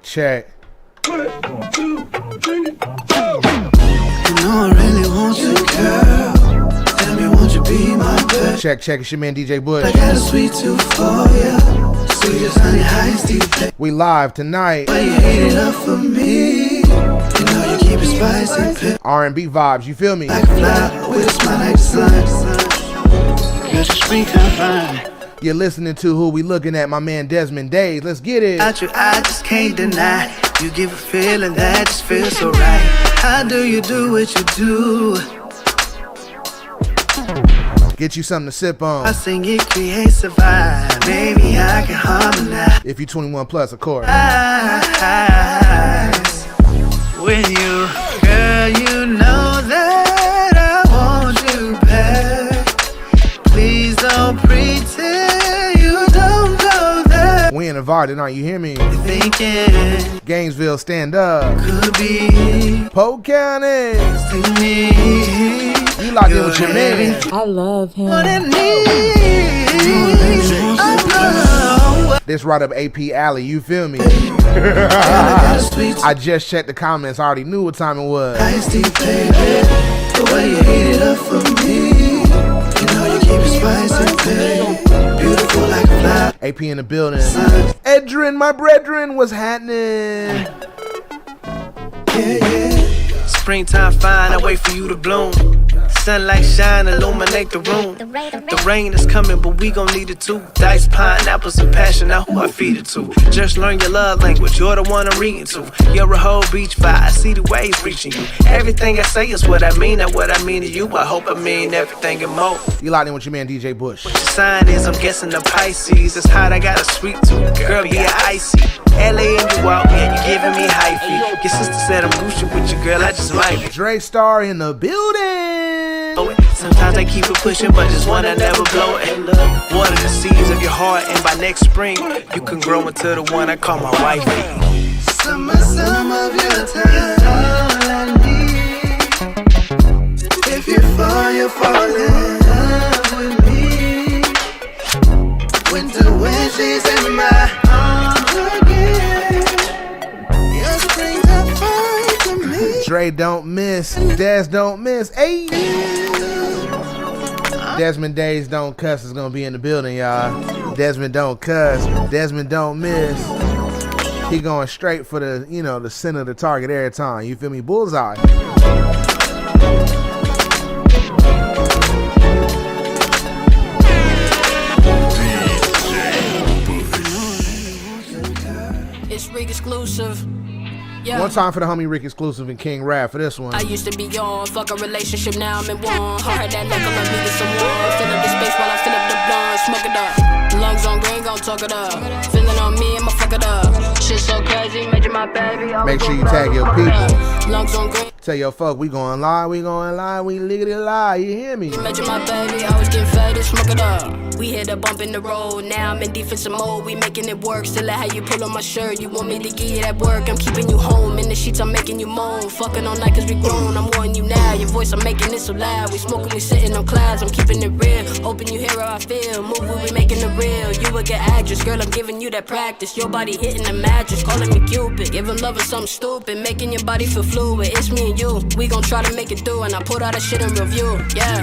Check. 1, 2, 3. You know I really want you, girl. Tell me, won't you be my girl? Check. It's your man DJ Bush. I got a sweet tooth for ya. Sweetest honey, highest deep. We live tonight. Why you hate it up for me? You know you keep it spicy. R&B vibes, you feel me? Like a fly with a smile like slime. Cause your springtime fine. You're listening to who we looking at, my man Desmond Days. Let's get it. Without you, I just can't deny. You give a feeling that just feels so right. How do you do what you do? Get you something to sip on. I sing it creates a vibe. Baby, I can harmonize. If you 21 plus, of course. With you, girl, you know that I want you back. Please don't pretend you don't go there. We invited, aren't you? Hear me? Thinking Gainesville, stand up. could be Polk County. to me. You locked in with your man. I love him. What it needs. I know. This right up AP Alley, you feel me? I just checked the comments. I already knew what time it was. Ice tea, baby. The way you heat it up for me. You know you keep it spicy, baby. Beautiful like a fly. AP in the building. Edrin, my brethren, what's happening? Yeah. Springtime fine, I wait for you to bloom. Sunlight shine, illuminate the room. The rain is coming, but we gon' need it too. Dice, pineapples, and passion, now who I feed it to. Just learn your love language, you're the one I'm reading to. You're a whole beach vibe, I see the waves reaching you. Everything I say is what I mean, and what I mean to you. I hope I mean everything and more. You locked in with your man DJ Bush. What your sign is, I'm guessing the Pisces. It's hot, I got a sweet tooth, girl, yeah, icy. LA and you out, yeah, you giving me hyphy. Your sister said I'm Gucci with you, girl, I just might be. Dre Star in the building. Sometimes I keep it pushing, but just wanna never blow it. Water the seeds of your heart, and by next spring, you can grow into the one I call my wifey. Some of your time, all I need. If you fall, you fall in love with me. Winter when she's in my arms again. Your springtime fine to me. Dre don't miss. Des don't miss. Hey. Desmond Days don't cuss is gonna be in the building, y'all. Desmond don't cuss. Desmond don't miss. He going straight for the, you know, the center of the target every time. You feel me? Bullseye. It's Rick exclusive. Yeah. One time for the homie Rick exclusive and King Rap for this one. I used to be on, fuck a relationship, now I'm in one. Heard that like I'm needed someone. Fill up the space while I fill up the blunt, smoke it up. Lungs on green, gon' talk it up. Feeling on me, I'ma fuck it up. Shit so crazy, made you my baby. Make sure you tag your people. Lungs on green. Tell your folk we going live, we lickety lie, you hear me? Made you my baby, I was getting faded, smoke it up. We hit a bump in the road, now I'm in defensive mode. We making it work, still like how you pull on my shirt. You want me to get you that work, I'm keeping you home. In the sheets, I'm making you moan. Fucking all night cause we grown, I'm wanting you now. Your voice, I'm making it so loud. We smoking, we sitting on clouds, I'm keeping it real. Hoping you hear how I feel, moving, we making it real. You a good actress, girl, I'm giving you that practice. Your body hitting the mattress, calling me Cupid. Giving love is something stupid, making your body feel fluid. It's me and you, we gon' try to make it through. And I put all that shit in review, yeah.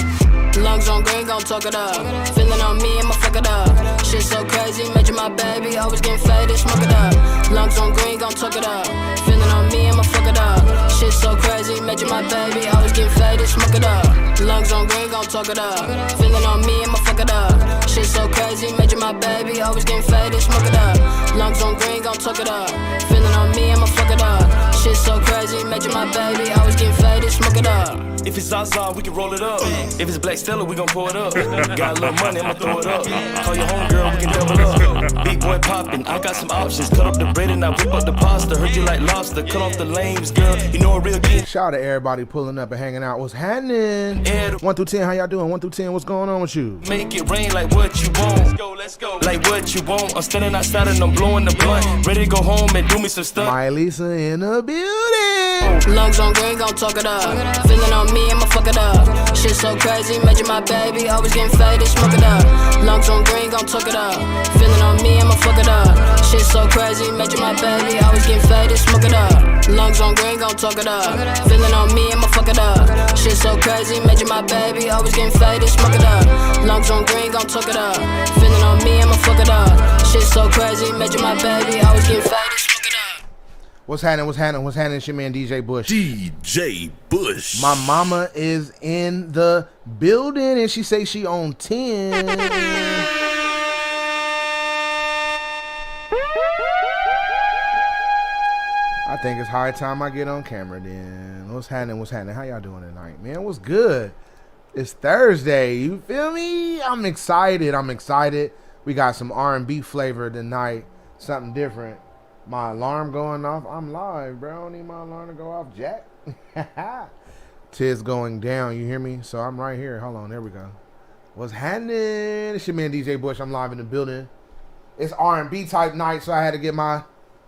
Lungs on green, gon' talk it up. Feeling on me, I'ma fuck it up. Shit so crazy, made you my baby. Always getting faded, smoke it up. Lungs on green, gon' talk it up. Feeling on me, I'ma fuck it up. Shit so crazy, made you my baby. Always getting faded, smoke it up. Lungs on green, gon' talk it up. Feeling on me, I'ma fuck it up. Shit so crazy, made you my baby. Always getting faded, smoke it up. Lungs on green, gon' talk it up. Feeling on me, I'ma fuck it up. Shit so crazy, made you my baby. Always getting faded, smoke it up. If it's Zaza, we can roll it up. If it's Black Stella, we gon' pour it up. Got a little money, I'ma throw it up. Call your homegirl, we can double up. Big boy poppin', I got some options. Cut up the bread and I whip up the pasta. Heard you like lobster, cut off the lames, girl. You know a real kid. Shout out to everybody pulling up and hanging out. What's happening? 1 through 10, how y'all doing? 1 through 10, what's going on with you? Make it rain like what you want. Let's go. Like what you want. I'm standing outside and I'm blowing the blunt. Ready to go home and do me some stuff. My Lisa in the building. Lungs on green, gon' talk it up. Feeling on me, I'ma fuck it up. Shit so crazy, made you my baby. Always getting faded, smoke it up. Lungs on green, gon' talk it up. Feeling on me, I'ma fuck it up. Shit so crazy, made you my baby. Always getting faded, smoke it up. Lungs on green, gon' talk it up. Feeling on me, I'ma fuck it up. Shit so crazy, made you my baby. Always getting faded, smoke it up. Lungs on green, gon' talk it up. Feeling on me, I'ma fuck it up. Shit so crazy, made you my baby. Always getting faded, smoke it up. What's happening? What's happening? What's happening? It's your man DJ Bush. DJ Bush. My mama is in the building and she say she on 10. I think it's high time I get on camera then. What's happening? What's happening? How y'all doing tonight, man? What's good? It's Thursday. You feel me? I'm excited. I'm excited. We got some R&B flavor tonight. Something different. My alarm going off. I'm live, bro. I don't need my alarm to go off, Jack. Tis going down. You hear me? So I'm right here. Hold on. There we go. What's happening? It's your man DJ Bush. I'm live in the building. It's R&B type night, so I had to get my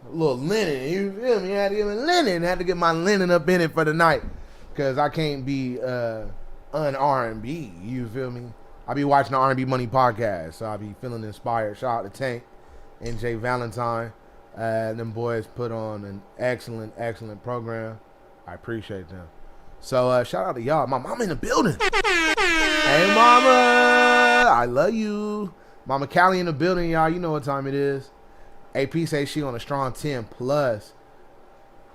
little linen. You feel me? I had to get my linen. I had to get my linen up in it for the night. Because I can't be un-R&B. You feel me? I be watching the R&B Money podcast, so I be feeling inspired. Shout out to Tank and Jay Valentine. Them boys put on an excellent program. I appreciate them. So shout out to y'all. My mama in the building. Hey mama, I love you. Mama Callie in the building, y'all. You know what time it is. AP say she on a strong 10 plus.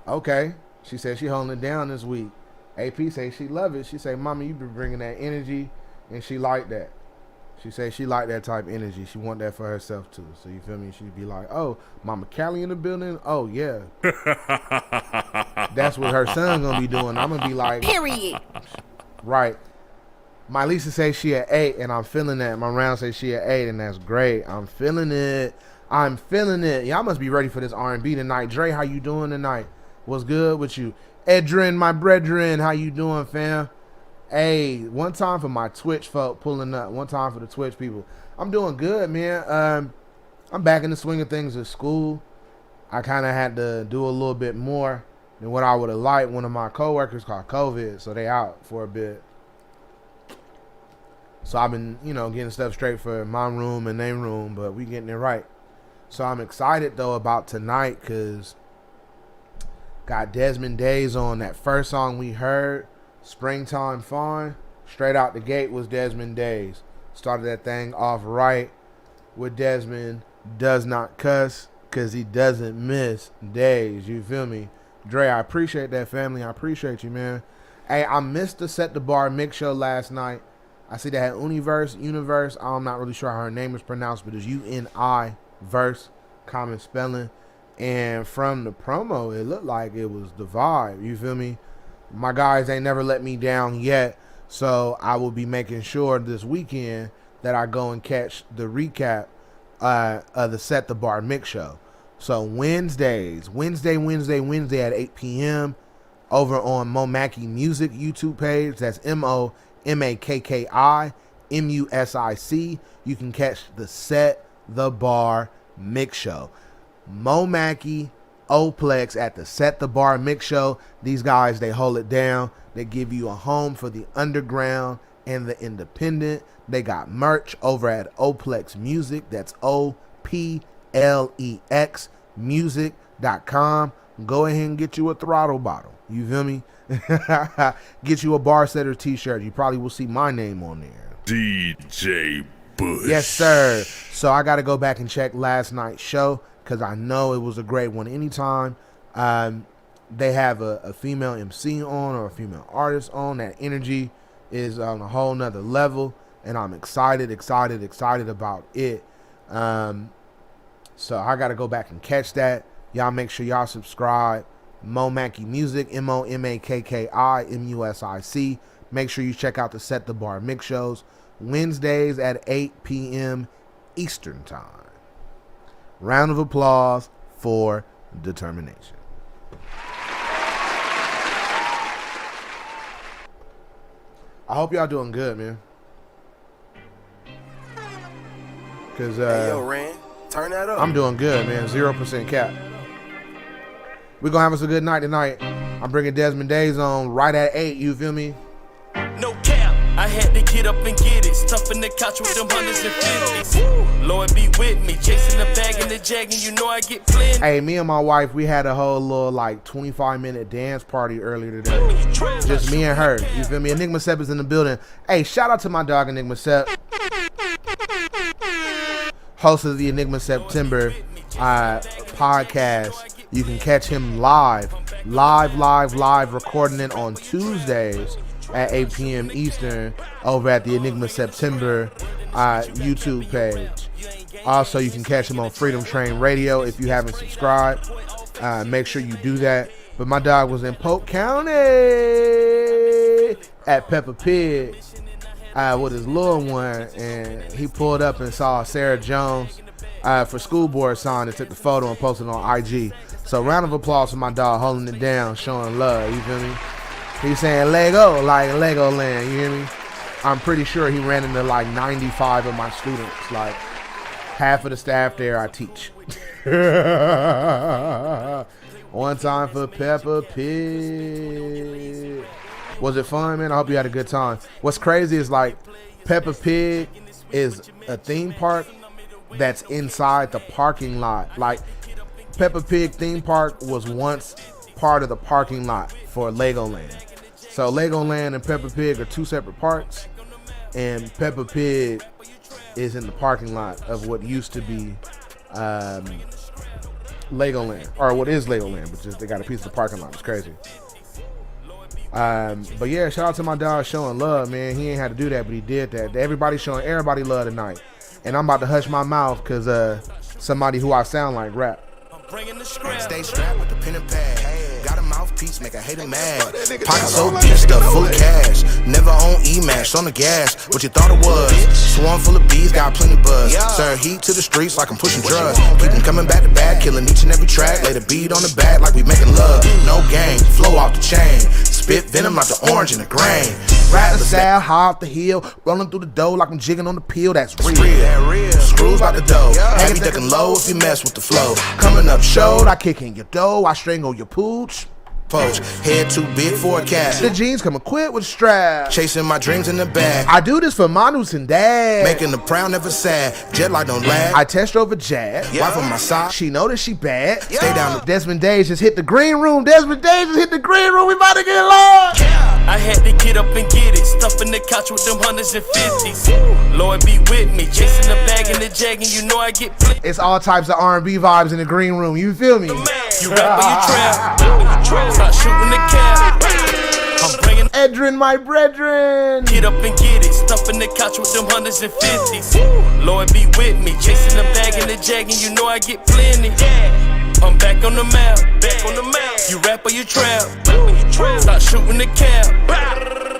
Okay. She said she holding it down this week. AP say she love it. She say, mama, you been bringing that energy, and she like that. She say she like that type of energy. She want that for herself too. So you feel me? She'd be like, oh, Mama Callie in the building? Oh, yeah. That's what her son gonna be doing. I'm gonna be like, Period. Right. My Lisa say she at 8, and I'm feeling that. My round say she at 8, and that's great. I'm feeling it. I'm feeling it. Y'all must be ready for this R&B tonight. Dre, how you doing tonight? What's good with you? Edrin, my brethren, how you doing, fam? Hey, one time for my Twitch folk pulling up. One time for the Twitch people. I'm doing good, man. I'm back in the swing of things at school. I kind of had to do a little bit more than what I would have liked. One of my coworkers caught COVID, so they out for a bit. So I've been, getting stuff straight for my room and their room, but we getting it right. So I'm excited, though, about tonight because got Desmond Days on. That first song we heard, Springtime Fawn, straight out the gate was Desmond Days. Started that thing off right with Desmond does not cuss because he doesn't miss days. You feel me? Dre, I appreciate that, family. I appreciate you, man. Hey, I missed the Set the Bar mix show last night. I see they had Universe. I'm not really sure how her name is pronounced, but it's UNI verse, common spelling. And from the promo, it looked like it was the vibe. You feel me? My guys ain't never let me down yet, so I will be making sure this weekend that I go and catch the recap of the Set the Bar mix show. So Wednesday at 8 p.m. over on Mo Mackey Music YouTube page. That's MoMakki Music. You can catch the Set the Bar mix show. Mo Mackey, Oplex at the Set the Bar mix show. These guys, they hold it down. They give you a home for the underground and the independent. They got merch over at Oplex Music. That's OPLEX music.com. Go ahead and get you a throttle bottle. You feel me? Get you a Bar Setter t-shirt. You probably will see my name on there. DJ Bush. Yes, sir. So I got to go back and check last night's show because I know it was a great one. Anytime they have a female MC on or a female artist on, that energy is on a whole nother level, and I'm excited about it. So I got to go back and catch that. Y'all make sure y'all subscribe. Mo Mackey Music, MoMakki Music. Make sure you check out the Set the Bar mix shows Wednesdays at 8 p.m. Eastern Time. Round of applause for determination. I hope y'all doing good, man. Cause hey, yo, Ran, turn that up. I'm doing good, man. 0% cap. We're going to have us a good night tonight. I'm bringing Desmond Days on right at 8. You feel me? No cap, I had to get up and get it. Stuffing the couch with them hundreds and fifties. Lord be with me, chasing the bag and the jag, and you know I get plenty. Hey, me and my wife, we had a whole little like 25-minute dance party earlier today. Just me and her. You feel me? Enigma Sep is in the building. Hey, shout out to my dog Enigma Sep, host of the Enigma September podcast. You can catch him live, recording it on Tuesdays at 8 p.m. Eastern over at the Enigma September YouTube page. Also, you can catch him on Freedom Train Radio. If you haven't subscribed, make sure you do that. But my dog was in Polk County at Peppa Pig with his little one, and he pulled up and saw Sarah Jones for School Board sign and took the photo and posted it on IG. So round of applause for my dog holding it down, showing love, you feel me? He's saying Lego, like Legoland, you hear me? I'm pretty sure he ran into like 95 of my students. Like half of the staff there I teach. One time for Peppa Pig. Was it fun, man? I hope you had a good time. What's crazy is like Peppa Pig is a theme park that's inside the parking lot. Like Peppa Pig theme park was once part of the parking lot for Legoland. So Legoland and Peppa Pig are two separate parks, and Peppa Pig is in the parking lot of what used to be Legoland, or what is Legoland, but just they got a piece of the parking lot. It's crazy. But yeah, shout out to my dog showing love, man. He ain't had to do that, but he did that. Everybody showing everybody love tonight. And I'm about to hush my mouth because somebody who I sound like rap. Stay strapped with the pen and pad. Got a mouthpiece, make a hater mad. Pocket so deep, stuff full of cash. Never on E-Mash, on the gas. What you thought it was? Swarm full of bees, got plenty buzz. Serve heat to the streets like I'm pushing drugs. Keep them coming back to back, killing each and every track. Lay the beat on the back like we making love. No game, flow off the chain. Spit venom like the orange in the grain. Ride the side, high off the hill, rolling through the dough like I'm jigging on the peel. That's real. Screws out the dough. Heavy ducking low if you mess with the flow. Coming up showed, I kick in your dough, I strangle your pooch. Poach, head too big for a cat. The jeans come equipped with straps. Chasing my dreams in the bag. I do this for Manus and Dad. Making the proud never sad. Jet light don't lag. I test over Jad. Wife on my side. She know that she bad. Stay down. Desmond Days just hit the green room. Desmond Days just hit the green room. We about to get lost. I had to get up and get it. Stuffing the couch with them hundreds and fifties. Lord be with me. Chasing the bag and the jag, and you know I get plenty. It's all types of R&B vibes in the green room. You feel me? You rap or you trap. Stop shooting the cap. I'm bringing Edrin, my brethren. Get up and get it. Stuffing the couch with them hundreds and fifties. Lord be with me. Chasing the bag and the jag, and you know I get plenty. I'm back on the map. Back on the map. You rap or you trap. Stop shooting the cap.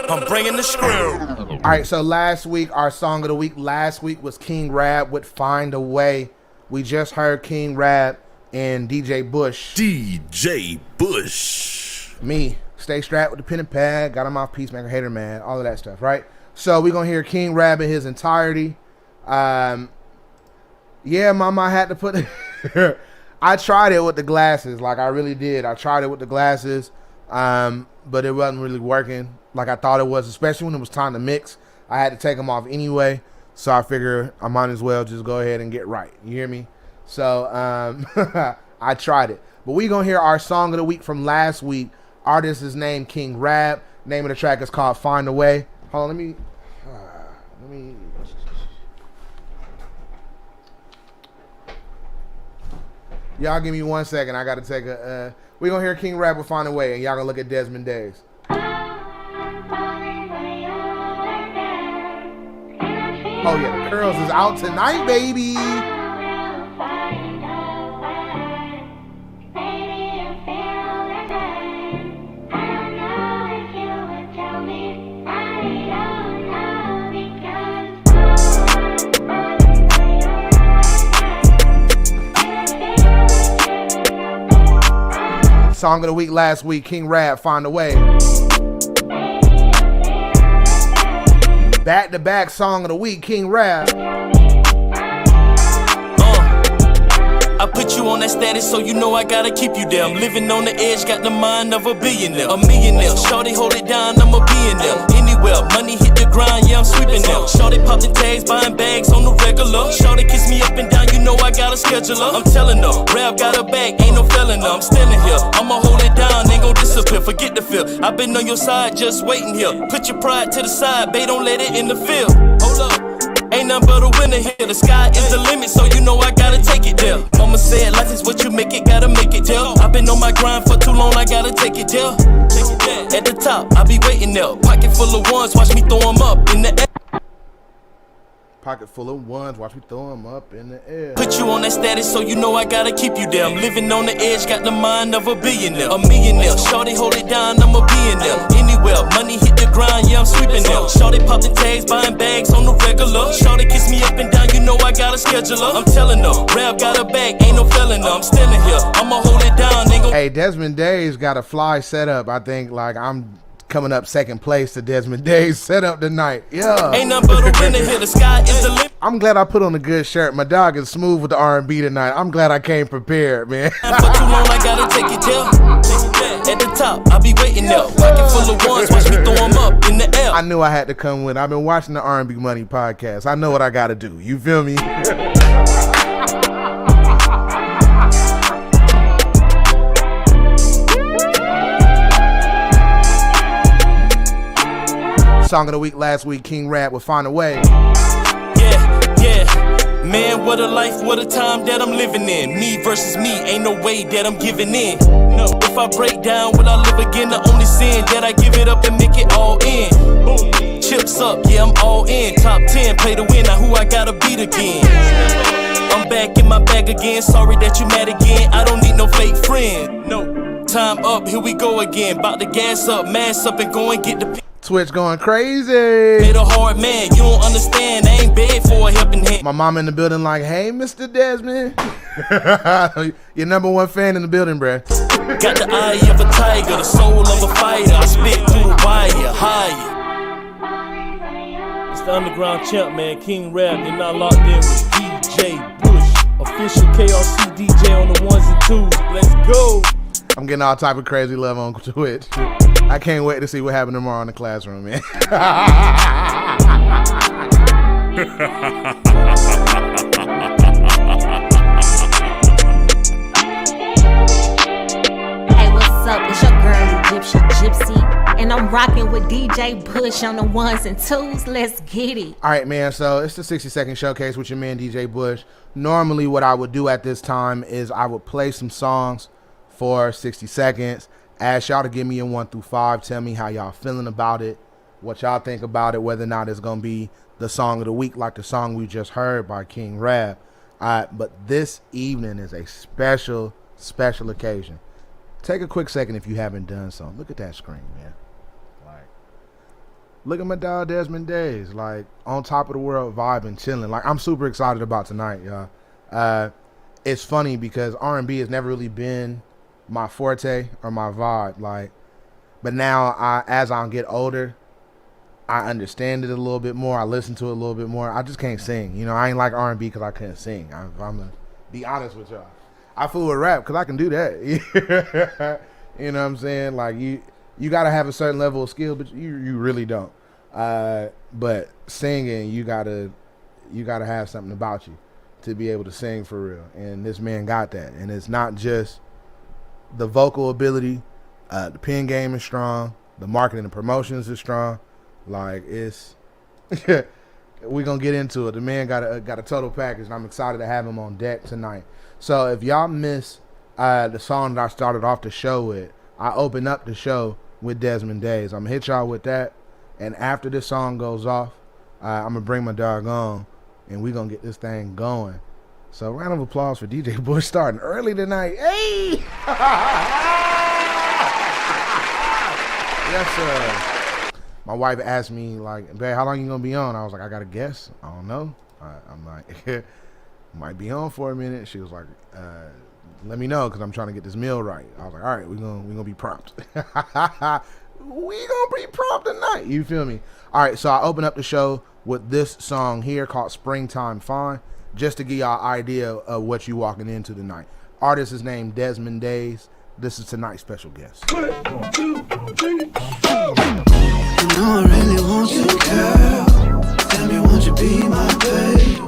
I'm bringing the screw. All right, so last week, our song of the week last week was King Rab with Find a Way. We just heard King Rab and DJ Bush. DJ Bush. Me. Stay strapped with the pen and pad. Got a mouthpiece, make a hater mad. All of that stuff, right? So we're going to hear King Rab in his entirety. Yeah, mama, I had to put it. I tried it with the glasses. Like, I really did. I tried it with the glasses. But it wasn't really working like I thought it was, especially when it was time to mix. I had to take them off anyway. So I figure I might as well just go ahead and get right. You hear me? So I tried it. But we're going to hear our song of the week from last week. Artist is named King Rab. Name of the track is called Find a Way. Hold on, let me. Y'all give me 1 second. I got to take a. We're going to hear King Rab with Find a Way, and y'all going to look at Desmond Days. Oh, yeah. The Curls is out tonight, baby. Song of the week last week, King Rab, Find a Way. Back-to-back song of the week, King Rab. I put you on that status, so you know I gotta keep you there. I'm living on the edge, got the mind of a billionaire. A millionaire, shorty hold it down, I'ma be in there. Anywhere, money hit the grind, yeah, I'm sweeping them. Shorty popping tags, buying bags on the regular. Shorty kiss me up and down, you know I got a scheduler. I'm telling her, rap got a bag, ain't no felon. I'm standing here, I'ma hold it down, ain't gon' disappear. Forget the fear, I've been on your side, just waiting here. Put your pride to the side, babe, don't let it interfere. Hold up. Ain't nothing but a winner here. The sky is the limit, so you know I gotta take it there. Mama said life is what you make it, gotta make it there. I've been on my grind for too long, I gotta take it there. At the top, I be waiting there. Pocket full of ones, watch me throw them up in the air. Pocket full of ones, watch me throw them up in the air. Put you on that status, so you know I gotta keep you there. I'm living on the edge, got the mind of a billionaire. A millionaire, shorty hold it down, I'ma be in there. Anywhere, money hit the grind, yeah, I'm sweeping them. Shorty popping tags, buying bags on the regular. Shorty kiss me up and down, you know I got a scheduler. I'm telling her, rap got a bag, ain't no felon. I'm standing here, I'ma hold it down, ain't gon'. Hey, Desmond Days got a fly setup. I think like I'm coming up second place to Desmond Days setup tonight. Yeah. Ain't nothing but a winner here, the sky is the limit. I'm glad I put on a good shirt. My dog is smooth with the R&B tonight. I'm glad I came prepared, man. For too long, I gotta take it there. At the top, I be waiting there. Pocket full of ones, watch me throw them up in the air. I knew I had to come with. I've been watching the R&B Money podcast. I know what I gotta do. You feel me? Song of the week last week, King Rap with Find a Way. Yeah. Man, what a life, what a time that I'm living in. Me versus me, ain't no way that I'm giving in. No, if I break down, will I live again? The only sin that I give it up and make it all in. Boom. Chips up, yeah, I'm all in. Top 10, play to win, now who I gotta beat again? I'm back in my bag again, sorry that you mad again. I don't need no fake friend. No, time up, here we go again. Bout to gas up, mass up, and go and get the Twitch going crazy. Made a hard man, you don't understand. I ain't bad for a helping hand. My mom in the building like, hey, Mr. Desmond. Your number one fan in the building, bruh. Got the eye of a tiger, the soul of a fighter. I spit through the wire, higher. It's the underground champ, man. King Rap, you're not locked in with DJ Bush. Official KRC DJ on the ones and twos. Let's go. I'm getting all type of crazy love on Twitch. I can't wait to see what happens tomorrow in the classroom, man. Hey, what's up? It's your girl, Egyptian Gypsy, and I'm rocking with DJ Bush on the ones and twos. Let's get it. All right, man. So it's the 60-second showcase with your man, DJ Bush. Normally, what I would do at this time is I would play some songs for 60 seconds. Ask y'all to give me a 1 through 5. Tell me how y'all feeling about it, what y'all think about it, whether or not it's going to be the song of the week like the song we just heard by King Rap. But this evening is a special occasion. Take a quick second if you haven't done so. Look at that screen, man. Like, look at my dog Desmond Days, like on top of the world, vibing, chilling. Like, I'm super excited about tonight, y'all. It's funny because R&B has never really been my forte or my vibe, like, but now as I get older, I understand it a little bit more. I listen to it a little bit more. I just can't sing, you know. I ain't like R&B because I couldn't sing. I'm gonna be honest with y'all. I fool with rap because I can do that. You know what I'm saying? Like, you gotta have a certain level of skill, but you really don't. But singing, you gotta have something about you to be able to sing for real. And this man got that. And it's not just the vocal ability, the pen game is strong, the marketing and promotions is strong. Like, it's we're gonna get into it. The man got a total package, and I'm excited to have him on deck tonight. So if y'all miss the song that I started off the show with, I opened up the show with Desmond Days. I'm gonna hit y'all with that, and after this song goes off, I'm gonna bring my dog on, and we're gonna get this thing going. So round of applause for DJ Bush starting early tonight. Hey! Yes, sir. My wife asked me, like, babe, how long you gonna be on? I was like, I got to guess. I don't know. I'm like, might be on for a minute. She was like, let me know because I'm trying to get this meal right. I was like, all right, we're gonna be prompt. We gonna be prompt tonight. You feel me? All right, so I open up the show with this song here called Springtime Fine. just to give y'all an idea of what you walking into tonight. Artist is named Desmond Days. This is tonight's special guest. 1, 2, 3. You know I really want you, girl. Tell me, won't you be my babe?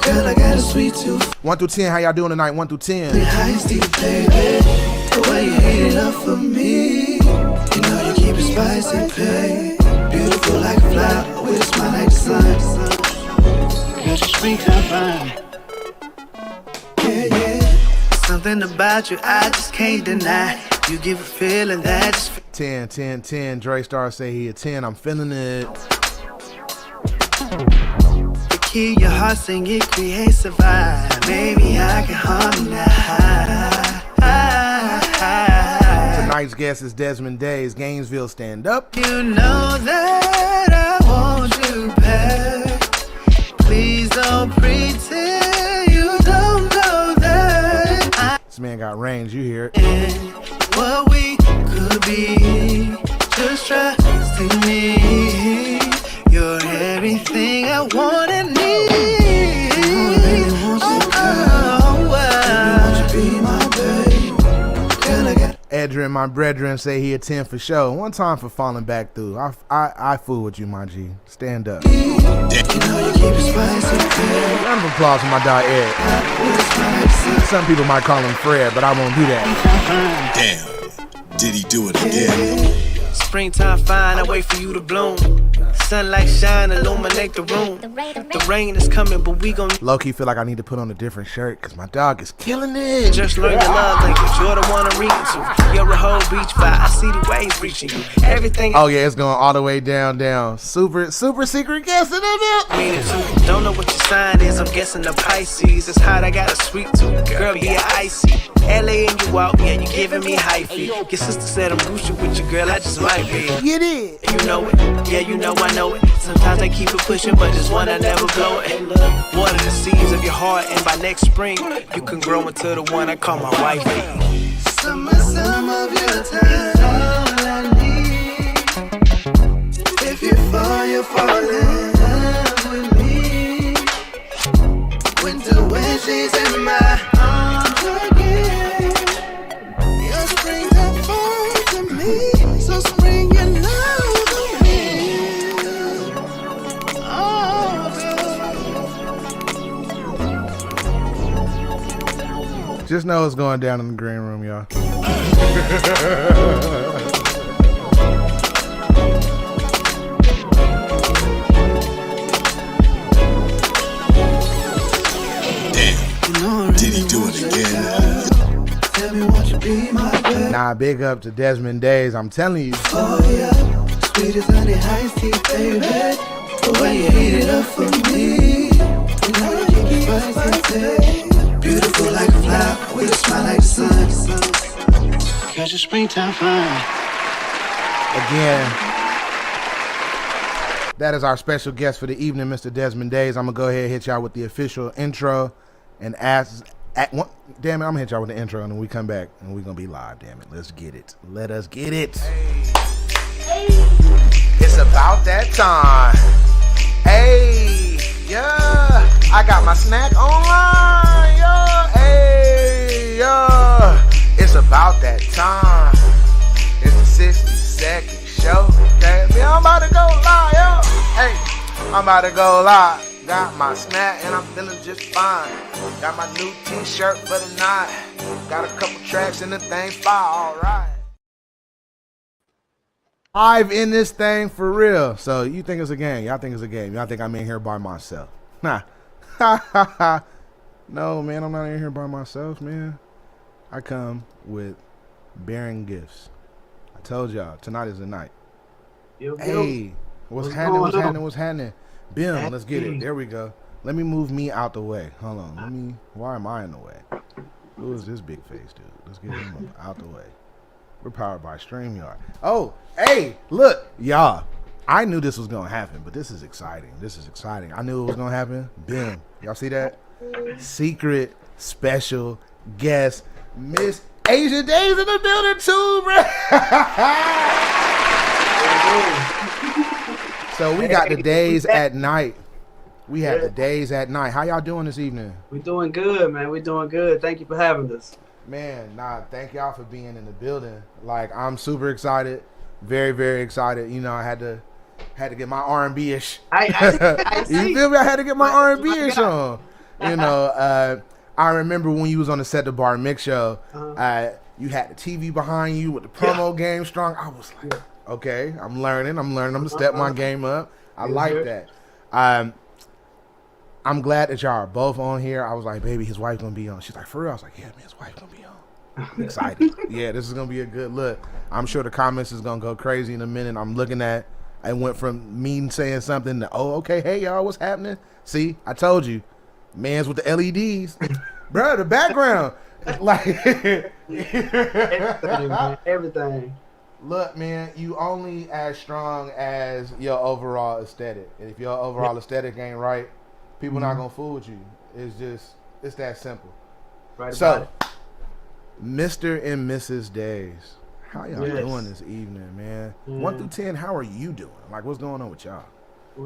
Girl, I got a sweet tooth. 1 through 10, how y'all doing tonight? 1 through 10. The highest deep, baby. The way you heat it up for me. You know you keep it spicy, babe. Beautiful like a flower with a smile like the sun. Girl, just springtime fine. Yeah, yeah. Something about you I just can't deny. You give a feeling that just 10, 10, 10. Dre Star say he a 10. I'm feeling it. the key your heart sing, it creates a vibe. Maybe I can harmonize. Tonight's guest is Desmond Days, Gainesville Stand Up. You know that I want you back. Please don't pretend you don't know that This man got range, you hear it. what we could be. Just trust in me. You're everything I want and need. Edrin, my brethren, say he a 10 for show. One time for falling back through. I fool with you, my G. Stand up. Round of applause for my dog Ed. Some people might call him Fred, but I won't do that. Damn. Did he do it again? Springtime fine, I wait for you to bloom. Sunlight shine, illuminate the room. The rain is coming, but we gon' Low-key feel like I need to put on a different shirt because my dog is killing it. just learn your love language. You're the one I'm reading to. You're a whole beach vibe. I see the waves reaching you. Everything Oh yeah, it's going all the way down. Super secret guest in it. meaning to. Don't know what your sign is. I'm guessing the Pisces. It's hot, I got a sweet tooth. Girl, yeah, icy. LA and you out, yeah, you giving me hype. Your sister said I'm Gucci with you, girl. I just might be. Get it. You know it, yeah, you know I know it. Sometimes I keep it pushing, but this one I never blow it. Water the seeds of your heart, and by next spring, you can grow into the one I call my wifey. Some of your time, all I need. If you fall in love with me. Winter when she's in my arms again. Your springtime falls to me, so spring your love on me. Just know it's going down in the green room, y'all. Damn. Did he do it again? Tell me, won't you be my babe? Nah, big up to Desmond Days. I'm telling you. Oh yeah, sweet as honey, iced tea, baby. The way you heat it up for me. You know you keep it spicy. Beautiful like a flower with a smile like the sun. Catch a springtime fine. Again, that is our special guest for the evening, Mr. Desmond Days. I'm gonna go ahead and hit y'all with the official intro and ask. Damn it, I'm gonna hit y'all with the intro and then we come back and we're gonna be live. Damn it, let's get it. Let us get it. It's about that time. Hey, yeah, I got my snack online. Yeah, hey, yeah, it's about that time. It's a 60-second show. Okay, I'm about to go live, yo. Hey, I'm about to go live. Got my snack and I'm feeling just fine. Got my new t-shirt for the night. Got a couple tracks and the thing fire, alright. Live in this thing for real. So you think it's a game. Y'all think it's a game. Y'all think I'm in here by myself. Nah. No, man, I'm not in here by myself, man. I come with bearing gifts. I told y'all, tonight is the night. Hey, what's happening? Bim, let's get it. There we go. Let me move me out the way. Hold on. Why am I in the way? Who is this big face dude? Let's get him out the way. We're powered by StreamYard. Oh, hey, look, y'all. I knew this was going to happen, but this is exciting. I knew it was going to happen. Bim. Y'all see that? Secret special guest, Miss Asia Days in the building too, bro. So we got the days at night. We have the days at night. How y'all doing this evening? We doing good, man. We doing good. Thank you for having us. Man, thank y'all for being in the building. Like, I'm super excited. Very, very excited. You know, I had to get my R&B-ish. I You feel me? I had to get my R&B-ish on. You know, I remember when you was on the Set the Bar Mix show, you had the TV behind you with the promo game strong. I was like, okay, I'm learning. I'm going to step my game up. I like that. I'm glad that y'all are both on here. I was like, baby, his wife's going to be on. She's like, for real? I was like, yeah, man, his wife's going to be on. I'm excited. Yeah, this is going to be a good look. I'm sure the comments is going to go crazy in a minute. I'm looking at, I went from me saying something to, oh, okay, hey, y'all, what's happening? See, I told you. Man's with the LEDs. Bro, the background. Like, everything. Look, man, you only as strong as your overall aesthetic. And if your overall aesthetic ain't right, people not going to fool with you. It's that simple. Right. So, Mr. and Mrs. Days, how y'all doing this evening, man? 1 through 10, how are you doing? Like, what's going on with y'all?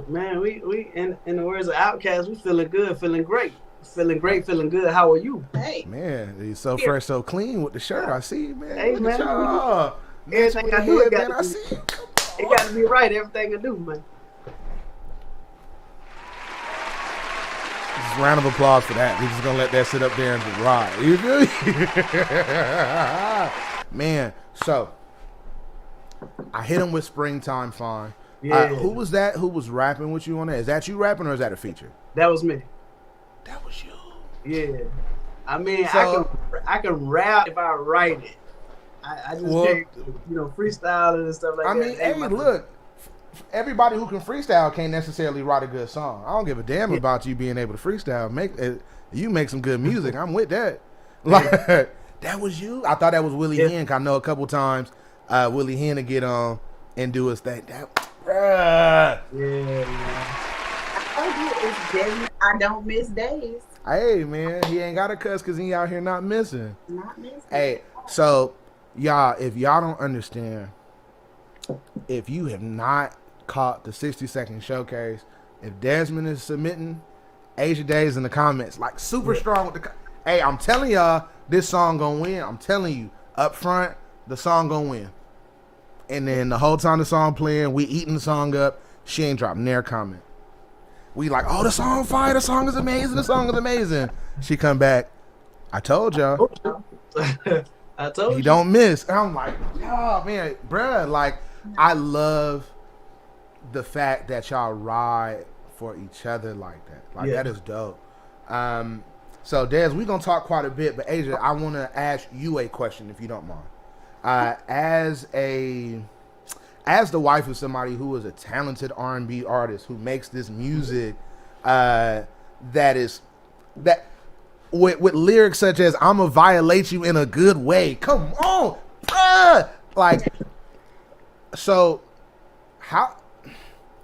Man, we in the words of Outkast, we feeling good, feeling great. Feeling great, feeling good. How are you? Hey. Man, he's so fresh, so clean with the shirt. I see, man. Hey, man. Everything I do, it got to be right. Everything I do, man. Just round of applause for that. We're just going to let that sit up there and just ride. You feel me? Man, so I hit him with Springtime Fine. Yeah. Who was that? Who was rapping with you on that? Is that you rapping or is that a feature? That was me. That was you. Yeah. I mean, So, I can rap if I write it. I just can't, freestyle and stuff like that. I mean, hey, look, everybody who can freestyle can't necessarily write a good song. I don't give a damn about you being able to freestyle. You make some good music. I'm with that. Like, that was you? I thought that was Willie Hen. I know a couple times Willie Hen to get on and do his thing. Yeah. I don't miss days. Hey, man, he ain't got to cuss because he out here not missing. Not missing. Hey, so, y'all, if y'all don't understand, if you have not caught the 60-second showcase, if Desmond is submitting, Asia Days in the comments, like super strong with the. Hey, I'm telling y'all, this song gonna win. I'm telling you, up front, the song gonna win. And then the whole time the song playing, we eating the song up. She ain't dropping their comment. We like, oh, the song fire. The song is amazing. The song is amazing. She come back. I told y'all. I told you. He don't miss. And I'm like, oh, man, bruh. Like, I love the fact that y'all ride for each other like that. Like, that is dope. So, Des, we're going to talk quite a bit. But, Asia, I want to ask you a question, if you don't mind. As the wife of somebody who is a talented R&B artist who makes this music with lyrics such as "I'ma violate you in a good way." Come on, bruh. Like, so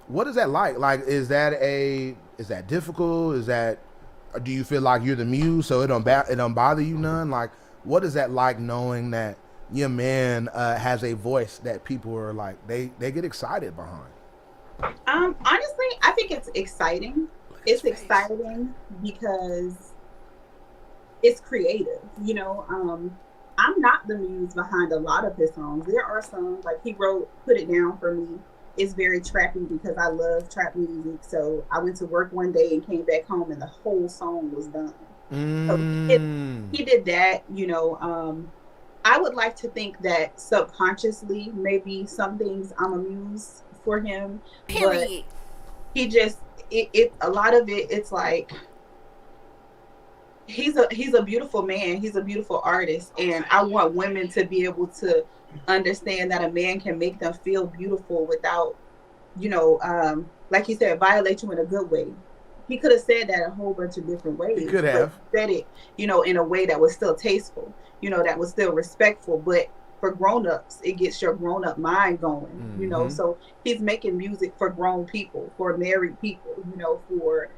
what is that like? Like, is that difficult? Do you feel like you're the muse, so it don't bother you none? Like, what is that like knowing that your man has a voice that people are like, they get excited behind? Honestly, I think it's exciting. It's exciting because it's creative. I'm not the muse behind a lot of his songs. There are songs like he wrote "Put It Down" for me. It's very trappy because I love trap music. So I went to work one day and came back home and the whole song was done. So he did that. I would like to think that subconsciously, maybe some things I'm a muse for him. Period. But he just, a lot of it, it's like, he's a beautiful man. He's a beautiful artist. And I want women to be able to understand that a man can make them feel beautiful without, like he said, violate you in a good way. He could have said that a whole bunch of different ways. He could have said it, in a way that was still tasteful, that was still respectful. But for grown-ups, it gets your grown-up mind going, So he's making music for grown people, for married people, for,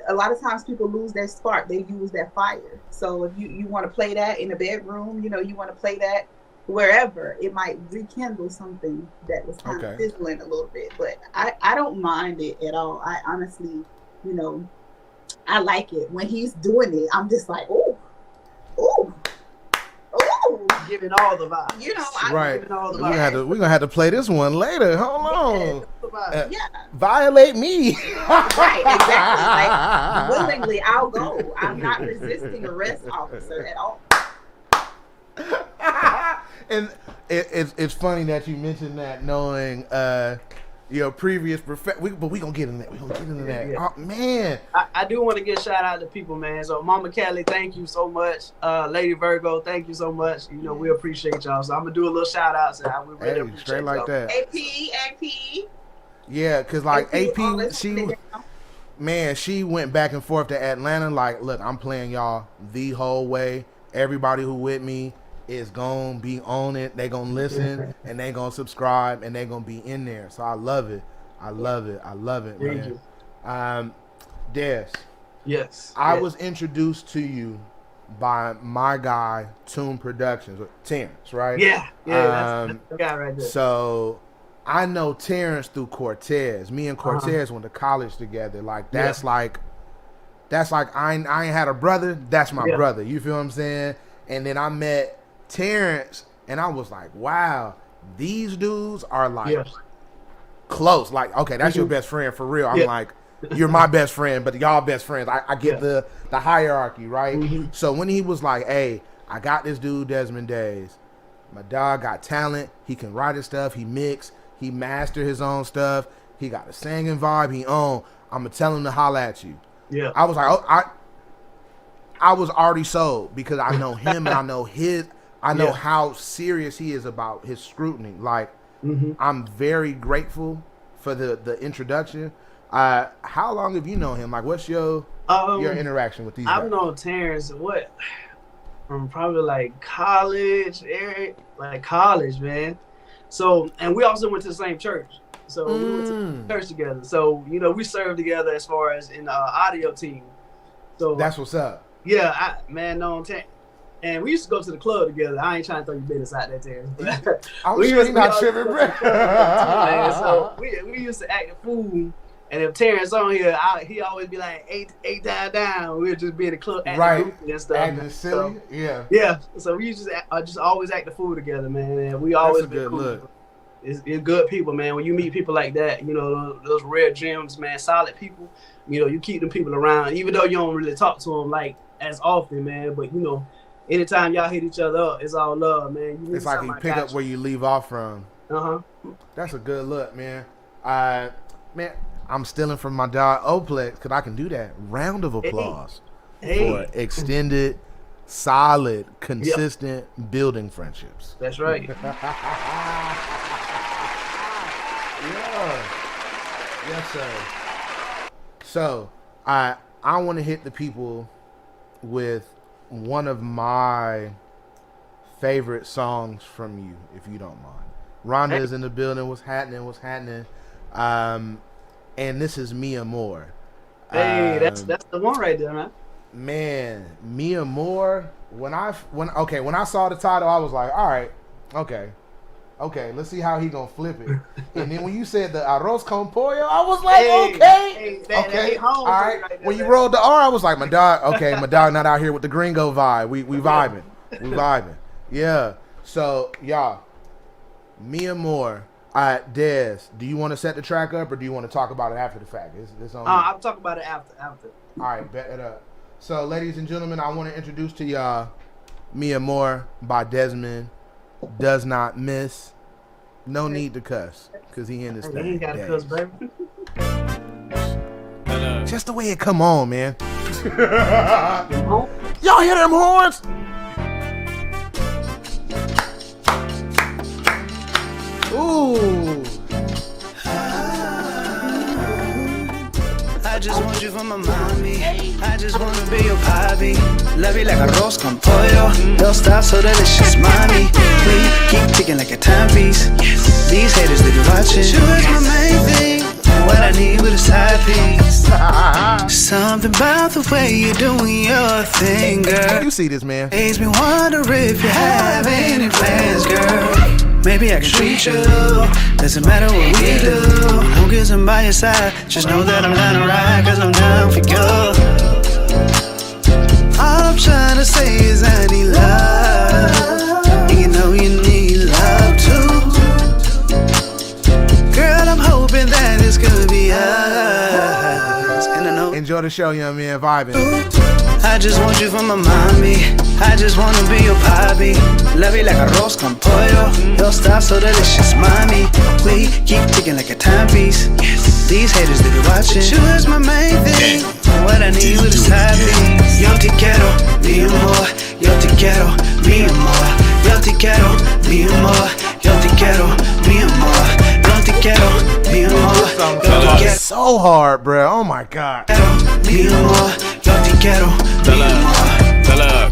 a lot of times people lose their spark. They use that fire. So if you want to play that in the bedroom, you want to play that wherever, it might rekindle something that was kind of fizzling a little bit. But I don't mind it at all. I honestly, you know, I like it. When he's doing it, I'm just like, oh, giving all the vibes. You know, right. Giving all the vibes. We're gonna have to play this one later. Hold on. Yeah. Violate me. Right, exactly. Like, willingly, I'll go. I'm not resisting arrest, officer, at all. And it's funny that you mentioned that, knowing your previous but we gonna get into that. We gonna get into that. Yeah. Oh, man, I do want to give a shout out to people, man. So Mama Kelly, thank you so much. Lady Virgo, thank you so much. You know, we appreciate y'all. So I'm gonna do a little shout out. So we really appreciate straight y'all. like that. AP. Yeah, cause like AP she went back and forth to Atlanta. Like, look, I'm playing y'all the whole way. Everybody who with me is gonna be on it. They gonna listen and they gonna subscribe and they gonna be in there. So I love it. I love it, Thank man. Des. Yes. I was introduced to you by my guy, Tune Productions, Terrence, right? Yeah, that's the guy right there. So I know Terrence through Cortez. Me and Cortez went to college together. Like that's like I ain't had a brother. That's my brother. You feel what I'm saying? And then I met Terrence, and I was like, wow, these dudes are like close. Like, okay, that's your best friend for real. I'm like, you're my best friend, but y'all best friends. I get the hierarchy, right? So when he was like, hey, I got this dude, Desmond Days. My dog got talent. He can write his stuff. He mix. He master his own stuff. He got a singing vibe. He own. I'm going to tell him to holla at you. Yeah. I was like, I was already sold because I know him and I know how serious he is about his scrutiny. Like, I'm very grateful for the introduction. How long have you known him? Like, what's your interaction with these guys? I've known Terrence, from probably like college, man. So, and we also went to the same church. So we went to the church together. So, you know, we served together as far as in the audio team. So that's what's up. Yeah, known Terrence. And we used to go to the club together. I ain't trying to throw your business out there, Terrence. I'm sure you're not tripping, bro. So we used to act a fool. And if Terrence on here, he always be like, eight down. We'll just be in the club acting goofy and stuff. Acting silly, yeah. So we just always act the fool together, man. And we always been cool. Look. It's good people, man. When you meet people like that, you know, those rare gems, man, solid people, you know, you keep them people around, even though you don't really talk to them like as often, man. But, you know, anytime y'all hit each other up, it's all love, man. It's like you pick up where you leave off from. That's a good look, man. Man, I'm stealing from my dog Oplex because I can do that. Round of applause for extended, solid, consistent building friendships. That's right. Yes, sir. So I want to hit the people with one of my favorite songs from you, if you don't mind. Rhonda is in the building. What's happening? And this is Mi Amor. Hey, that's the one right there, man. Man, Mi Amor. When I saw the title, I was like, all right, okay, let's see how he gonna flip it. And then when you said the arroz con pollo, I was like, okay, all right. When you rolled the R, I was like, my dog not out here with the gringo vibe. We vibing. Yeah. So y'all, Mi Amor. Des, do you want to set the track up or do you want to talk about it after the fact? It's on I'll talk about it after. All right, bet it up. So, ladies and gentlemen, I want to introduce to y'all Mi Amor by Desmond Does Not Miss. No need to cuss, because he in this thing. He ain't got to cuss, baby. Just the way it come on, man. Y'all hear them horns? Ooh. I just want you for my mommy. I just wanna be your papi. Love you like arroz con pollo. Don't stop so delicious, mommy. We keep ticking like a timepiece. These haters, they be watching. You is my main thing. What I need with a side piece. Something about the way you're doing your thing, girl. You see this, man. Makes me wonder if you have any plans, girl. be acting sweet, you. Doesn't matter what we do. Don't get some by your side. Just know that I'm down to ride, cause I'm down for you. All I'm trying to say is I need love. And you know you need love too. Girl, I'm hoping that it's gonna be us. And I know. Enjoy the show, young man. Vibing. I just want you for my mommy. I just wanna be your papi. Love you like arroz con pollo. Your style so delicious, mommy. We keep ticking like a timepiece. Yes. These haters, they be watching. But you is my main thing. What I need with is happy. Yo te quiero, mi amor. Yo te quiero, mi amor. Yo te quiero, mi amor. Yo te quiero, mi amor. Yo te quiero, mi amor. Yo te quiero. So hard, bro. Oh my God. Mi amor. Yo te quiero, mi amor.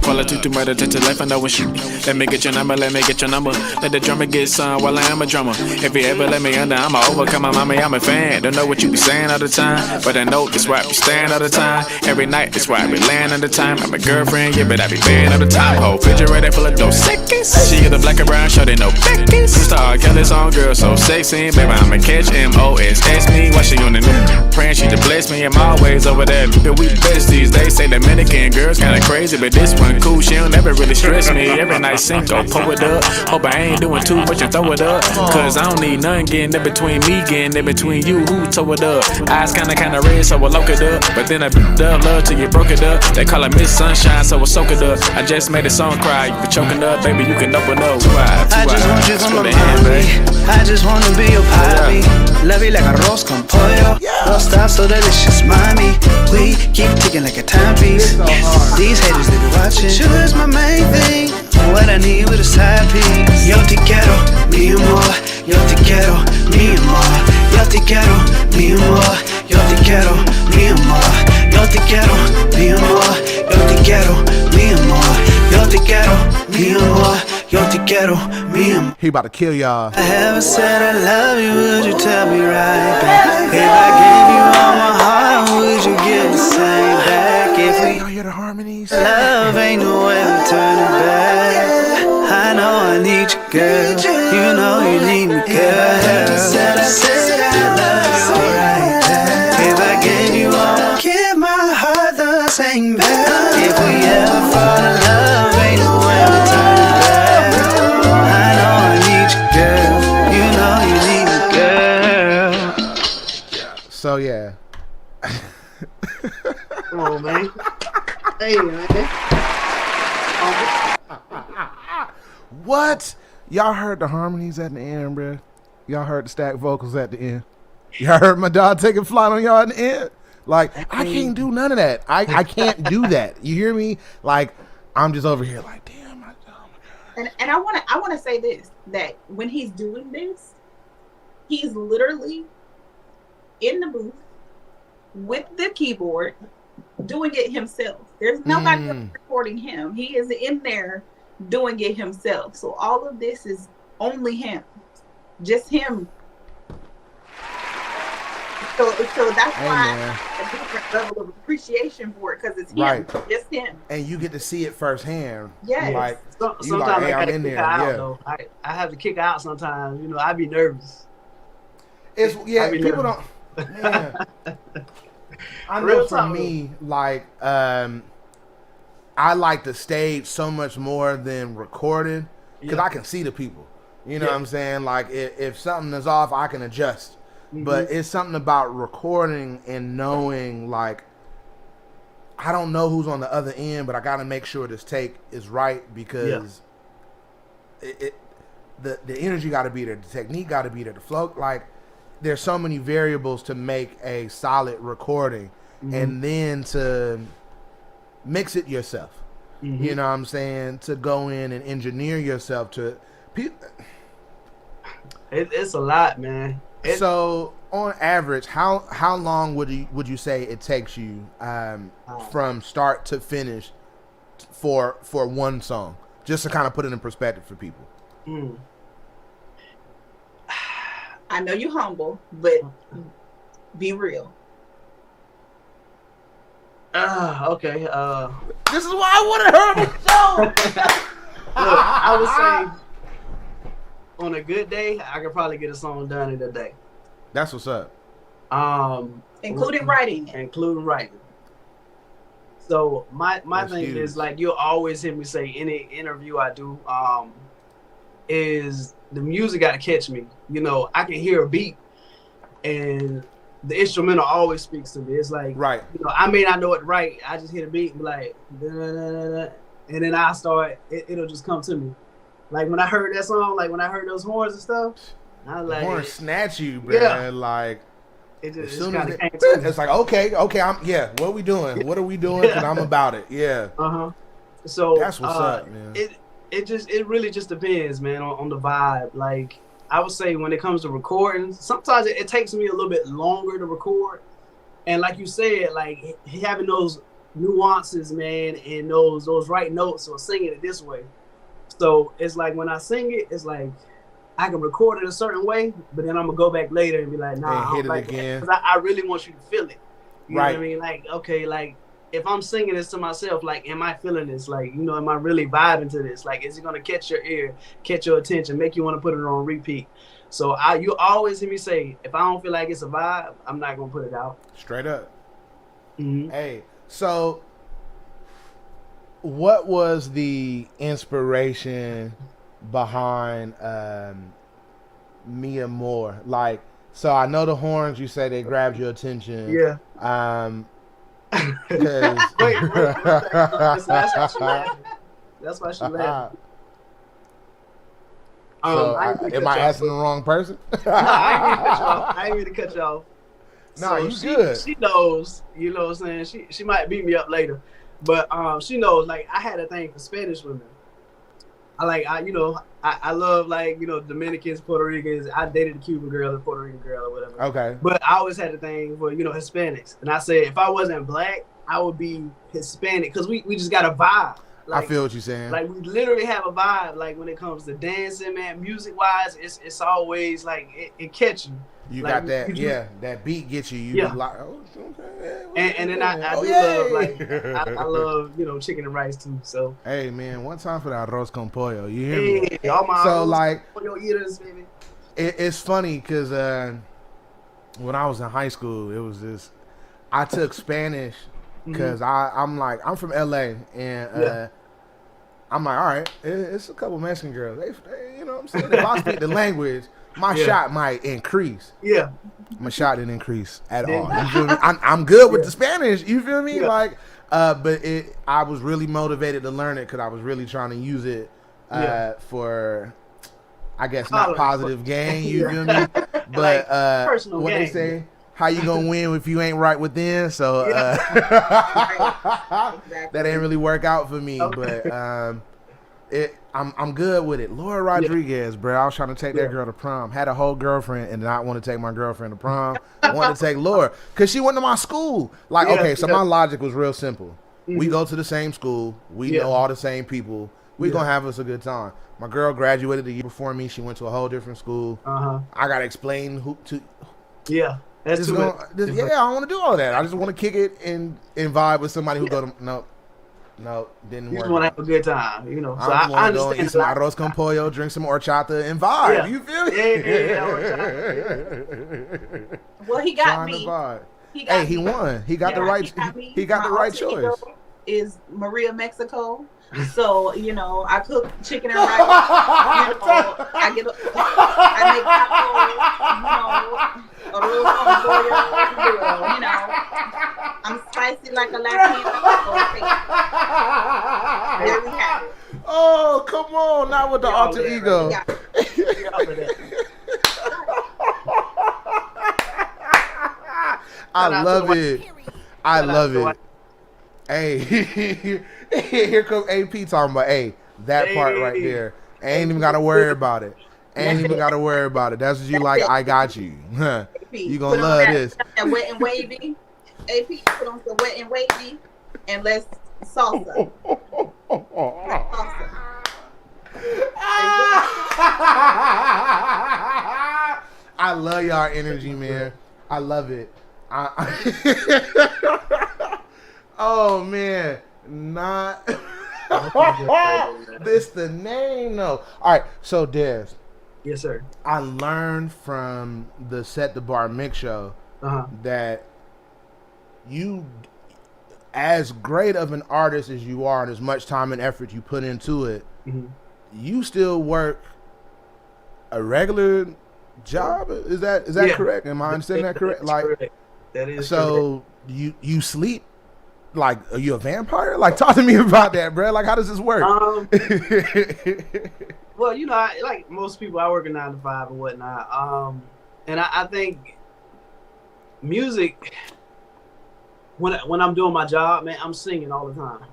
Quality to my attention, life I know when she. Let me get your number, let me get your number. Let the drummer get sung while I am a drummer. If you ever let me under, I'ma overcome my mommy, I'm a fan. Don't know what you be saying all the time, but I know this why I be staying all the time. Every night, that's why I be laying all the time. I'm a girlfriend, yeah, but I be paying all the time. Whole refrigerator full of those seconds. She get a black and brown, show they no Beckins. Star Kelly's on girl, so sexy. Baby, I'ma catch MOSS me. Why she on the new? Praying she to bless me, I'm always over there. We besties, they say Dominican girls kinda crazy, but this one cool, she don't never really stress me. Every night Cinco, pull it up. Hope I ain't doing too much and throw it up. Cause I don't need nothing getting in between me, getting in between you. Who tow it up? Eyes kinda red, so I lock it up. But then I beat up love till you broke it up. They call it Miss Sunshine, so I soak it up. I just made a song cry, you been choking up, baby, you can open up. I just want you from my mommy. I just wanna be your papi. Love you like arroz con pollo. Don't stop so delicious, mommy. We keep ticking like a timepiece. These haters, they be watching. You is my main thing. What I need with is happy. Yo te quiero, mi amor. Yo te quiero, mi amor. Yo te quiero, mi amor. Yo te quiero, mi amor. Yo te quiero, mi amor. Yo te quiero, mi amor. Yo te quiero, mi amor. Yo te quiero, mi amor. He about to kill y'all. I haven't said I love you, would you tell me right back? If I gave you all my heart, would you give the same back? If we Y'all hear the harmonies? love ain't no way we turning back. I know I need you, girl. You know you need me, girl. I said I love you right back. If I gave you all, give my heart the same back. If we ever fall in love, ain't no way we turning back. I know I need you, girl. You know you need me, girl. So yeah. Come on, man. Hey, man. What? Y'all heard the harmonies at the end, bruh? Y'all heard the stack vocals at the end? Y'all heard my dog taking flight on y'all at the end? Like, I can't do none of that. I can't do that. You hear me? Like, I'm just over here like, damn, oh my God. And I wanna say this, that when he's doing this, he's literally in the booth with the keyboard doing it himself. There's nobody else recording him. He is in there doing it himself. So all of this is only him. Just him. So that's why I have a different level of appreciation for it, because it's him. Right. Just him. And you get to see it firsthand. Yes. Like, Sometimes you like, hey, I I'm gotta in kick there. her out, Yeah. though. I have to kick her out sometimes. You know, I be nervous. It's yeah. I be People nervous. don't. Man. I know Real for talk. me, like, I like the stage so much more than recording because I can see the people. You know what I'm saying? Like, if something is off, I can adjust. But it's something about recording and knowing, like, I don't know who's on the other end, but I got to make sure this take is right because the energy got to be there, the technique got to be there, the flow. Like, there's so many variables to make a solid recording, and then to mix it yourself. You know what I'm saying? To go in and engineer yourself to people. It's a lot, man. So on average, how long would you say it takes you from start to finish for one song, just to kind of put it in perspective for people? I know you're humble, but be real. Okay. This is why I wanted her on the show. Look, I would say on a good day, I could probably get a song done in a day. That's what's up. Including writing. Including writing. So my thing huge. is like you'll always hear me say any interview I do, is the music gotta catch me. You know, I can hear a beat and the instrumental always speaks to me. It's like, right. You know, I may not know it right. I just hear the beat and be like, da-da-da-da-da, and then I start. It'll just come to me. Like when I heard that song, like when I heard those horns and stuff, I was like, horns snatch you, bro. Yeah. Like. It just, As soon as it's like okay, what are we doing? What are we doing? Because I'm about it. Yeah. So that's what's up, man. It really just depends, man, on the vibe. Like I would say, when it comes to recording, sometimes it takes me a little bit longer to record. And like you said, like having those nuances, man, and those right notes or singing it this way. So it's like when I sing it, it's like I can record it a certain way, but then I'm gonna go back later and be like, nah, and hit it like again. Because I really want you to feel it. You right. know what I mean? Like, okay, like if I'm singing this to myself, like, am I feeling this? Like, you know, am I really vibing to this? Like, is it gonna catch your ear, catch your attention, make you want to put it on repeat? So you always hear me say, if I don't feel like it's a vibe, I'm not gonna put it out. Straight up. Mm-hmm. Hey, so what was the inspiration behind Mia Moore? Like, so I know the horns, you say they grabbed your attention. Yeah. Wait. That's why she laughed. That's why she laughed. So am I asking the wrong person? No, I ain't mean to cut you off. No, you good. She knows, you know what I'm saying? She might beat me up later. But she knows, like, I had a thing for Spanish women. I love, like, you know, Dominicans, Puerto Ricans. I dated a Cuban girl, a Puerto Rican girl, or whatever. Okay. But I always had a thing for, you know, Hispanics. And I said, if I wasn't black, I would be Hispanic, because we just got a vibe. Like, I feel what you're saying. Like, we literally have a vibe. Like, when it comes to dancing, man, music-wise, it's always, like, it catch you. You like, got that, that beat gets you. You be like, oh, okay. And then I do love, like, I love, you know, chicken and rice, too, so. Hey, man, one time for the arroz con pollo. You hear me? Hey, all my so, like, pollo eaters, baby. It's funny, because when I was in high school, it was this, I took Spanish, because I'm from LA, and I'm like, all right, it's a couple Mexican girls. They you know what I'm saying? If I speak the language, my shot might increase. Yeah. My shot didn't increase at all. You feel me? I'm good with the Spanish. You feel me? Like, but I was really motivated to learn it because I was really trying to use it for, I guess, not positive gain. You feel me? But personal what gain. they say, how you gonna win if you ain't right within? So that ain't really work out for me. But I'm good with it. Laura Rodriguez, bro. I was trying to take that girl to prom. Had a whole girlfriend and not want to take my girlfriend to prom. Wanted to take Laura because she went to my school. Like, okay, so my logic was real simple. We go to the same school. We know all the same people. We gonna have us a good time. My girl graduated the year before me. She went to a whole different school. I gotta explain who to. Yeah. That's I don't want to do all that. I just want to kick it and vibe with somebody who go to no, didn't work. You just want to have a good time, you know. So I understand. Eat some arroz con pollo, drink some horchata, and vibe. Yeah. You feel me? Yeah. Well, he got me. He won. He got the right. He got the right choice. Is Maria Mexico? So, you know, I cook chicken and rice. You know, I make tacos. You know, arroz con pollo. You know, I'm spicy like a Latina. There we have it. Oh, come on! Not with the alter ego. I love it. I love it. Hey, here comes AP talking about, that part right there. Ain't even got to worry about it. Ain't even got to worry about it. That's what you like. I got you. You gonna love this. And wet and wavy. AP, put on some wet and wavy, and let's salsa. I love y'all energy, man. I love it. Oh man, not this the name though. All right, so Des, Yes, sir. I learned from the Set the Bar Mix show that you, as great of an artist as you are and as much time and effort you put into it, you still work a regular job. Is that correct? Am I understanding that correct? Like, correct. That is so correct. You sleep? Like, are you a vampire? Like, talk to me about that, bro. Like, how does this work? Well, you know, like most people, I work a 9 to 5 and whatnot. And I think music, when I'm doing my job, man, I'm singing all the time.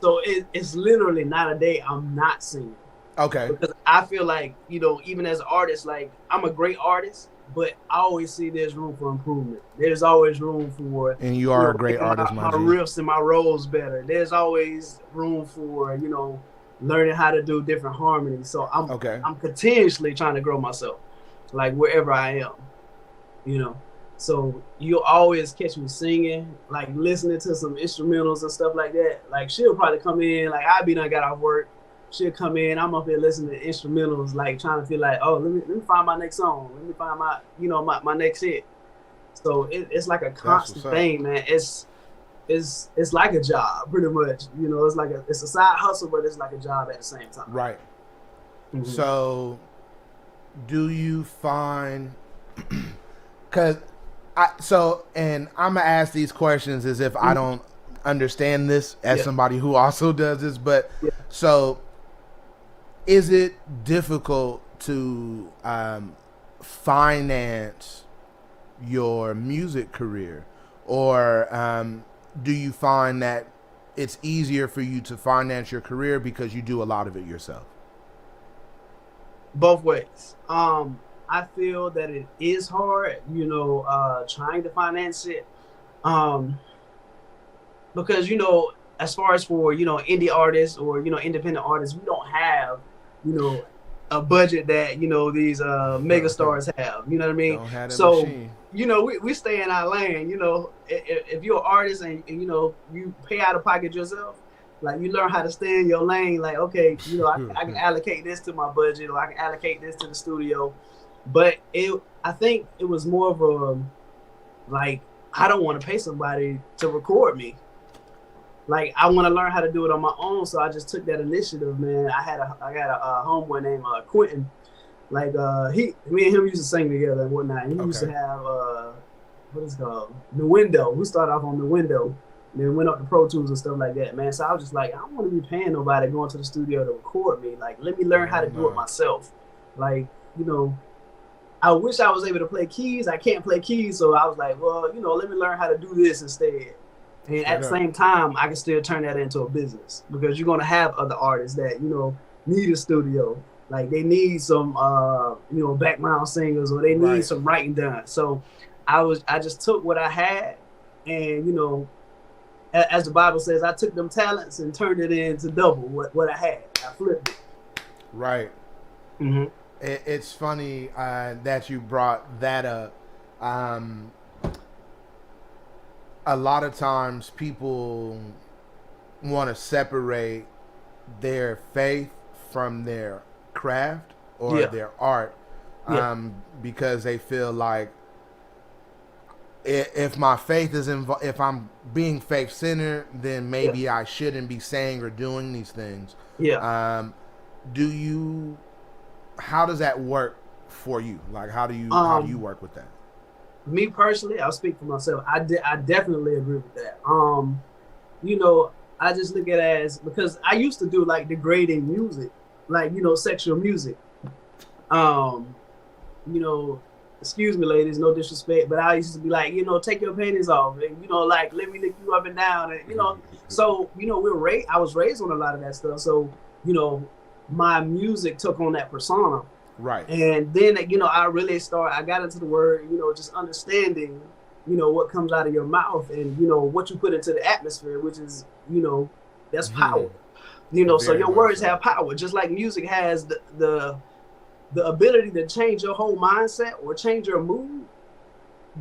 So it's literally not a day I'm not singing. Okay. Because I feel like, you know, even as an artist, like, I'm a great artist, but I always see there's room for improvement. There's always room for... And you are a great artist, my riffs and my rolls better. There's always room for, you know, learning how to do different harmonies. So I'm continuously trying to grow myself, like, wherever I am, you know. So you'll always catch me singing, like listening to some instrumentals and stuff like that. Like, she'll probably come in, like, I be done got off work. She'll come in, I'm up here listening to instrumentals, like trying to feel like, oh, let me find my next song. Let me find my, you know, my next hit. So it's like a constant thing, man. It's like a job, pretty much. You know, it's a side hustle, but it's like a job at the same time. Right. So do you find, and I'm gonna ask these questions as if I don't understand this as somebody who also does this, but so is it difficult to finance your music career, or do you find that it's easier for you to finance your career because you do a lot of it yourself? Both ways. I feel that it is hard, you know, trying to finance it, because, you know, as far as for, you know, indie artists or, you know, independent artists, we don't have, you know, a budget that, you know, these mega stars have. You know what I mean? So, you know, we stay in our lane. You know, if you're an artist and you know, you pay out of pocket yourself, like, you learn how to stay in your lane. Like, okay, you know, I can allocate this to my budget, or I can allocate this to the studio. But I think it was more of a, like, I don't want to pay somebody to record me. Like, I want to learn how to do it on my own, so I just took that initiative, man. I got a homeboy named Quentin. Like, me and him used to sing together and whatnot. And he used to have what is it called? The Window. We started off on The Window, and then went up to Pro Tools and stuff like that, man. So I was just like, I don't want to be paying nobody going to the studio to record me. Like, let me learn how to do it myself. Like, you know, I wish I was able to play keys. I can't play keys, so I was like, well, you know, let me learn how to do this instead. And at the same time, I can still turn that into a business, because you're gonna have other artists that, you know, need a studio. Like, they need some, you know, background singers, or they need some writing done. So I just took what I had, and, you know, as the Bible says, I took them talents and turned it into double what I had. I flipped it. Right. Mm-hmm. It's funny that you brought that up. A lot of times people want to separate their faith from their craft or their art, because they feel like if my faith is involved, if I'm being faith-centered, then maybe I shouldn't be saying or doing these things. How does that work for you? Like, how do you work with that? Me personally, I'll speak for myself. I definitely agree with that. You know, I just look at it as, because I used to do like degrading music, like, you know, sexual music. You know, excuse me, ladies, no disrespect, but I used to be like, you know, take your panties off, and, you know, like, let me lick you up and down, and, you know. So, you know, I was raised on a lot of that stuff. So, you know, my music took on that persona. Right. And then, you know, I got into the word, you know, just understanding, you know, what comes out of your mouth, and, you know, what you put into the atmosphere, which is, you know, that's power. You know, so your words have power, just like music has the ability to change your whole mindset or change your mood.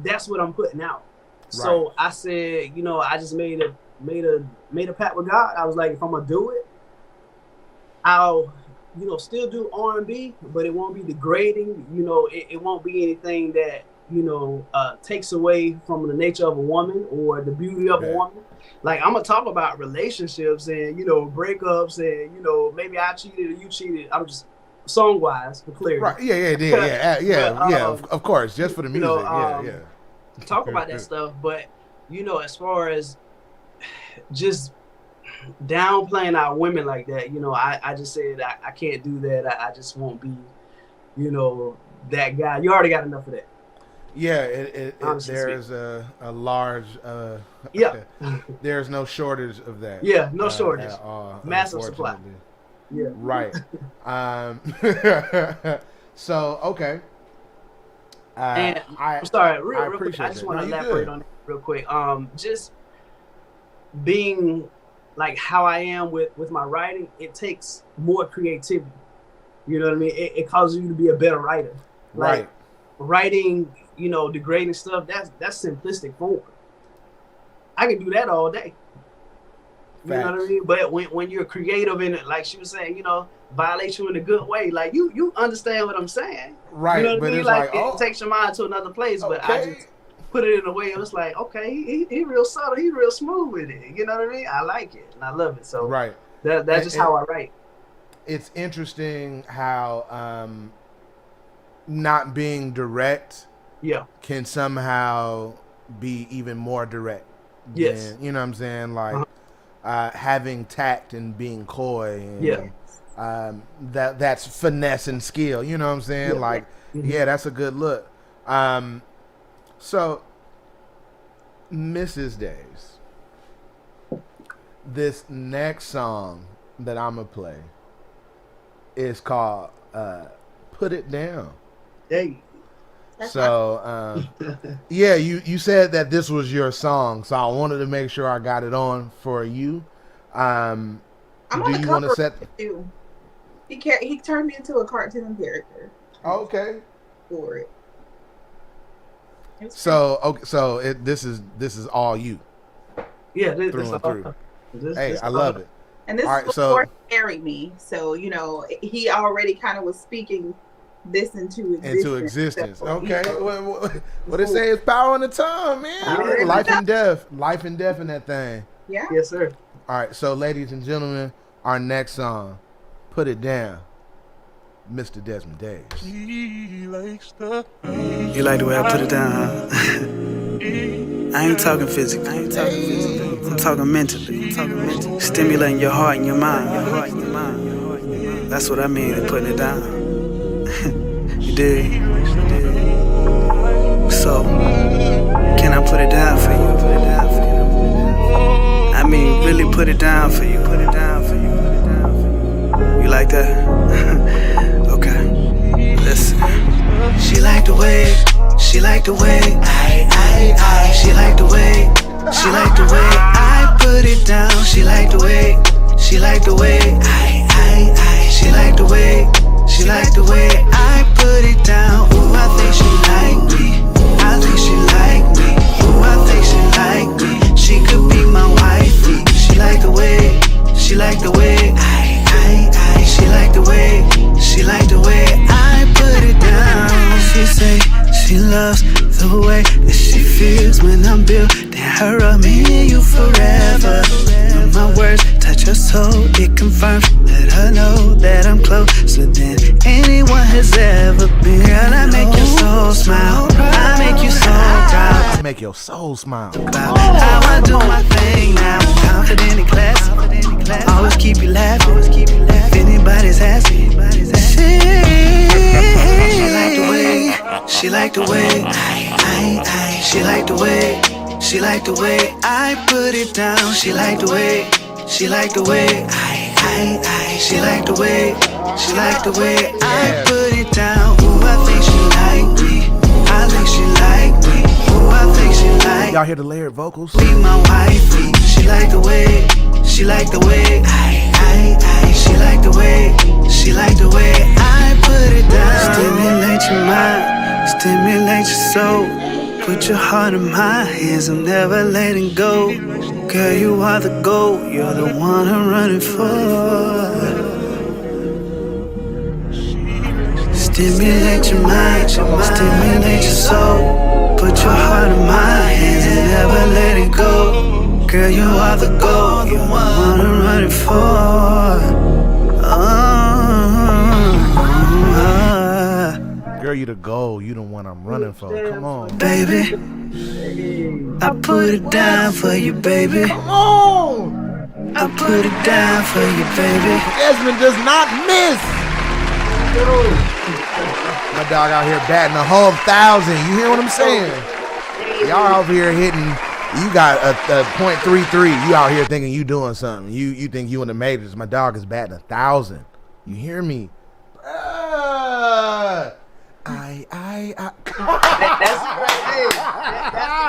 That's what I'm putting out. Right. So I said, you know, I just made a pact with God. I was like, if I'm gonna do it, I'll still do R&B, but it won't be degrading. It won't be anything that takes away from the nature of a woman or the beauty of a woman. Like, I'm gonna talk about relationships and breakups and maybe I cheated or you cheated. I'm just song wise for clarity. Right? Yeah. Of course, just for the music. Talk about that stuff, but as far as just downplaying our women like that, I just said I can't do that. I just won't be, that guy. You already got enough of that. Yeah, there's a large there's no shortage of that. Yeah, no shortage. Massive supply. Yeah. Right. So okay. And I'm sorry, real quick. I just want to elaborate on it real quick. Just being like how I am with my writing, it takes more creativity. You know what I mean? It causes you to be a better writer. Like, writing, degrading stuff, that's simplistic form. I can do that all day. You know what I mean? But when you're creative in it, like she was saying, violate you in a good way, like you understand what I'm saying. Right. You know what but I mean? It's like oh, it takes your mind to another place, but I just put it in a way it was like, okay, he real subtle, he real smooth with it. You know what I mean? I like it and I love it. So that's just how I write. It's interesting how not being direct can somehow be even more direct. Yes. You know what I'm saying? Like having tact and being coy and that's finesse and skill. You know what I'm saying? Like that's a good look. So Mrs. Days, this next song that I'm gonna play is called Put It Down. Hey. So you said that this was your song, so I wanted to make sure I got it on for you. I'm do you want to set too. He turned me into a cartoon character. Okay. For it. So this is all you. Yeah, through and through. Hey, I love it. And this is before he married me, so he already kind of was speaking this into existence. So, okay. What they say is power in the tongue, man. Life and death in that thing. Yeah. Yes, sir. All right, so ladies and gentlemen, our next song, Put It Down, Mr. Desmond Days. You like the way I put it down, huh? I ain't talking physically. I'm talking mentally. Stimulating your heart and your mind. That's what I mean in putting it down. You dig? So, can I put it down for you? I mean, really put it down for you. You like that? Okay. Listen. She like the way. She like the way. She like the way. She like the way I put it down. She like the way. She like the way. She like the way. She like the way I put it down. Ooh, I think she like me. I think she like me. Ooh, I think she like me. She could be my wifey. She like the way. She like the way. She like the way. She like the way I put it down. She say she loves the way that she feels when I'm building her up. Me and you forever. When my words touch her soul, it confirms. Let her know that I'm closer than anyone has ever been. Girl, I make your soul smile. I make you so proud. I make your soul smile. About how I do my thing now. Confident in class. Always keep you laughing. If anybody's asking, she like the way. She like the way. She like the way. She like the way I put it down. She like the way. She like the way. She like the way. She like the way I put it down. Ooh, I think she like me. I think she like me. Ooh, I think she like me. Y'all hear the layered vocals? Be my wifey. She like the way. She like the way. She like the way. She like the way I put it down. Stimulate your mind. Stimulate your soul. Put your heart in my hands, I'm never letting go. Girl, you are the goal, you're the one I'm running for. Stimulate your mind, stimulate your soul. Put your heart in my hands and never let it go. Girl, you are the goal, you wanna run it for. Girl, you the goal, you the one I'm running for. Come on, baby. I put it down for you, baby. Come on. I put it down for you, baby. Desmond does not miss. My dog out here batting a whole 1,000. You hear what I'm saying? Y'all out here hitting. You got a .33. You out here thinking you doing something. You think you in the majors. My dog is batting 1,000. You hear me? That's the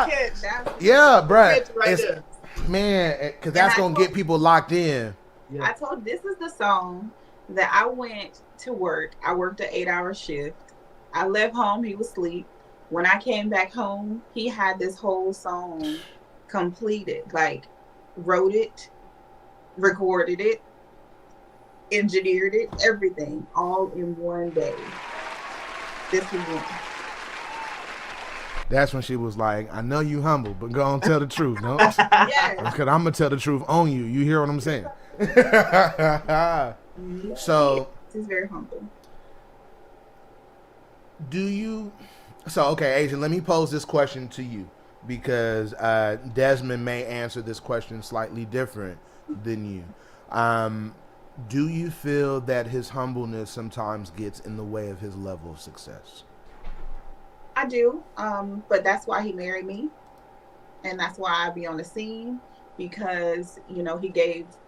catch. Yeah, bruh. Right there. Man, because that's going to get people locked in. Yeah. I told this is the song that I went to work. I worked an 8-hour shift. I left home. He was asleep. When I came back home, he had this whole song completed. Like, wrote it, recorded it, engineered it, everything, all in one day. This was one. That's when she was like, I know you humble, but go on tell the truth, no? Yes. Because I'm going to tell the truth on you. You hear what I'm saying? So. He's very humble. Okay, Agent, let me pose this question to you because Desmond may answer this question slightly different than you. Do you feel that his humbleness sometimes gets in the way of his level of success? I do, but that's why he married me, and that's why I be on the scene, because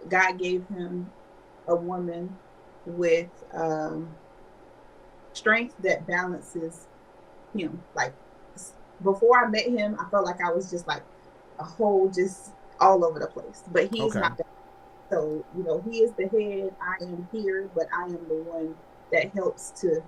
God gave him a woman with strength that balances him. Like, before I met him, I felt like I was just like a whole, just all over the place, but he's not that. So, he is the head, I am here, but I am the one that helps to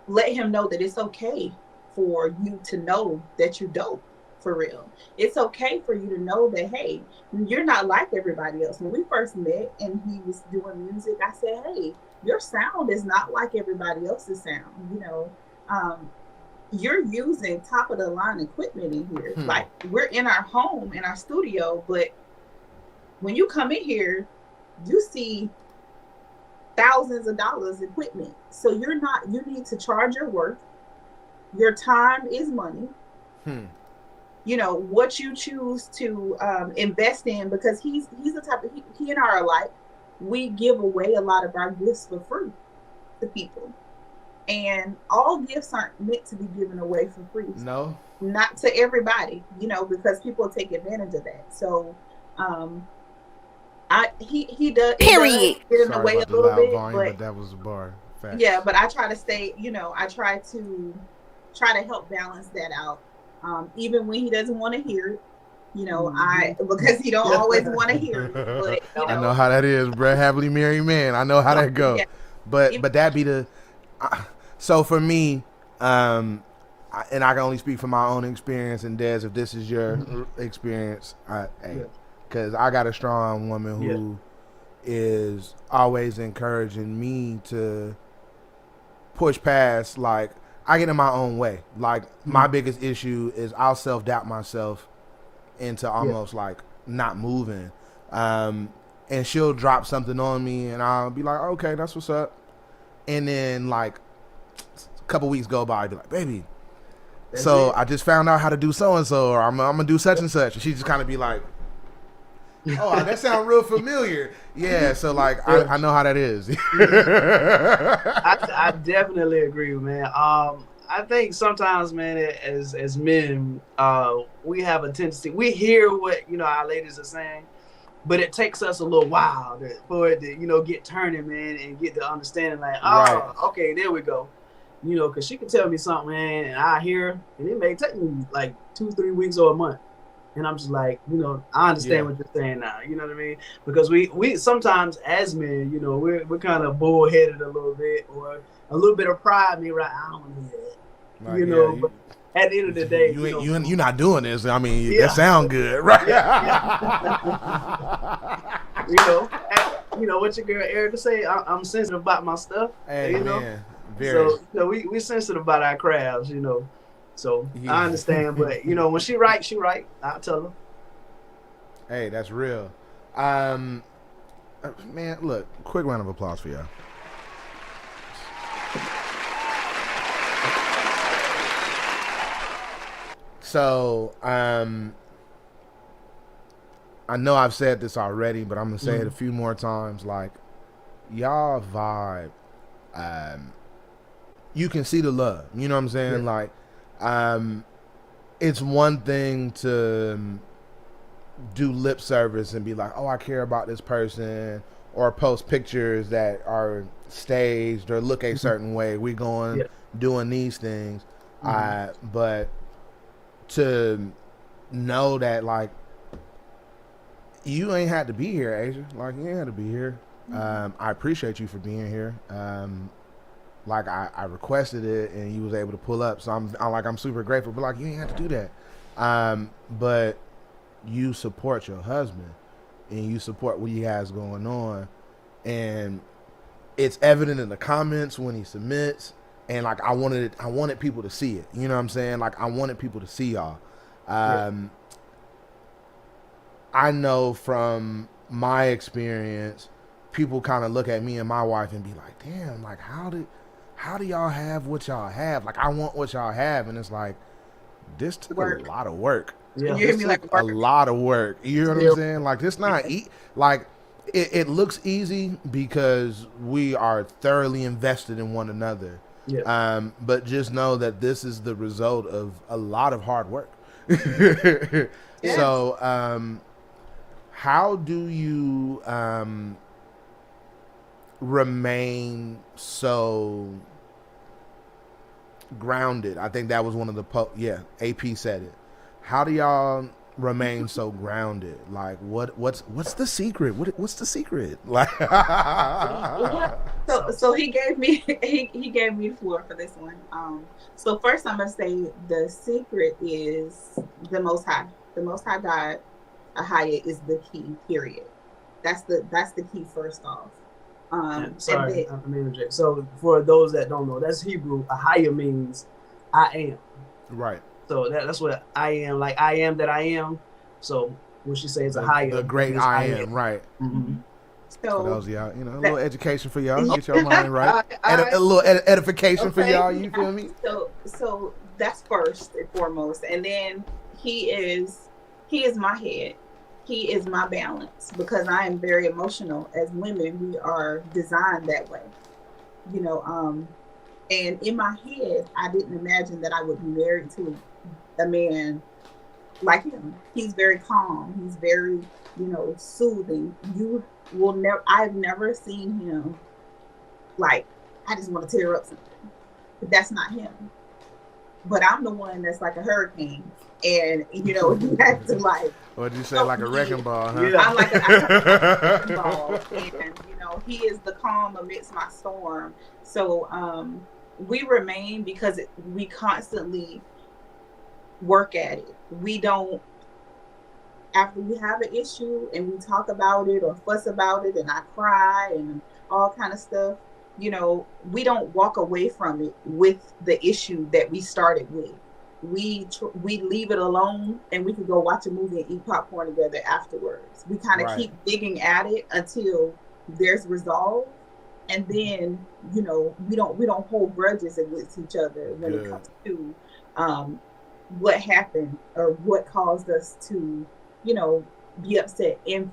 let him know that it's okay for you to know that you're dope, for real. It's okay for you to know that, hey, you're not like everybody else. When we first met and he was doing music, I said, hey, your sound is not like everybody else's sound. You're using top of the line equipment in here. Like, we're in our home, in our studio, but when you come in here, you see thousands of dollars equipment. So you need to charge your worth. Your time is money. What you choose to invest in, because he's the type of, he and I are alike. We give away a lot of our gifts for free to people. And all gifts aren't meant to be given away for free. No. Not to everybody, because people take advantage of that. So he does. Period. Get in the way a little bit, but that was a bar. Fact. Yeah, but I try to stay. I try to help balance that out. Even when he doesn't want to hear it, because he don't always want to hear it. But, I know how that is, bro. Happily married man. I know how that go. Yeah. But that be the. So for me, and I can only speak from my own experience. And Des, if this is your experience, because I got a strong woman who is always encouraging me to push past. Like, I get in my own way. Like, my biggest issue is I'll self-doubt myself into almost like not moving. And she'll drop something on me and I'll be like, okay, that's what's up. And then like a couple weeks go by, I'd be like, baby, I just found out how to do so-and-so, or I'm going to do such and such. And she just kind of be like, oh, that sounds real familiar. Yeah, so like I know how that is. I definitely agree, man. I think sometimes, man, as men, we have a tendency. We hear what our ladies are saying, but it takes us a little while for it to get turning, man, and get the understanding. Like, okay, there we go. Because she can tell me something, man, and I hear, and it may take me like 2-3 weeks or a month. And I'm just like, I understand what you're saying now. You know what I mean? Because we sometimes as men, we're kind of bullheaded a little bit, or a little bit of pride. Me, right? I don't want to hear that. But at the end of the day, you're not doing this. I mean, that sound good, right? What your girl Erica say? I'm sensitive about my stuff. Hey, man, Very. So we sensitive about our crafts, you know. So Yeah. I understand, but you know, when she right, I'll tell her. Hey, that's real. Man, look, quick round of applause for y'all. So, I know I've said this already, but I'm gonna say it a few more times. Like, y'all vibe, you can see the love. You know what I'm saying? Yeah. Like, it's one thing to do lip service and be like, oh, I care about this person, or post pictures that are staged or look a certain way. We going doing these things, but to know that, like, you ain't had to be here, Asia. Like, you ain't had to be here. I appreciate you for being here. Like, I requested it and you was able to pull up, so I'm super grateful. But like, you ain't had to do that. But you support your husband and you support what he has going on, and it's evident in the comments when he submits. And like, I wanted people to see it. You know what I'm saying? Like, I wanted people to see y'all. I know from my experience, people kind of look at me and my wife and be like, damn, like, how do y'all have what y'all have? Like, I want what y'all have. And it's like, this took a lot of work. Yeah. You hear me like A lot of work. You know what I'm saying? Like, this not like, it looks easy because we are thoroughly invested in one another. Yeah. But just know that this is the result of a lot of hard work. So, how do you remain so grounded? I think that was one of the AP said it. How do y'all remain so grounded? Like, what's the secret? What's the secret? Like, so he gave me he gave me the floor for this one. So first I'm gonna say the secret is the Most High. The Most High God, Ahaya, is the key. Period. That's the key. First off. Sorry, I interject. So for those that don't know, that's Hebrew. Ahaya means I am. Right. So that's what I am. Like, I am that I am. So when she says Ahaya, the great I am. Right. Mm-hmm. So for those of y'all, you know, a little education for y'all, get your mind right. A little edification for y'all. You feel me? So that's first and foremost, and then he is my head. He is my balance, because I am very emotional. As women, we are designed that way, you know. And in my head, I didn't imagine that I would be married to a man like him. He's very calm. He's very, you know, soothing. I've never seen him like, I just want to tear up something. But that's not him. But I'm the one that's like a hurricane. And, you know, he has to like... What did you say, like a wrecking ball, huh? Yeah. I'm like a wrecking ball. And, you know, he is the calm amidst my storm. So we remain because we constantly work at it. We don't... After we have an issue and we talk about it or fuss about it and I cry and all kind of stuff, you know, we don't walk away from it with the issue that we started with. We leave it alone and we can go watch a movie and eat popcorn together afterwards. We kind of keep digging at it until there's resolve, and then, you know, we don't hold grudges against each other when it comes to what happened or what caused us to, you know, be upset. And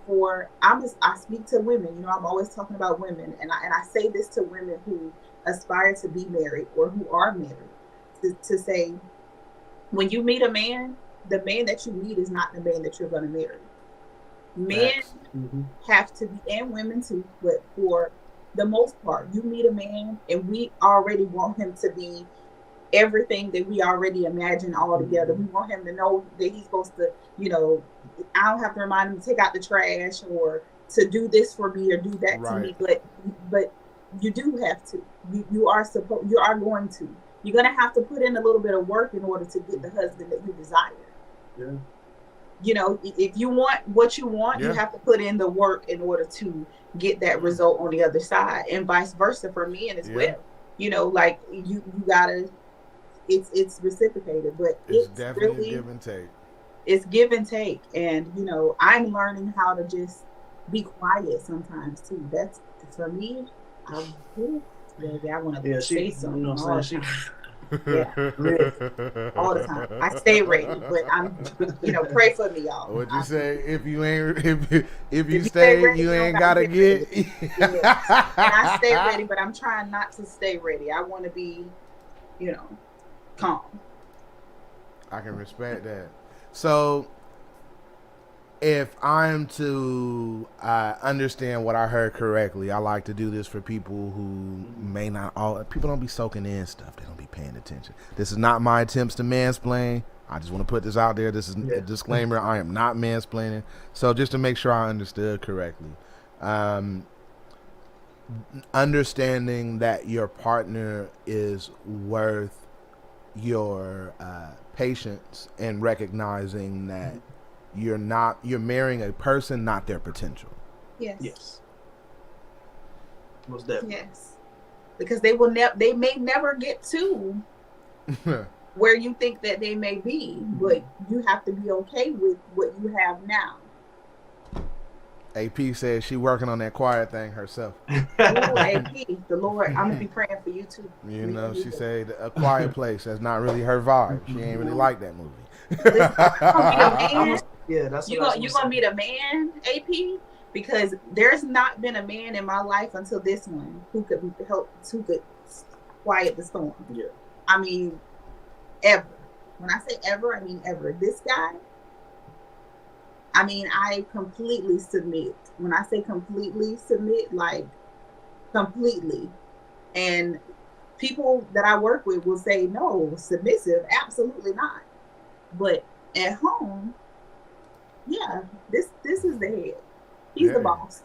I speak to women, you know, I'm always talking about women, and I say this to women who aspire to be married or who are married, to say, when you meet a man, the man that you meet is not the man that you're going to marry. Men have to be, and women too, but for the most part, you meet a man and we already want him to be everything that we already imagine all together. We want him to know that he's supposed to, you know, I don't have to remind him to take out the trash or to do this for me or do that to me, but you do have to. You are going to. You're going to have to put in a little bit of work in order to get the husband that you desire. Yeah. You know, if you want what you want, you have to put in the work in order to get that result on the other side, and vice versa for men as well. you know, like you gotta. It's reciprocated, but it's definitely really, give and take. It's give and take, and you know, I'm learning how to just be quiet sometimes too. That's for me. Baby, I want to say something. You know what I'm saying? All the time. I stay ready, but I'm, you know, pray for me, y'all. What'd you say? If you ain't, if you stay ready, you ain't gotta get. And I stay ready, but I'm trying not to stay ready. I want to be, you know, calm. I can respect that. So, if I'm to understand what I heard correctly, I like to do this for people who may not people don't be soaking in stuff. They don't be paying attention. This is not my attempts to mansplain. I just want to put this out there. This is a disclaimer. I am not mansplaining. So just to make sure I understood correctly, understanding that your partner is worth your patience and recognizing that you're marrying a person, not their potential. Yes. Most definitely. Yes. Because they may never get to where you think that they may be, but you have to be okay with what you have now. AP says she working on that quiet thing herself. Ooh, AP, the Lord, I'm gonna be praying for you too. You know, she said A Quiet Place. That's not really her vibe. She ain't really like that movie. Yeah, that's you're gonna meet a man, AP, because there's not been a man in my life until this one who could quiet the storm. Yeah. I mean, ever. When I say ever, I mean ever. This guy, I mean, I completely submit. When I say completely submit, like completely. And people that I work with will say, no, submissive, absolutely not. But at home, yeah, this is the head. He's the boss.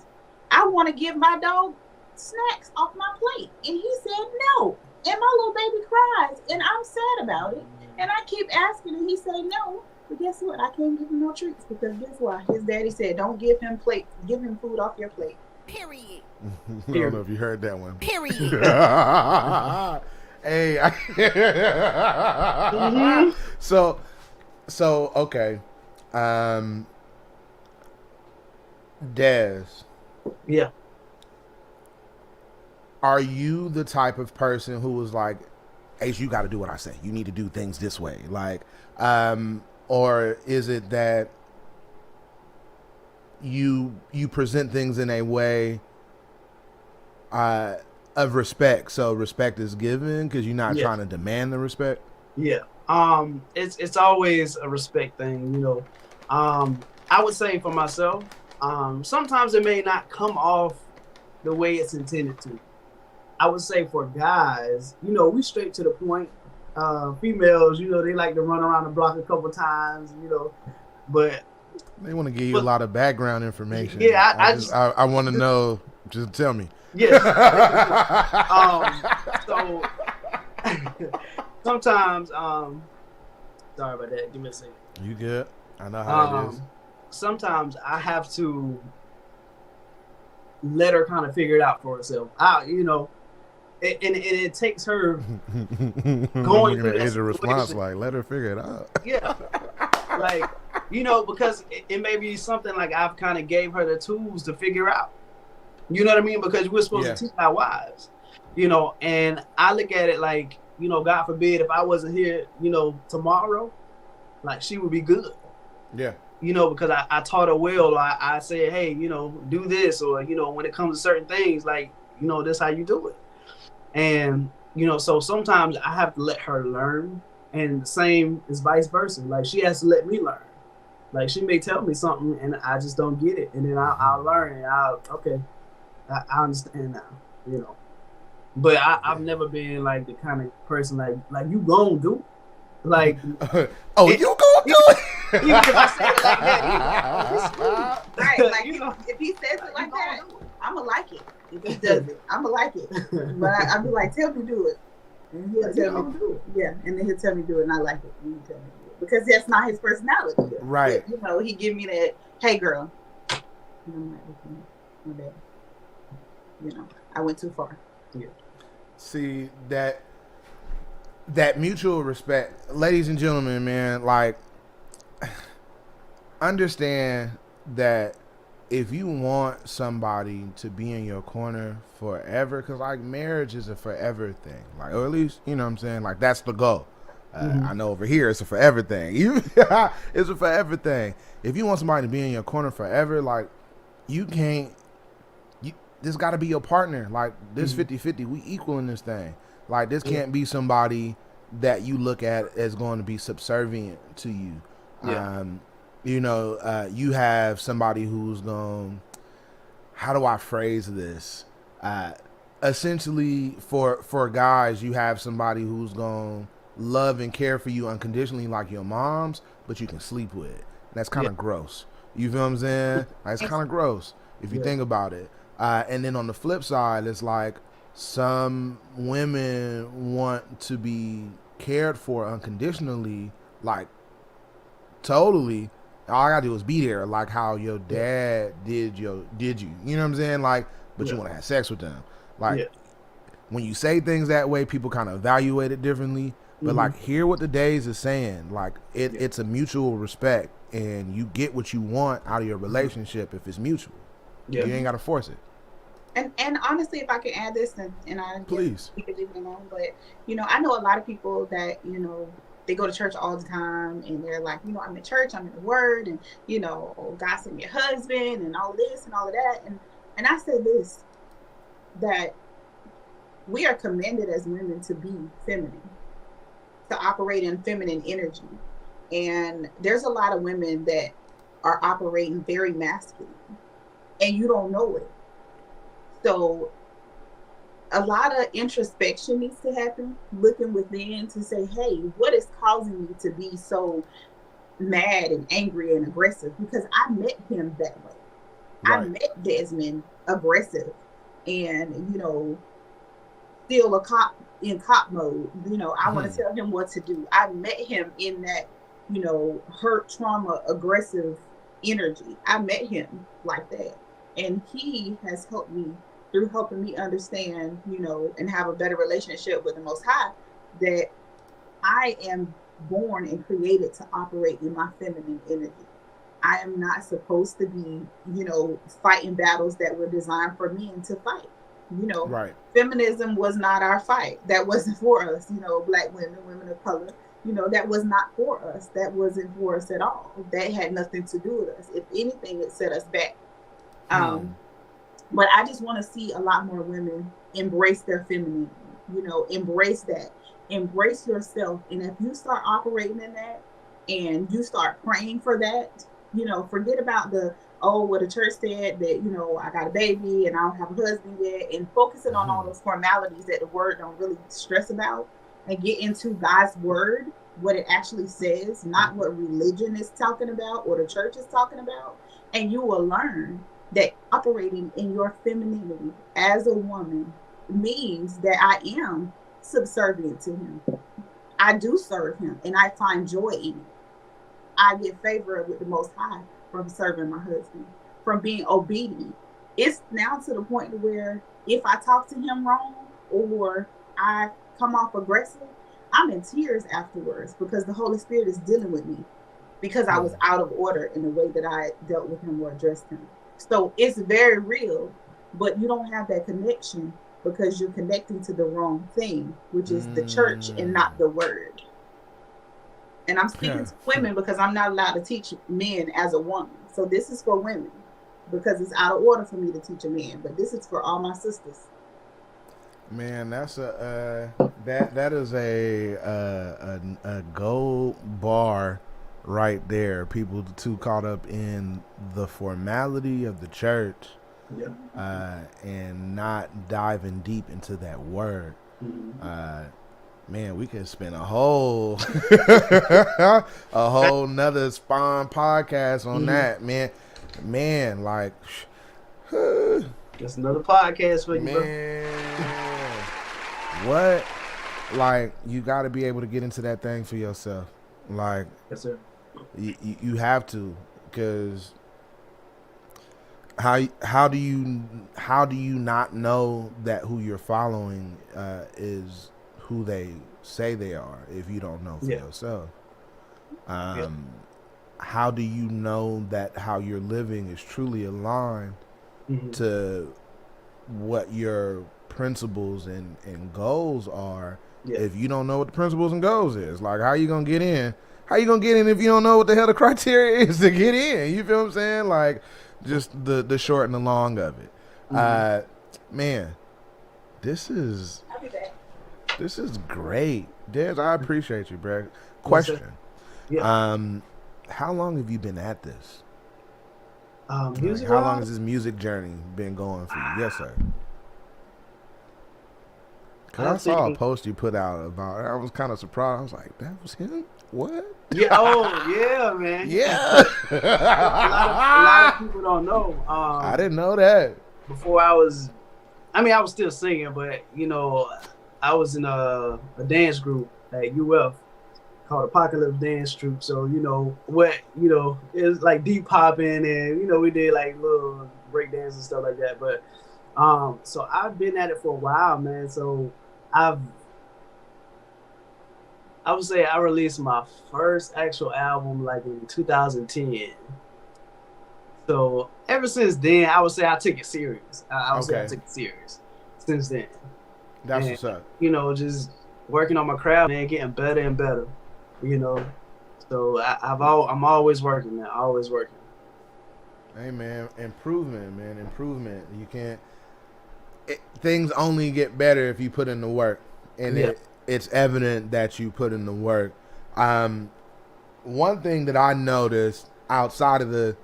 I want to give my dog snacks off my plate. And he said no. And my little baby cries. And I'm sad about it. And I keep asking and he said no. But guess what? I can't give him no treats because guess what? His daddy said don't give him food off your plate. Period. I don't know if you heard that one. Period. Hey. So okay. Des. Yeah. Are you the type of person who was like, Ace, you got to do what I say. You need to do things this way. Like, or is it that you present things in a way of respect? So respect is given because you're not trying to demand the respect. Yeah. It's always a respect thing, you know. I would say for myself, sometimes it may not come off the way it's intended to. I would say for guys, you know, we straight to the point. Females, you know, they like to run around the block a couple times, you know, but they want to give you a lot of background information. Yeah, I want to know. Just tell me. Yes. So sometimes, sorry about that. Give me a second. You good? I know how it is. Sometimes I have to let her kind of figure it out for herself. You know, and it takes her going through is a response like, let her figure it out. Yeah. Like, you know, because it may be something like I've kind of gave her the tools to figure out. You know what I mean? Because we're supposed to teach our wives, you know, and I look at it like, you know, God forbid if I wasn't here, you know, tomorrow, like she would be good. Yeah. You know, because I taught her well. I said, hey, you know, do this, or, you know, when it comes to certain things, like, you know, this how you do it. And, you know, so sometimes I have to let her learn, and the same is vice versa. Like, she has to let me learn. Like, she may tell me something and I just don't get it, and then I'll learn, and I understand now, you know. But I've never been like the kind of person like you gonna do it. Like, you gonna do it? Even if I say it like that, right? Like, you know, if he says it like that, I'ma like it. If he does it, I'ma like it. But I'll be like, tell me do it, and he'll tell me do it. Yeah, and then he'll tell me do it, and I like it. And he'll tell me do it because that's not his personality. Right? You know, he give me that, hey girl, and I'm like, okay, my bad. You know, I went too far. Yeah. See that mutual respect, ladies and gentlemen, man. Like, understand that if you want somebody to be in your corner forever, because like marriage is a forever thing, like, or at least, you know what I'm saying, like that's the goal. I know over here it's a forever thing. It's a forever thing. If you want somebody to be in your corner forever, like, you can't. This got to be your partner. Like, this 50-50, we equal in this thing. Like, this can't be somebody that you look at as going to be subservient to you. Yeah. You have somebody who's going, how do I phrase this? Essentially, for guys, you have somebody who's going to love and care for you unconditionally like your mom's, but you can sleep with. And that's kind of gross. You feel what I'm saying? Like, it's kind of gross if you think about it. And then on the flip side, it's like some women want to be cared for unconditionally, like totally. All I gotta do is be there, like how your dad did you. You know what I'm saying? Like, but you want to have sex with them. Like, when you say things that way, people kind of evaluate it differently. But like, hear what the Days is saying. Like, it's a mutual respect, and you get what you want out of your relationship if it's mutual. You ain't gotta force it. And honestly, if I can add this, and I please, we could leave it alone. But I know a lot of people that they go to church all the time, and they're like, I'm in church, I'm in the Word, and God sent me a husband, and all this and all of that, and I say this, that we are commanded as women to be feminine, to operate in feminine energy, and there's a lot of women that are operating very masculine, and you don't know it. So a lot of introspection needs to happen, looking within to say, hey, what is causing me to be so mad and angry and aggressive? Because I met him that way. Right. I met Desmond aggressive and, still a cop in cop mode. I want to tell him what to do. I met him in that, hurt, trauma, aggressive energy. I met him like that. And he has helped me through helping me understand, and have a better relationship with the Most High, that I am born and created to operate in my feminine energy. I am not supposed to be, fighting battles that were designed for men to fight. Right. Feminism was not our fight. That wasn't for us, Black women, women of color. That was not for us. That wasn't for us at all. That had nothing to do with us. If anything, it set us back. But I just want to see a lot more women embrace their femininity, embrace that, embrace yourself. And if you start operating in that and you start praying for that, forget about the church said that, I got a baby and I don't have a husband yet, and focusing on all those formalities that the Word don't really stress about, and get into God's Word, what it actually says, not what religion is talking about or the church is talking about. And you will learn that operating in your femininity as a woman means that I am subservient to him. I do serve him, and I find joy in it. I get favor with the Most High from serving my husband, from being obedient. It's now to the point where if I talk to him wrong or I come off aggressive, I'm in tears afterwards because the Holy Spirit is dealing with me because I was out of order in the way that I dealt with him or addressed him. So it's very real, but you don't have that connection because you're connecting to the wrong thing, which is the church and not the Word. And I'm speaking to women because I'm not allowed to teach men as a woman. So this is for women because it's out of order for me to teach a man, but this is for all my sisters. Man, that's that is a gold bar right there. People too caught up in the formality of the church, and not diving deep into that Word. Man, we could spend a whole nother Spawn podcast on that, man. Man, like, that's another podcast for you, man. What? Like, you got to be able to get into that thing for yourself. Like, yes, sir. You have to, because How do you not know that who you're following is who they say they are if you don't know for yourself? How do you know that how you're living is truly aligned to what your principles and goals are if you don't know what the principles and goals is? Like, how you gonna get in? How you gonna get in if you don't know what the hell the criteria is to get in? You feel what I'm saying? Like, just the short and the long of it. Man, this is great. Des, I appreciate you, bro. Question. How long have you been at this? Music how long has this music journey been going for you? Yes, sir. Cause I saw a post you put out about it. I was kind of surprised. I was like, that was him? What? Yeah. Oh, yeah, man. Yeah. a lot of people don't know. I didn't know that. Before I was still singing, but you know, I was in a dance group at UF called Apocalypse Dance Troupe. So you know it was like deep popping, and you know we did like little break dance and stuff like that. But so I've been at it for a while, man. So I would say I released my first actual album like in 2010. So ever since then, I would say I took it serious. I would say I took it serious since then. That's what's up. You know, just working on my craft, man, getting better and better. You know, so I'm always working, man. Always working. Hey, man, improvement, man, improvement. You can't. Things only get better if you put in the work, and it's evident that you put in the work. One thing that I noticed outside of the,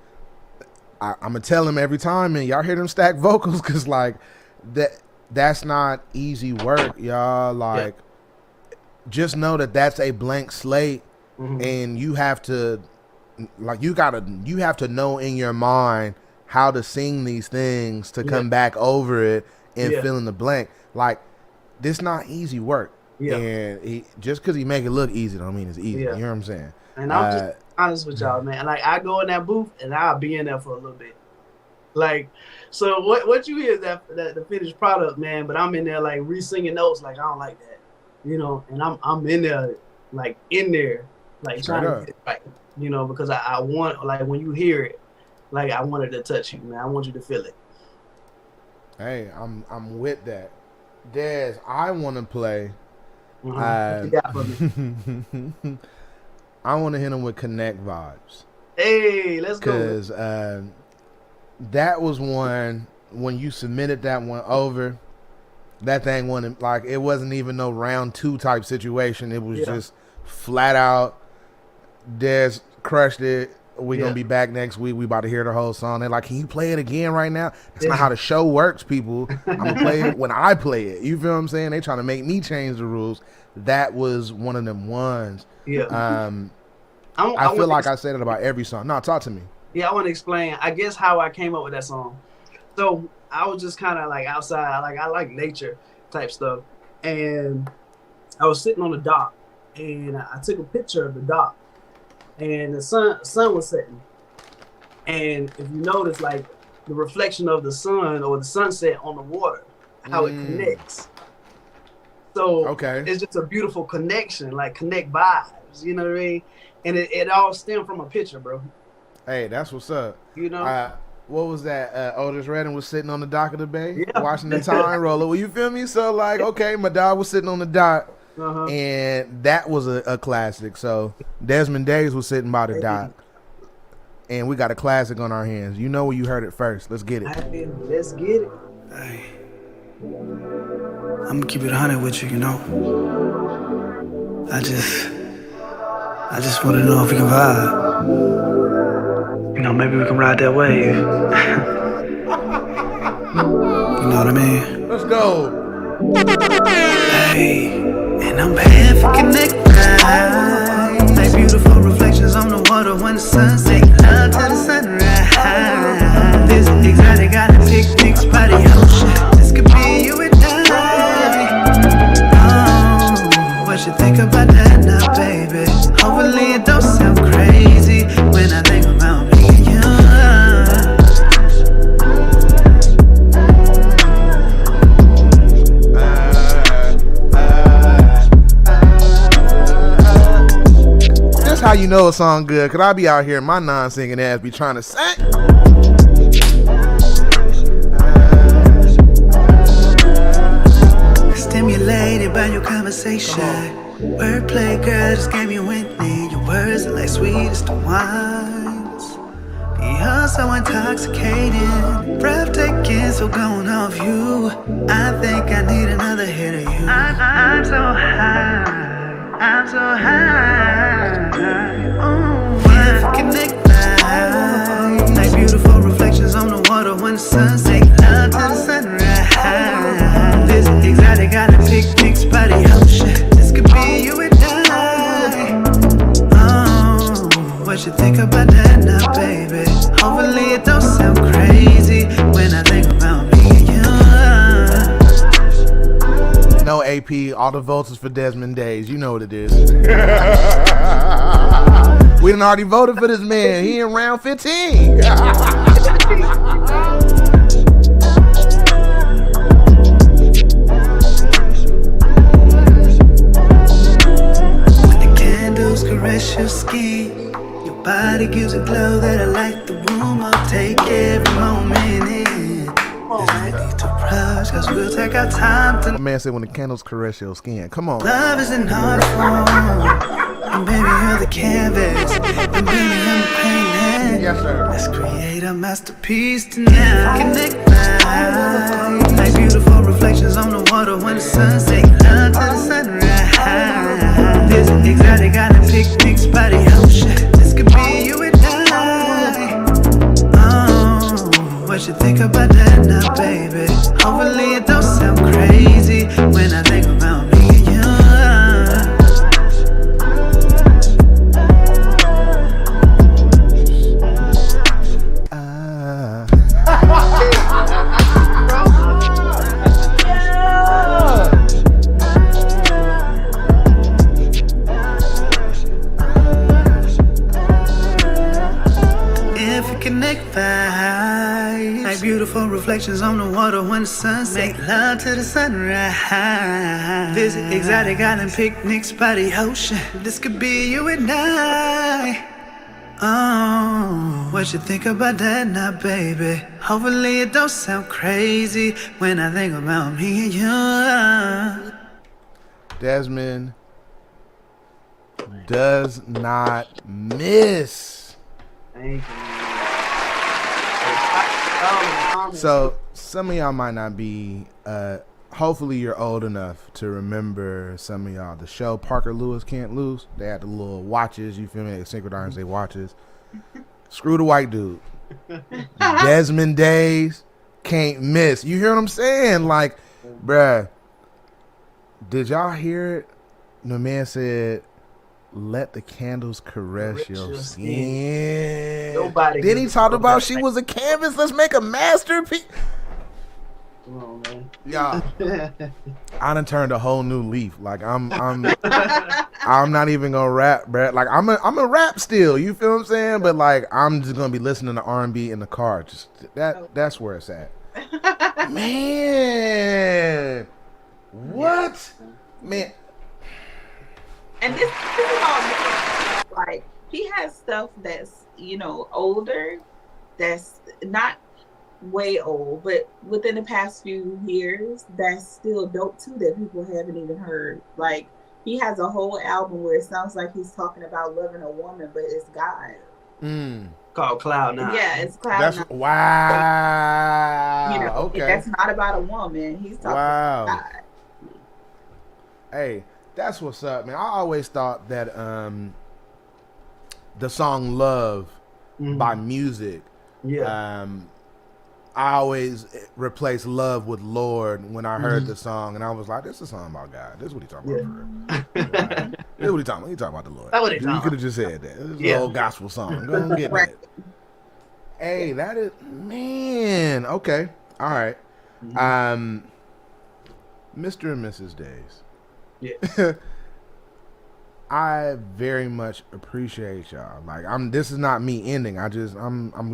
I'm gonna tell him every time, man. Y'all hear them stack vocals, cause like that's not easy work, y'all. Like, just know that that's a blank slate, and you have to, like, you have to know in your mind how to sing these things to come back over it and fill in the blank. Like, this not easy work. And just because he make it look easy don't mean it's easy. You know what I'm saying? And I'm just honest with y'all, man. Like, I go in that booth and I'll be in there for a little bit. Like, so what you hear is that the finished product, man. But I'm in there like re-singing notes, like I don't like that, you know. And I'm in there, like trying to get it right, you know, because I want, like, when you hear it, like, I want it to touch you, man. I want you to feel it. Hey, I'm with that. Des, I want to play. What you got for me? I want to hit him with Connect Vibes. Hey, let's go. Because that was one, when you submitted that one over, that thing wasn't, like, it wasn't even no round 2 type situation. It was just flat out, Des crushed it. We're going to be back next week. We about to hear the whole song. They're like, can you play it again right now? That's not how the show works, people. I'm going to play it when I play it. You feel what I'm saying? They trying to make me change the rules. That was one of them ones. I feel like I said it about every song. No, talk to me. Yeah, I want to explain, I guess, how I came up with that song. So I was just kind of like outside. Like, I like nature type stuff. And I was sitting on the dock, and I took a picture of the dock. And the sun was setting. And if you notice, like, the reflection of the sun or the sunset on the water, how it connects. So it's just a beautiful connection, like connect vibes, you know what I mean? And it all stemmed from a picture, bro. Hey, that's what's up. You know? What was that? Otis Redding was sitting on the dock of the bay, watching the time roller. Well, you feel me? So, like, okay, my dog was sitting on the dock. And that was a classic. So Desmond Days was sitting by the dock, and we got a classic on our hands. You know where you heard it first. Let's get it. Let's get it. Hey, I'm gonna keep it 100 with you, you know. I just want to know if we can vibe. You know, maybe we can ride that wave. You know what I mean? Let's go. Hey, and I'm paying for Connect Vibes. Like beautiful reflections on the water when the sun sets. Love to the sunrise. This exotic got a picnic spot in ocean. This could be you and I. Oh, what you think about that now, baby? Hopefully it don't sound crazy when I think about me and you. That's how you know a song good, cause I be out here, my non-singing ass be trying to sing. Stimulated by your conversation. Wordplay, girl, just gave me Whitney. Your words are like sweetest wines. You're so intoxicating, breathtaking, so going off you. I think I need another hit of you. I'm so high, I'm so high. Oh, if we connect right, like beautiful reflections on the water when the sun sinks. Love to the sunrise. This exotic island picnic spot in ocean. This could be you and I. Oh, what you think about that now, baby? Hopefully it don't sound crazy when I think about me and you. No AP, all the votes is for Desmond Days. You know what it is. We done already voted for this man. He in round 15. Caress your skin, your body gives a glow that I like the room. I'll take every moment in. There's no need to rush, cause we'll take our time to. My man said when the candles caress your skin. Come on. Love is an art form, and baby you're the canvas, and baby I'm the painting. Yes, sir. Let's create a masterpiece tonight. Connect right, like beautiful reflections on the water when the sun sinks. Love to the sunrise. This exotic island picnic spot in ocean. This could be you and I. Oh, what you think about that now, baby? Hopefully it don't sound crazy when I think about me and you. Like beautiful reflections on the water when the sun sets. Make love to the sunrise. This exotic island picnic spot in ocean. This could be you and I. Oh, what you think about that now, baby? Hopefully it don't sound crazy when I think about me and you. Desmond does not miss. Thank you. So some of y'all might not be, hopefully you're old enough to remember some of y'all. The show Parker Lewis Can't Lose. They had the little watches, you feel me? They synchronize their watches. Screw the white dude. Desmond Days can't miss. You hear what I'm saying? Like, bruh, did y'all hear it? The man said, let the candles caress your skin. Nobody. Then he talked about she was a canvas. Let's make a masterpiece. Come on, man. Yeah. I done turned a whole new leaf. Like I'm not even gonna rap, bruh. Like I'm a rap still. You feel what I'm saying? But like I'm just gonna be listening to R&B in the car. Just that's where it's at. Man, what? Man. And this is all like he has stuff that's older, that's not way old, but within the past few years, that's still dope too that people haven't even heard. Like he has a whole album where it sounds like he's talking about loving a woman, but it's God. Called Cloud Nine. Yeah, it's Cloud Nine. Wow. Okay. That's not about a woman. He's talking about God. Hey. That's what's up, man. I always thought that the song Love by Music, I always replaced Love with Lord when I heard the song, and I was like, this is a song about God. This is what he's talking about for real. This is what he's talking about. He's talking about the Lord. You could have just said that. This is an old gospel song. Go and get that. Hey, that is, man. Okay. All right. Mr. and Mrs. Days. Yeah. I very much appreciate y'all. Like this is not me ending. I'm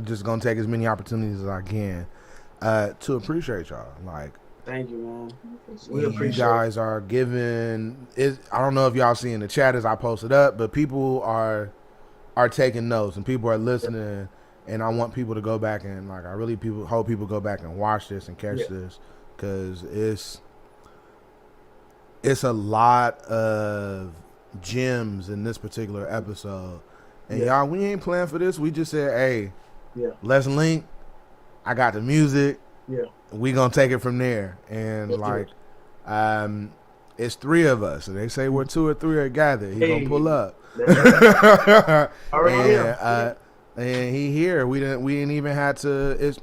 just gonna take as many opportunities as I can to appreciate y'all. Like Thank you, man. We You appreciate guys are giving it. I don't know if y'all see in the chat as I posted up, but people are taking notes and people are listening. And I want people to go back and I really hope people go back and watch this and catch this, because it's a lot of gems in this particular episode. And y'all, we ain't playing for this. We just said, hey, let's link. I got the music. Yeah. We gonna take it from there. And it's 3 of us. And they say where 2 or 3 are gathered, he gonna pull up. And he here. We didn't even have to.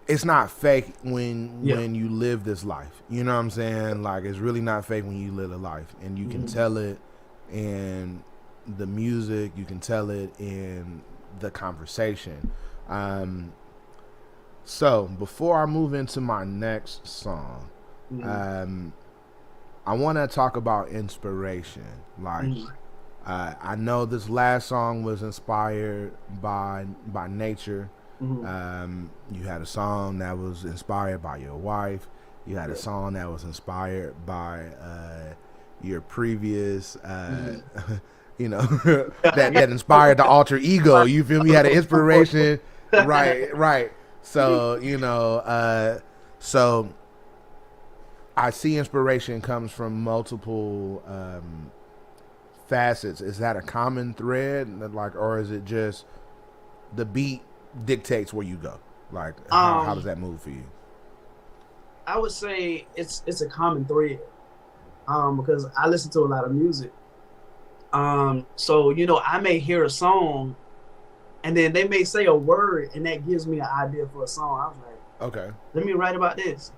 It's not fake when you live this life. You know what I'm saying? Like, it's really not fake when you live a life, and you can tell it in the music. You can tell it in the conversation. So before I move into my next song, I want to talk about inspiration. Like, I know this last song was inspired by nature. You had a song that was inspired by your wife. You had a song that was inspired by your previous, you know, that inspired the alter ego. You feel me? You had an inspiration, right. So you know, so I see inspiration comes from multiple facets. Is that a common thread, or is it just the beat dictates where you go? Like, how does that move for you? I would say it's a common thread, because I listen to a lot of music. So you know, I may hear a song, and then they may say a word, and that gives me an idea for a song. I was like, okay, let me write about this.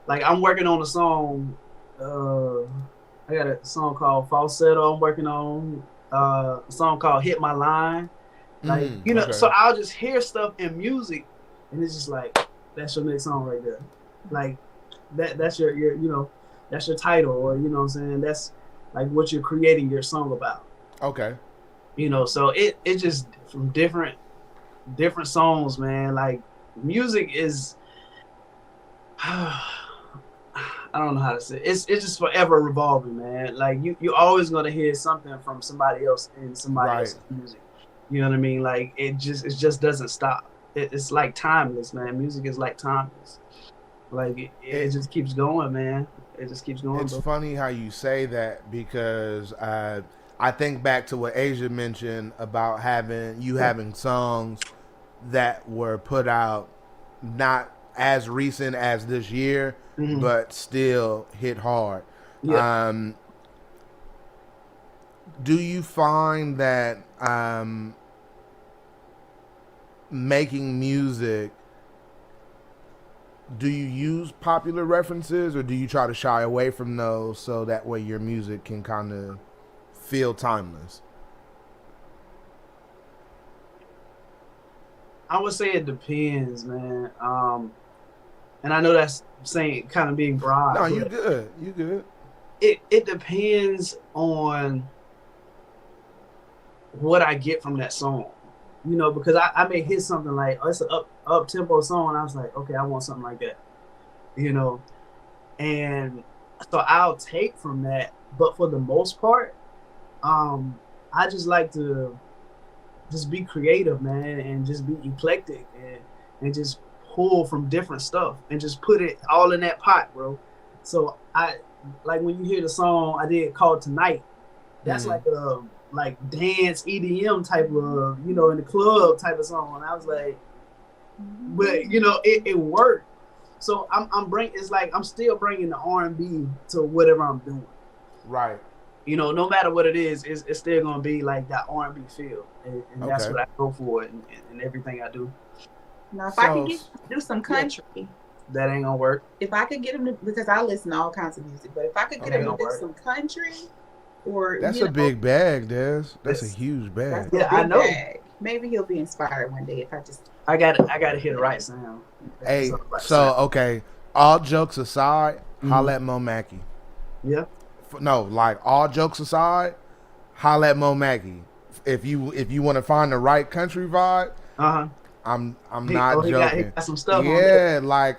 Like, I'm working on a song. I got a song called Falsetto. I'm working on a song called Hit My Line. Like, you know, so I'll just hear stuff in music, and it's just like, that's your next song right there. Like, that's your you know, that's your title, or you know what I'm saying? That's like what you're creating your song about. Okay. You know, so it just from different songs, man. Like, music is I don't know how to say it. It's just forever revolving, man. Like, you always gonna hear something from somebody else in somebody else's music. You know what I mean? Like, it just doesn't stop. It's like timeless, man. Music is like timeless. Like, it just keeps going, man. It just keeps going. It's funny how you say that, because I think back to what Asia mentioned about having songs that were put out not as recent as this year, but still hit hard. Yeah. Do you find that making music, do you use popular references, or do you try to shy away from those so that way your music can kind of feel timeless? I would say it depends, man. And I know that's saying kind of being broad. No, you good. You good. It depends on what I get from that song. You know, because I may hit something like, oh, it's an up tempo song, and I was like, okay, I want something like that. You know, and so I'll take from that. But for the most part, I just like to just be creative, man, and just be eclectic, and just pull from different stuff and just put it all in that pot, bro. So I like when you hear the song I did called Tonight, that's like a dance EDM type of, you know, in the club type of song. And I was like, but you know, it worked. So I'm still bringing the R&B to whatever I'm doing. Right. You know, no matter what it is, it's still gonna be like that R&B feel, and that's what I go for in everything I do. Now, if I could do some country, that ain't gonna work. If I could get him to, because I listen to all kinds of music, but if I could get him to do some country, or that's a big bag, Des. That's a huge bag. Yeah, I know. Bag. Maybe he'll be inspired one day if I gotta hear the right sound. Hey, so okay. All jokes aside, holla at Mo Mackey. Yeah. No, like, all jokes aside, holla at Mo Mackey. If you want to find the right country vibe, I'm not he joking. got some stuff. Yeah, like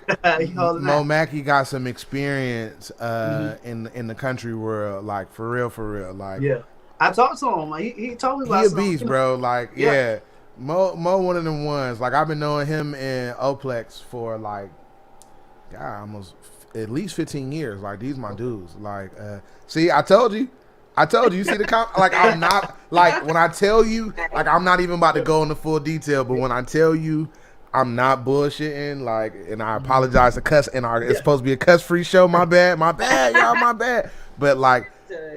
Mo Mackey got some experience in the country world, like for real, like yeah. I talked to him. He told me about he a something. beast, bro. Like yeah. Mo one of them ones. Like I've been knowing him in Oplex for like, God, almost at least 15 years. Like these my dudes. Like, see, I told you. You see the like I'm not like when I tell you like I'm not even about to go into full detail, but when I tell you I'm not bullshitting, like, and I apologize to cuss, and it's supposed to be a cuss free show. My bad, y'all, my bad. But like,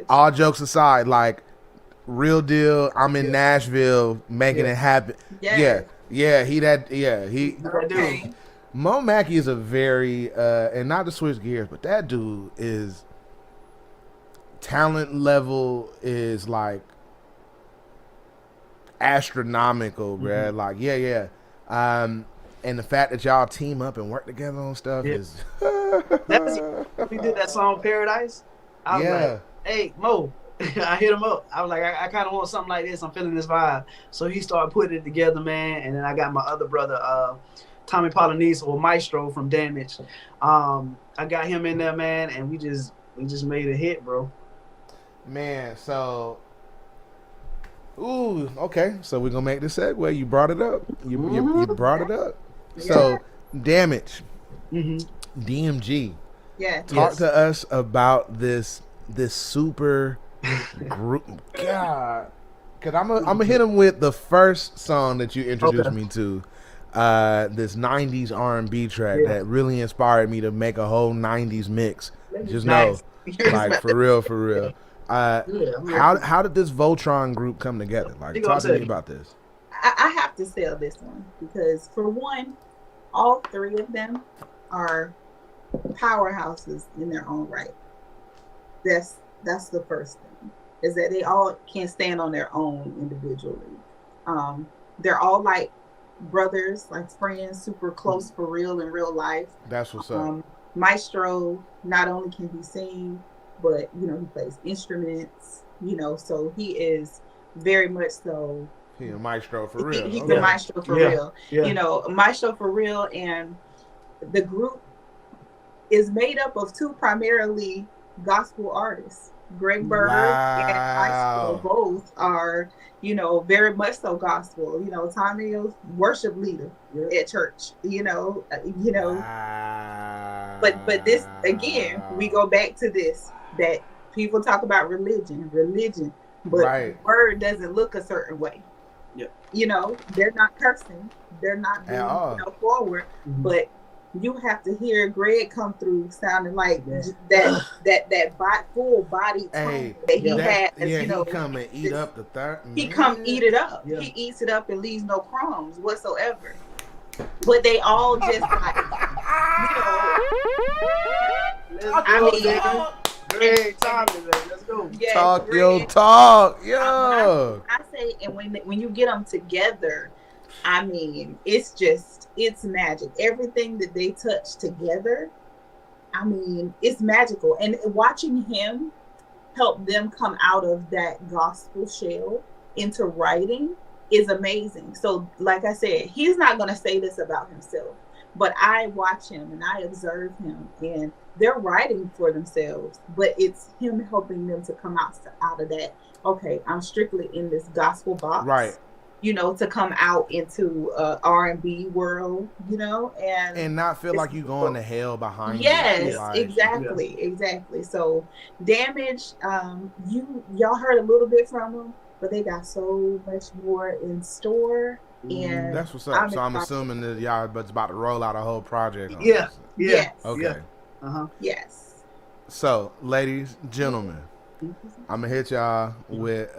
all jokes aside, like. Real deal. I'm in Nashville making it happen. Yeah. Okay. Mo Mackey is a very and not to switch gears, but that dude is talent level is like astronomical, bruh. Like and the fact that y'all team up and work together on stuff is. We did that song Paradise. I was like, hey Mo. I hit him up. I was like, I kind of want something like this. I'm feeling this vibe. So he started putting it together, man. And then I got my other brother, Tommy Polonese, or Maestro from Damage. I got him in there, man, and we just made a hit, bro. Man, so okay. So we're gonna make this segue. You brought it up. You brought it up. So Damage, DMG. Yeah. Talk to us about this super group. God, because I'm gonna hit him with the first song that you introduced me to. This 90s R&B track that really inspired me to make a whole 90s mix. Just know, like for real. How did this Voltron group come together? Like, talk to me about this. I have to sell this one because, for one, all three of them are powerhouses in their own right. That's the first thing, is that they all can stand on their own individually. They're all like brothers, like friends, super close for real in real life. That's what's up. Maestro, not only can he sing, but he plays instruments, so he is very much so. He's a maestro for real. He's a maestro for real. Yeah. Maestro for real, and the group is made up of two primarily gospel artists. Greg Bird and Maestro both are, very much so gospel. Tommy is worship leader at church. But this again, we go back to this, that people talk about religion, but word doesn't look a certain way. They're not cursing, they're not being forward, but you have to hear Greg come through sounding like that full body tone that he has. He come and eat up the third. He come eat it up. Yeah. He eats it up and leaves no crumbs whatsoever. But they all just like, Greg, Tommy, man, let's go. Yeah, talk Greg, your talk, yo. I say, and when you get them together, I mean, it's magic. Everything that they touch together, I mean, it's magical. And watching him help them come out of that gospel shell into writing is amazing. So, like I said, he's not going to say this about himself, but I watch him and I observe him, and they're writing for themselves, but it's him helping them to come out of that. Okay, I'm strictly in this gospel box. Right. To come out into R&B world, and not feel like you going to hell behind you. Yes, exactly. So Damage, y'all heard a little bit from them, but they got so much more in store. And that's what's up. I'm assuming that y'all about to roll out a whole project. Yeah. Yes. Okay. Yeah. Yes. So, ladies, gentlemen, I'm gonna hit y'all with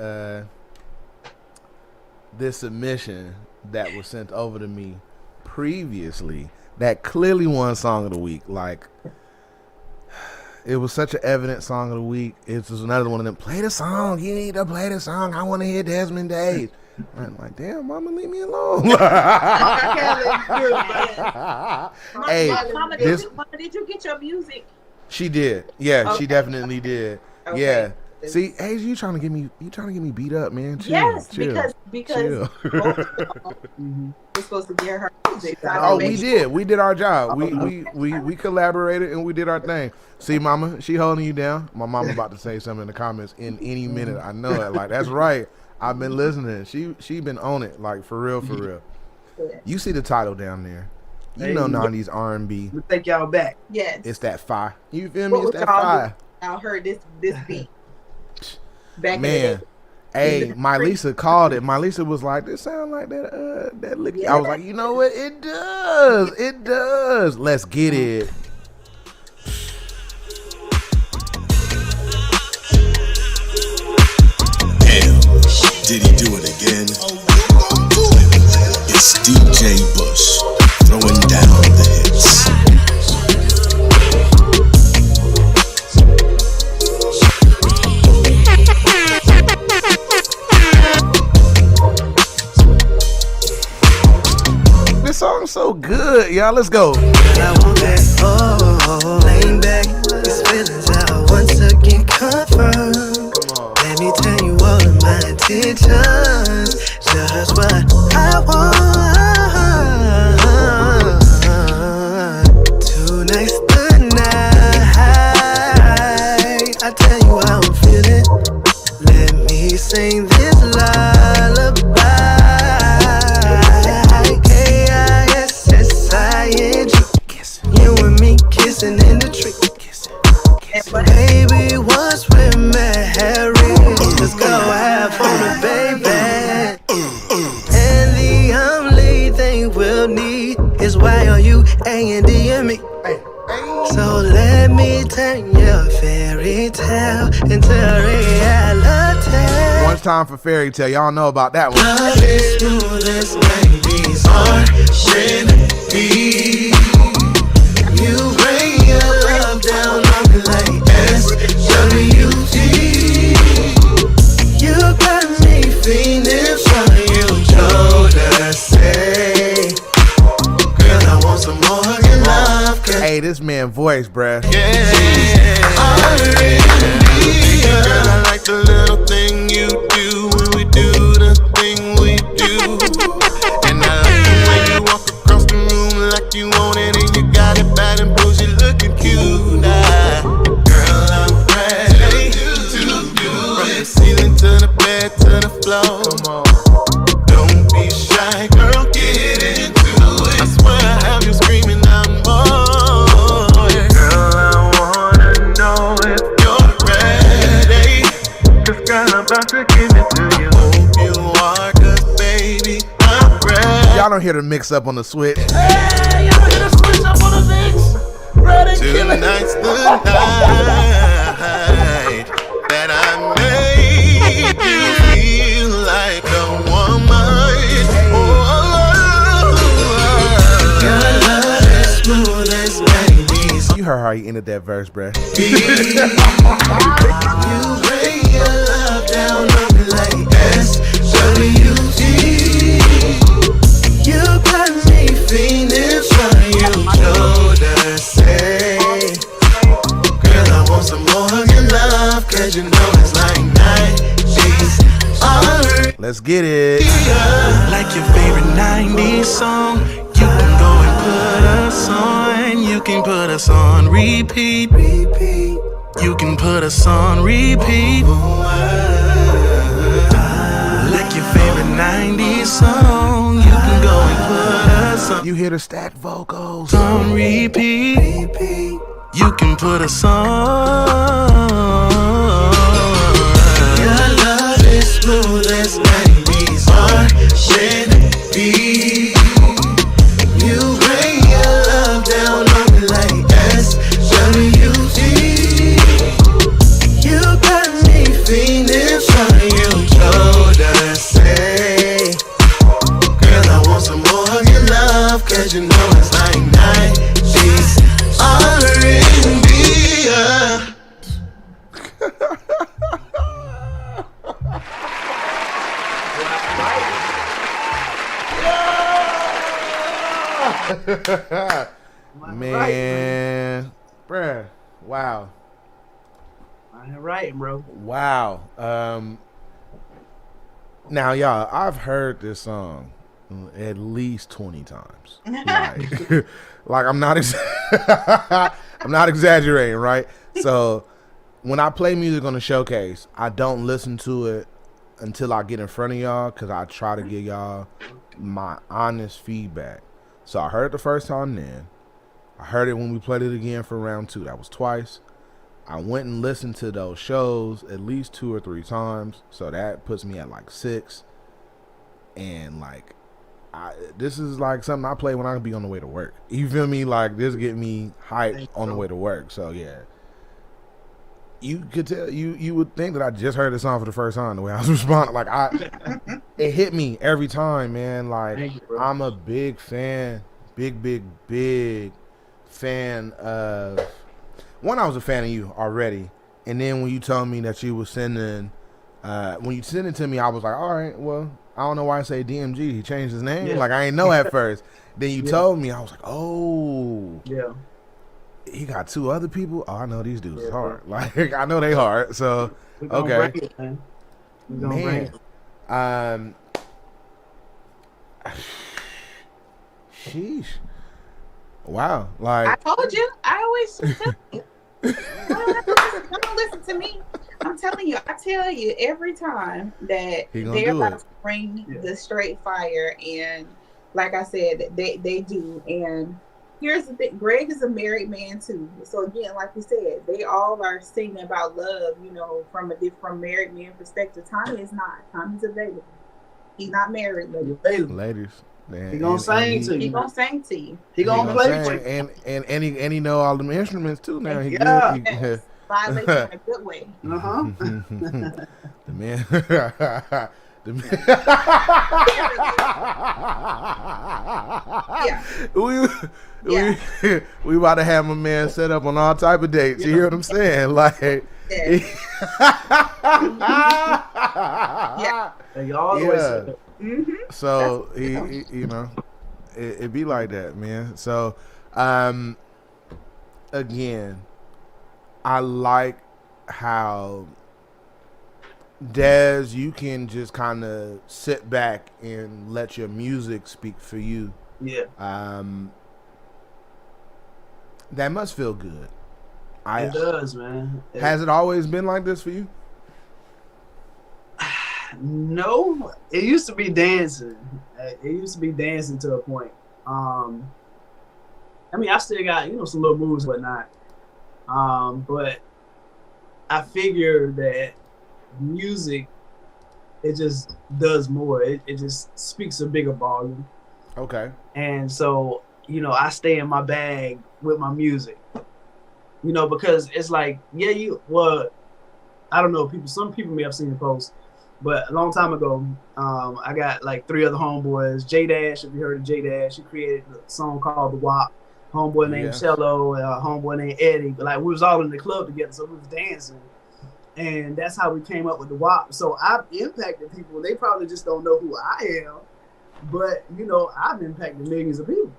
this submission that was sent over to me previously that clearly won Song of the Week. Like, it was such an evident Song of the Week. It was another one of them, play the song. You need to play the song. I want to hear Desmond Days. I'm like, damn, mama, leave me alone. Hey, Mama, did you get your music? She did. Yeah, okay. She definitely did. Okay. Yeah. See, Asia, you trying to get me beat up, man. Chill, Yes, chill, because chill. both of them we're supposed to get her music. So Oh, we did. We did our job. We collaborated and we did our thing. See, mama, she holding you down. My mama about to say something in the comments in any minute. I know it. Like, that's right. I've been listening. She been on it. Like, for real, for real. You see the title down there. You know 90s R&B. We'll take y'all back. Yes. It's that fire. You feel me? What It's was that y'all fire. I heard this beat. Back Man. in the day. Hey, my Lisa called it. My Lisa was like, "This sound like that lick." I was like, "You know what? It does. It does. Let's get it." Damn, did he do it again? It's DJ Bush throwing down the hits. This song's so good, y'all. Let's go. I want that laying back, these feelings out once again confirmed. Let me tell you all of my intentions, just what I want. Tonight's the night. I tell you how I'm feeling. Let me sing this lullaby. You and me kissing in the tree. Baby, once we're married, let's go have fun, baby. And the only thing we'll need is Y-O-U-A and D and me. So let me turn your fairy tale into reality. One time for fairy tale. Y'all know about that one. Love is smooth as 90s R&B. You bring your love down on me like S2E31. You got me feeling for you, shoulder say. Girl, I want some more of your love. Hey, this man voice, bruh. Yeah, R&B. Girl, I like the little thing you do when we do the thing we do. And I like the way you walk across the room like you want it and you got it bad and bougie looking cute. Girl, I'm ready to do it. From the ceiling to the bed to the floor. Come on. Don't be shy, girl, get into it. I swear I have you screaming out more. Girl, I wanna know if you're ready. 'Cause girl, I'm about to give it to you. Hope you are, 'cause baby, I'm ready. Y'all don't hear the mix up on the switch. Hey, y'all hear the switch up on the mix? Ready, tonight's the night that I made you feel like a woman. Your love is smooth as 90s. You heard how he ended that verse, bruh. You bring your love down on me like S-W-D. You got me feeling for you, shoulder say. Girl, I want some more of your love, 'cause you know it's like 90s R&B. Let's get it. Like your favorite 90s song, you can go and put us on. You can put us on repeat. You can put us on repeat. Like your favorite 90s song, you can go and put us You hear the stacked vocals. on repeat. You can put us on. Your love is smooth as 90s R&B. You bring your love down on me like S-W-D. You got me feeling for you, shoulder say. Girl, I want some more of your love, 'cause you know it's like 90s R&B. Man, bruh, wow. I ain't writing, bro. Wow. Now, y'all, I've heard this song at least 20 times. Like I'm not I'm not exaggerating, right? So when I play music on the showcase, I don't listen to it until I get in front of y'all, because I try to give y'all my honest feedback. So I heard it the first time then. I heard it when we played it again for round 2. That was twice. I went and listened to those shows at least 2 or 3 times. So that puts me at like 6. And like, this is like something I play when I be on the way to work. You feel me? Like, this get me hyped on the way to work. So yeah. You could tell, you would think that I just heard the song for the first time, the way I was responding. Like, it hit me every time, man. Like, I'm a big fan, big fan of, one, I was a fan of you already. And then when you told me that you were sending, when you sent it to me, I was like, all right, well, I don't know why I say DMG. He changed his name. Yeah. Like, I ain't know at first. Then you told me, I was like, oh. Yeah. He got 2 other people. Oh, I know these dudes is hard. Like, I know they hard. So, okay. Bring it, man. Sheesh. Wow. Like, I told you. I always tell you. Don't listen to me. I'm telling you. I tell you every time that they're about to bring the straight fire, and like I said, they do. And here's the thing, Greg is a married man too. So again, like we said, they all are singing about love, you know, from a different married man perspective. Tommy is not. Tommy's available. He's not married, ladies. Man, he gonna sing to you. He gonna sing to you. He gonna play for you. And he know all them instruments too now. He good. Violate in a good way. The man. We about to have my man set up on all type of dates. You hear what I'm saying? Like, So he you know, it be like that, man. So, again, I like how, Des, you can just kind of sit back and let your music speak for you. Yeah. That must feel good. It does, man. Has it always been like this for you? No, it used to be dancing. It used to be dancing to a point. I mean, I still got, you know, some little moves, but not. But I figure that music, it just does more. It just speaks a bigger volume. Okay. And so, you know, I stay in my bag with my music. You know, because it's like, I don't know, some people may have seen the post, but a long time ago, I got like 3 other homeboys. J Dash, if you heard of J Dash, he created a song called The WAP. Homeboy named Cello, homeboy named Eddie. But like, we was all in the club together, so we was dancing. And that's how we came up with The WAP. So I've impacted people. They probably just don't know who I am. But, you know, I've impacted millions of people.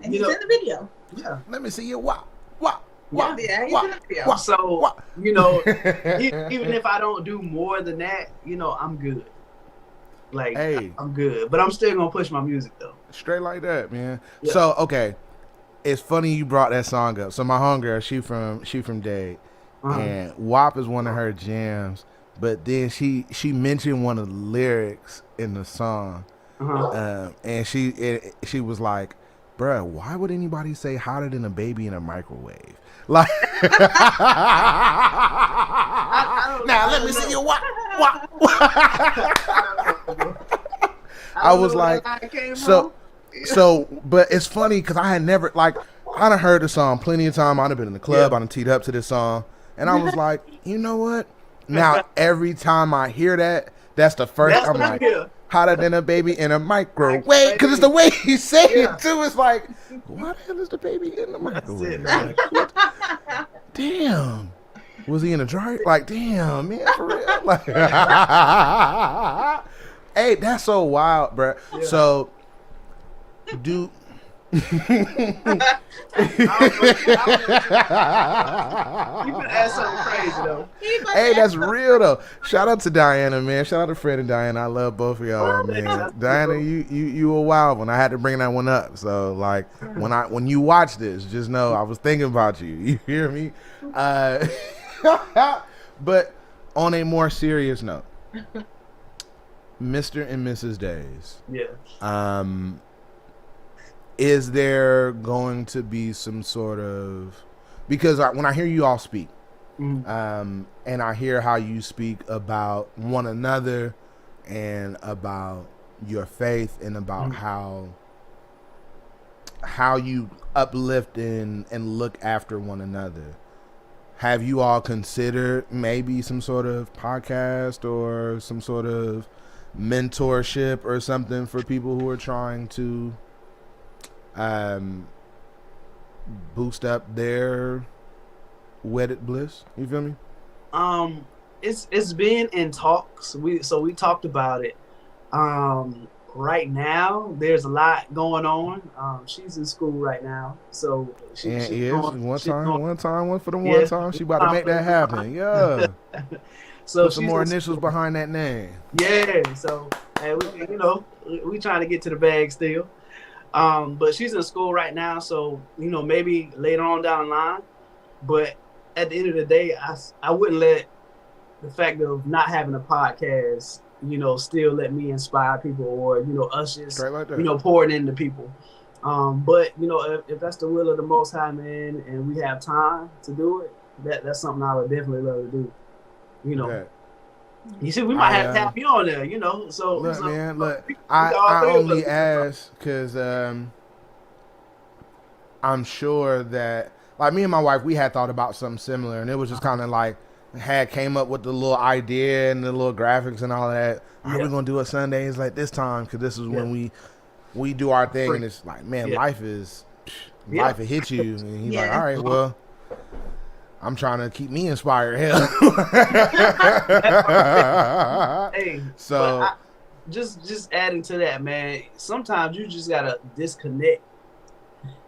And he's in the video. Yeah. Let me see you WAP. WAP. Yeah, he's in the video. So, you know, even if I don't do more than that, you know, I'm good. Like, I'm good. But I'm still going to push my music, though. Straight like that, man. Yeah. So, okay. It's funny you brought that song up. So my homegirl, she from Dade, and WAP is one of her jams. But then she mentioned one of the lyrics in the song, and she was like, "Bruh, why would anybody say hotter than a baby in a microwave?" Like, now let me see you WAP. I was like, So, but it's funny because I had never, like, I done heard the song plenty of time. I'd have been in the club. I done teed up to this song. And I was like, you know what? Now, every time I hear that, that's the first, I'm like, hotter than a baby in a microwave. Because it's the way he said it, too. It's like, what the hell is the baby in the microwave? Like, damn. Was he in a dryer? Like, damn, man, for real? Like, hey, that's so wild, bro. Yeah. So, You can ask something crazy though. Hey, that's real though. Shout out to Diana, man. Shout out to Fred and Diana. I love both of y'all, man. Diana, you a wild one. I had to bring that one up. So like when you watch this, just know I was thinking about you. You hear me? But on a more serious note, Mr. and Mrs. Days. Yeah. Is there going to be some sort of, because when I hear you all speak, and I hear how you speak about one another and about your faith and about how you uplift and look after one another, have you all considered maybe some sort of podcast or some sort of mentorship or something for people who are trying to boost up their wedded bliss? You feel me? It's been in talks. We talked about it. Right now there's a lot going on. She's in school right now, so she's one time she about to make that happen. Yeah. So put some more initials behind that name. Yeah. So hey, we trying to get to the bag still. But she's in school right now, so maybe later on down the line. But at the end of the day, I wouldn't let the fact of not having a podcast, still let me inspire people, or us just pouring into people. But if that's the will of the Most High, man, and we have time to do it, that's something I would definitely love to do. Okay. You see, we might have to have you on there, So look, so, man, look. we I only ask because I'm sure that, like, me and my wife, we had thought about something similar, and it was just kind of like came up with the little idea and the little graphics and all of that. Are we gonna do it Sundays like this time? Because this is when we do our thing, and it's like, man, life will hit you, and he's like, all right, well, I'm trying to keep me inspired. Hell. Hey, so just adding to that, man, sometimes you just gotta disconnect.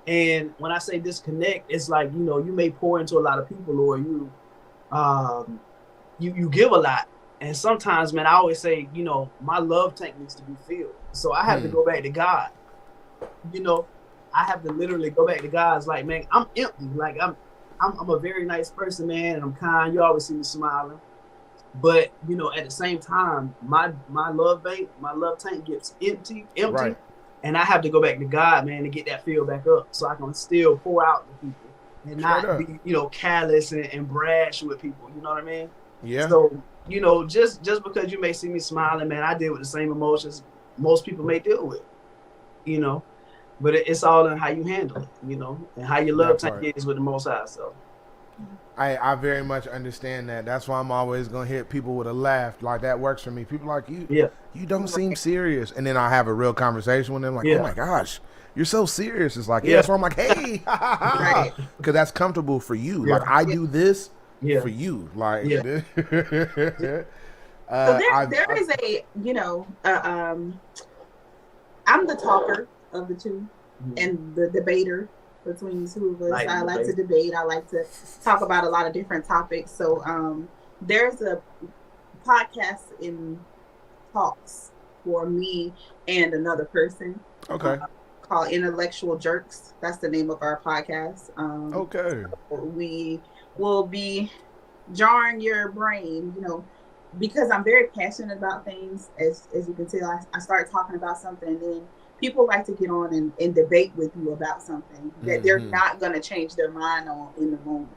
And when I say disconnect, it's like, you may pour into a lot of people, or you give a lot. And sometimes, man, I always say, my love tank needs to be filled. So I have to go back to God. I have to literally go back to God. It's like, man, I'm empty. Like I'm a very nice person, man, and I'm kind. You always see me smiling. But, at the same time, my love tank gets empty. Right. And I have to go back to God, man, to get that feel back up, so I can still pour out to people and not be, callous and brash with people. You know what I mean? Yeah. So, just because you may see me smiling, man, I deal with the same emotions most people may deal with, but it's all in how you handle it, and how your love tank is with the Most High. So I very much understand that. That's why I'm always gonna hit people with a laugh. Like, that works for me. People like you. Yeah. You don't seem serious, and then I have a real conversation with them. Like, oh my gosh, you're so serious. It's like, so I'm like, hey, because that's comfortable for you. Like, I do this for you. Like, so there is a I'm the talker of the two, and the debater between the two of us. I like to debate. I like to talk about a lot of different topics. So there's a podcast in talks for me and another person. Okay. Called Intellectual Jerks. That's the name of our podcast. Okay. We will be jarring your brain, because I'm very passionate about things. As you can tell, I start talking about something, and then people like to get on and debate with you about something that they're not going to change their mind on in the moment.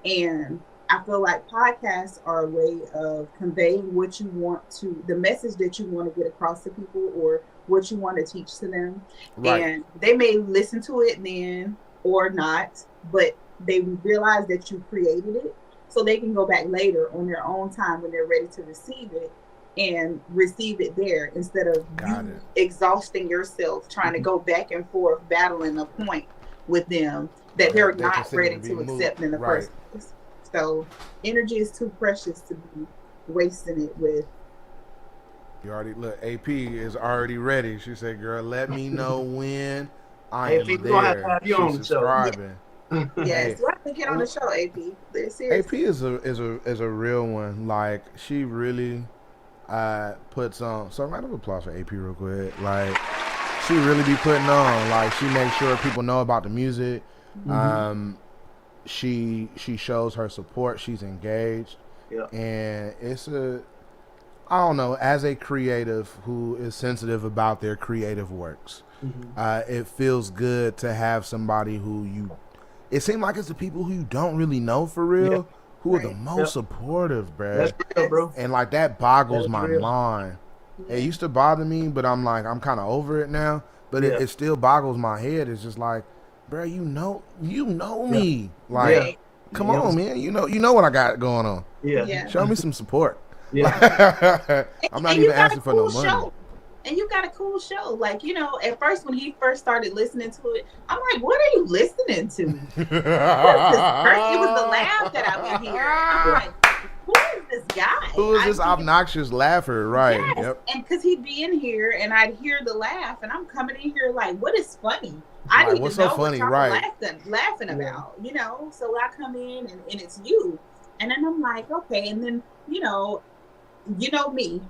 And I feel like podcasts are a way of conveying what you want to, the message that you want to get across to people, or what you want to teach to them. Right. And they may listen to it then or not, but they realize that you created it, so they can go back later on their own time when they're ready to receive it, and receive it there, instead of exhausting yourself trying to go back and forth battling a point with them that they're not ready to accept in the first place. So energy is too precious to be wasting it with. You already look. AP is already ready. She said, "Girl, let me know when I am AP, we're gonna have to there. have you She's on the show. subscribing. Yes, you have to get on the show, AP. Seriously. AP is a real one. Like she really puts on. So round of applause for AP real quick. Like she really be putting on. Like she makes sure people know about the music. She shows her support. She's engaged. Yeah. And it's I don't know, as a creative who is sensitive about their creative works, it feels good to have somebody it seems like it's the people who you don't really know for real, who are the most supportive, bruh. That's real, bro. And like that boggles my real. mind. It used to bother me, but I'm kind of over it now. But it still boggles my head. It's just like, bruh, you know me. Like, come on, man. You know what I got going on. Yeah. Show me some support. Yeah. I'm not even asking for no money. Show. And you got a cool show. Like, you know, at first when he first started listening to it, I'm like, what are you listening to? What is this person? It was the laugh that I would hear. I'm like, who is this guy? Who is this obnoxious laugher? Right. Yes. Yep. And because he'd be in here and I'd hear the laugh and I'm coming in here like, what is funny? I Right, need what's to know so funny, what y'all right. laughing about, you know? So I come in and it's you. And then I'm like, okay. And then, you know me.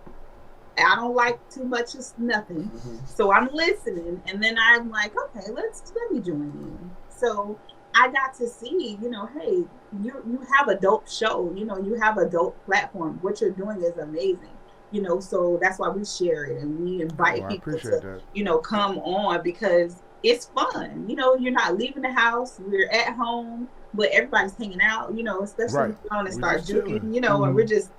I don't like too much of nothing. So I'm listening and then I'm like, okay, let me join in. So I got to see, you know, hey, you have a dope show, you know, you have a dope platform. What you're doing is amazing. You know, so that's why we share it and we invite people to, you know, come on because it's fun. You know, you're not leaving the house, we're at home, but everybody's hanging out, you know, especially when you want to start juking, you know, and we're just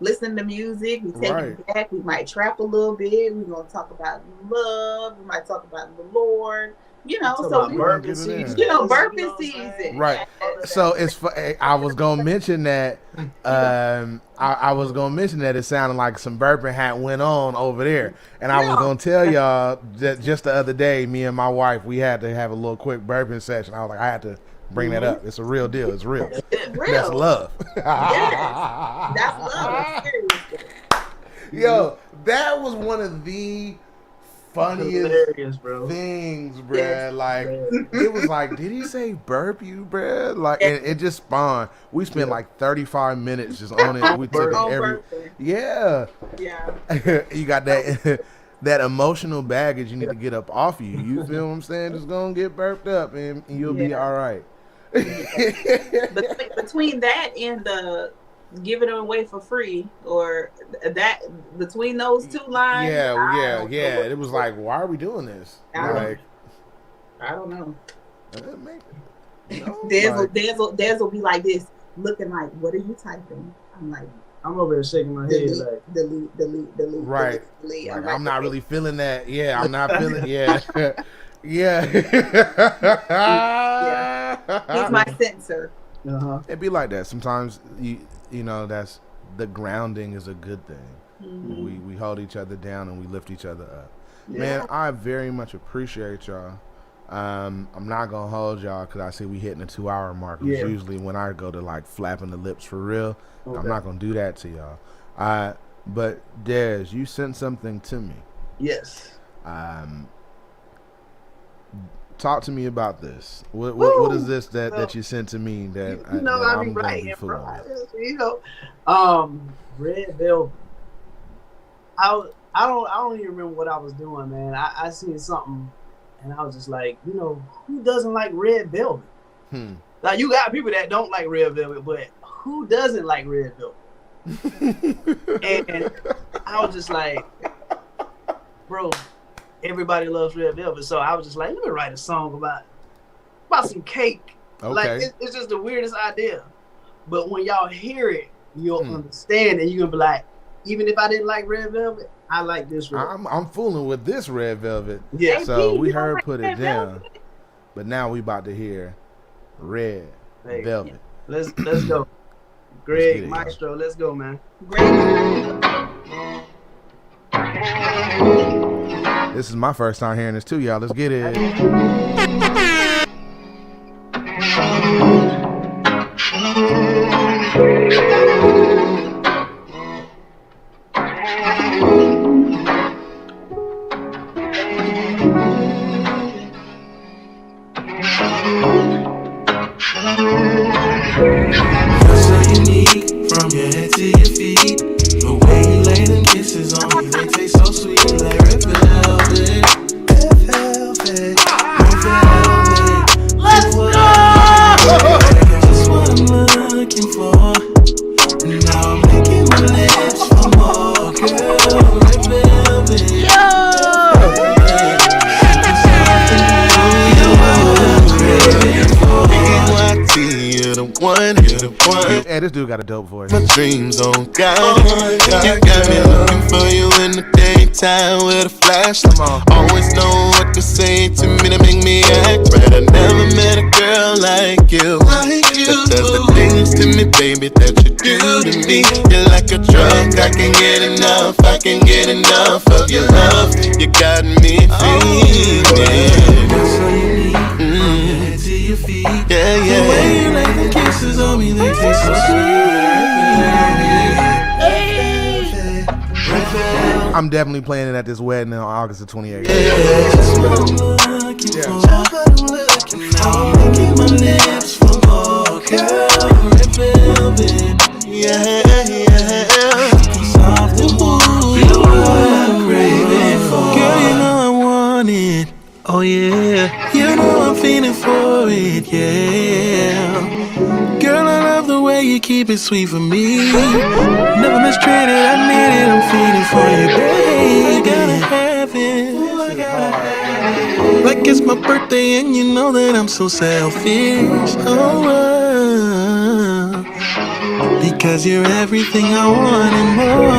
listening to music, we take it back, we might trap a little bit, we're going to talk about love, we might talk about the Lord, you know, so burping season. You know, burping season. Right. So I was gonna mention that. I was gonna mention that it sounded like some burping had went on over there, and I was gonna tell y'all that just the other day, me and my wife, we had to have a little quick burping session. I was like, I had to bring that up. It's a real deal. It's real. That's love. Yes. That's love. Seriously. Yo, that was one of the funniest things, bruh. Yes, like it was like, did he say burp you, bruh? Like it just spawned. We spent like 35 minutes just on it. We took it every yeah. You got that that emotional baggage you need to get up off you. You feel what I'm saying? Just gonna get burped up and you'll be all right. But between that and the giving it away for free, or that between those two lines, it was like, why are we doing this? I don't know. Like, Dez will be like this, looking like, what are you typing? I'm like, I'm over here shaking my head like delete. Right. Delete. Like, I'm not really feeling that. Yeah, I'm not feeling. Yeah. Yeah. He's my censor. It'd be like that sometimes. You know, that's the grounding is a good thing. We hold each other down and we lift each other up. Man, I very much appreciate y'all. I'm not gonna hold y'all because I see we hitting the 2-hour mark. Which usually when I go to like flapping the lips for real. I'm not gonna do that to y'all. But Dez, you sent something to me. Yes. Talk to me about this. What is this that you sent to me that you know that I be I'm gonna writing, be bro. with? You know, Red Velvet. I don't even remember what I was doing, man. I seen something, and I was just like, you know, who doesn't like Red Velvet? Like you got people that don't like Red Velvet, but who doesn't like Red Velvet? And I was just like, bro. Everybody loves Red Velvet, so I was just like, let me write a song about some cake. Okay. Like it's just the weirdest idea, but when y'all hear it, you'll understand, and you're gonna be like, even if I didn't like Red Velvet, I like this Red. I'm fooling with this Red Velvet. Yeah. So we heard Put It Down, but now we about to hear Red Velvet. Let's go, Greg Maestro. Let's go, man. This is my first time hearing this too, y'all. Let's get it. You're the one, you're the one. Hey, this dude got a dope voice. My dreams on God. You got me looking for you in the daytime with a flashlight. Always know what to say to me to make me act right. I never met a girl like you. That does the things to me, baby, that you do to me. You're like a drug, I can't get enough. I can't get enough of your love. You got me feeling. Yeah, yeah. The way you like the kisses on me, they taste so sweet. I'm definitely playing it at this wedding on August the 28th. Yeah, yeah. Girl, you know I want it. Oh yeah, you know I'm feeling for it, yeah. Girl, I love the way you keep it sweet for me. Never mistreated, I need it, I'm feeling for you, baby. I gotta have it, like it's my birthday and you know that I'm so selfish. Because you're everything I want and more.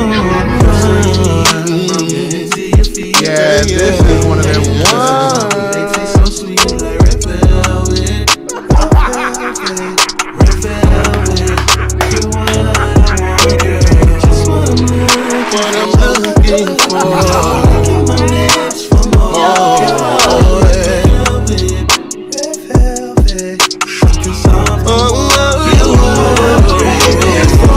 Yeah, this is one of them ones. They taste so sweet like red velvet. Red velvet. You're what I want, girl. Just what I'm looking for. Licking my lips for more. Red velvet. Red velvet. Something soft. You're what I'm craving for.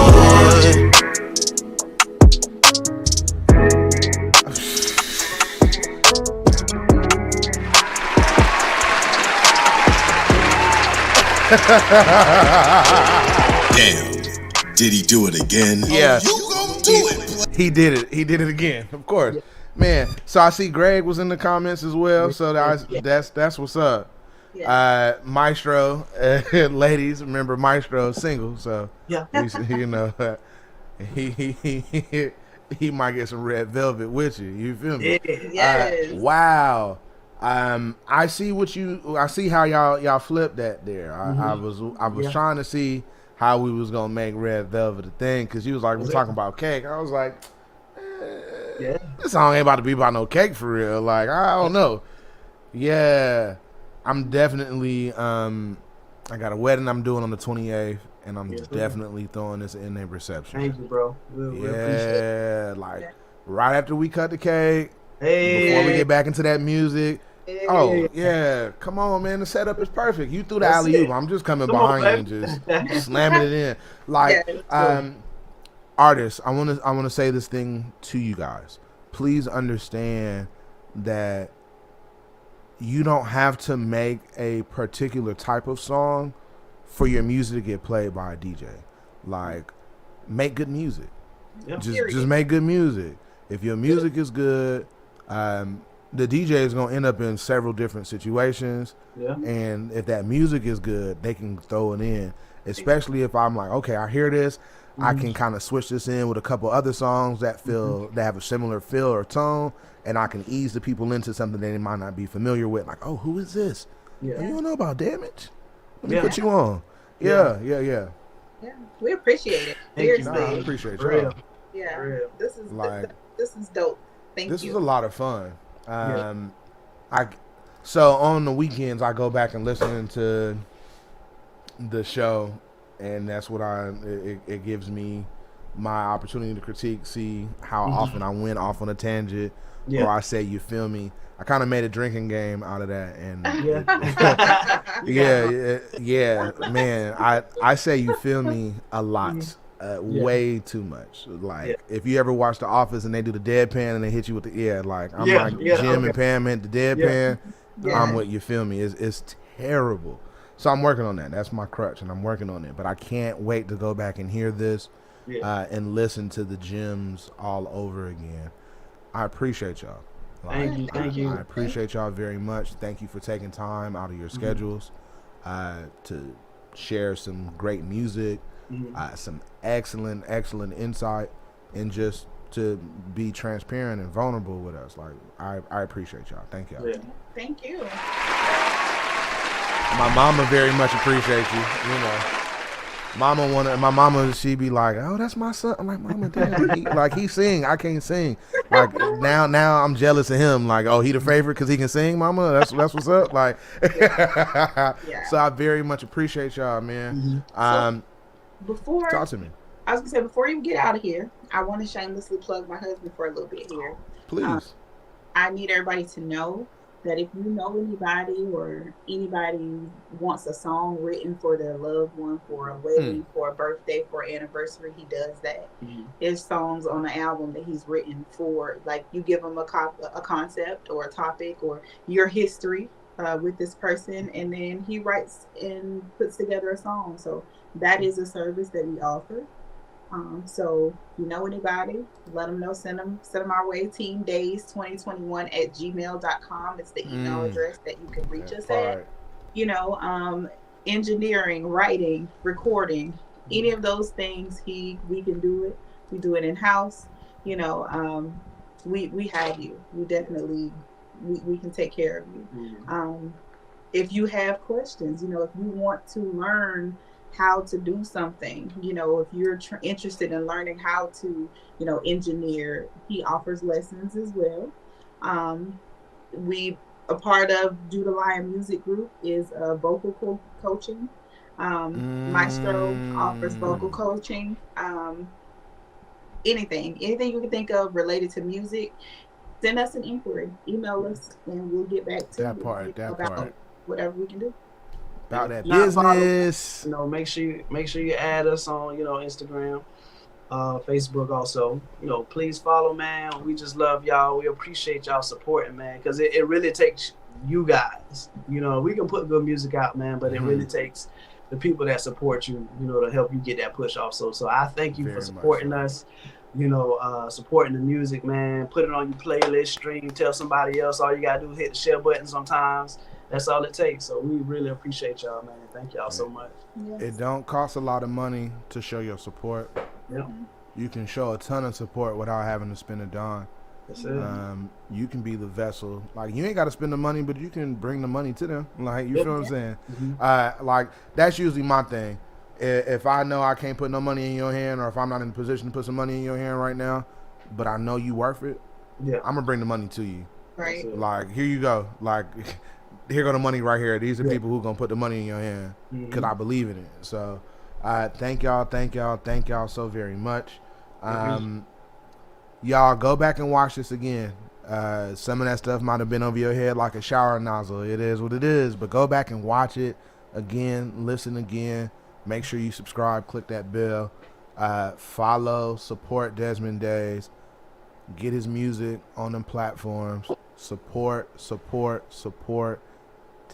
Damn. Did he do it again? Yeah. You gonna do it. He did it. He did it again. Of course. Man, so I see Greg was in the comments as well. So that's what's up. Maestro, ladies, remember Maestro single. So Yeah. you know, he might get some red velvet with you. You feel me? Yes. Wow. I see how y'all flipped that there. I was trying to see how we was gonna make red velvet a thing, because you was like, we're talking about cake. I was like, this song ain't about to be about no cake for real. Like, I don't know. Yeah, I'm definitely I got a wedding I'm doing on the 28th, and I'm definitely throwing this in a reception. Thank you, bro. We appreciate it. Like right after we cut the cake, Hey. before we get back into that music. Oh yeah, come on, man. The setup is perfect. You threw the alley-oop. I'm just coming behind you and just slamming it in. Like, artists, I want to say this thing to you guys. Please understand that you don't have to make a particular type of song for your music to get played by a DJ. Like, make good music. Yeah. Just make good music. If your music is good, the DJ is going to end up in several different situations. Yeah. And if that music is good, they can throw it in. Especially if I'm like, okay, I hear this. I can kind of switch this in with a couple other songs that that have a similar feel or tone, and I can ease the people into something they might not be familiar with. Like, oh, who is this? Yeah. Oh, you don't know about Damage? Let me put you on. Yeah. Yeah, we appreciate it. Seriously. I appreciate you. Yeah, this is dope. Thank you. This was a lot of fun. So on the weekends I go back and listen to the show, and that's what it gives me my opportunity to critique, see how often I went off on a tangent, or I say, you feel me. I kind of made a drinking game out of that, and man, I say you feel me a lot. Way too much. Like, if you ever watch The Office and they do the deadpan and they hit you with the like Jim and Pam meant the deadpan. I'm what you feel me. It's terrible. So I'm working on that. That's my crutch, and I'm working on it. But I can't wait to go back and hear this and listen to the gems all over again. I appreciate y'all. Thank you. I appreciate y'all very much. Thank you for taking time out of your schedules to share some great music. Some excellent insight, and just to be transparent and vulnerable with us. Like I appreciate y'all. Thank y'all. Yeah. Thank you. My mama very much appreciates you. You know, my mama, she be like, "Oh, that's my son." I'm like, "Mama, damn, he sing. I can't sing." Like now I'm jealous of him. Like, oh, he the favorite because he can sing, Mama. That's what's up. Like, Yeah. So I very much appreciate y'all, man. Before Talk to me, I was gonna say, before you get out of here, I want to shamelessly plug my husband for a little bit here. please. I need everybody to know that if you know anybody or anybody wants a song written for their loved one, for a wedding, for a birthday, for an anniversary, he does that. There's songs on the album that he's written for, like, you give him a concept or a topic or your history with this person, and then he writes and puts together a song. So that is a service that we offer. So if you know anybody, let them know, send them our way. teamdays2021@gmail.com. It's the email address that you can reach us at. You know, engineering, writing, recording, any of those things, we can do it. We do it in house. You know, we have you. We definitely we can take care of you. If you have questions, you know, if you want to learn how to do something, you know, if you're interested in learning how to, you know, engineer, he offers lessons as well. A part of Do the Lion Music Group is vocal coaching. Maestro offers vocal coaching. Anything you can think of related to music, send us an inquiry, email us, and we'll get back to that part. Whatever we can do. About that business. You know, make sure you add us on, you know, Instagram, Facebook also. You know, please follow, man. We just love y'all. We appreciate y'all supporting, man, because it really takes you guys. You know, we can put good music out, man, but it really takes the people that support you, you know, to help you get that push also. So I thank you for supporting us. You know, supporting the music, man. Put it on your playlist, stream, tell somebody else. All you gotta do is hit the share button sometimes. That's all it takes. So we really appreciate y'all, man. Thank y'all so much. Yes. It don't cost a lot of money to show your support. Yeah. You can show a ton of support without having to spend a dime. That's it. You can be the vessel. Like, you ain't got to spend the money, but you can bring the money to them. Like, you feel what I'm saying? Like, that's usually my thing. If I know I can't put no money in your hand, or if I'm not in a position to put some money in your hand right now, but I know you worth it, I'm gonna bring the money to you. Right. Like, here you go. Like, here go the money right here. These are people who gonna put the money in your hand because I believe in it. So, thank y'all so very much. Y'all go back and watch this again. Some of that stuff might have been over your head like a shower nozzle. It is what it is. But go back and watch it again. Listen again. Make sure you subscribe. Click that bell. Follow. Support Desmond Days. Get his music on them platforms. Support.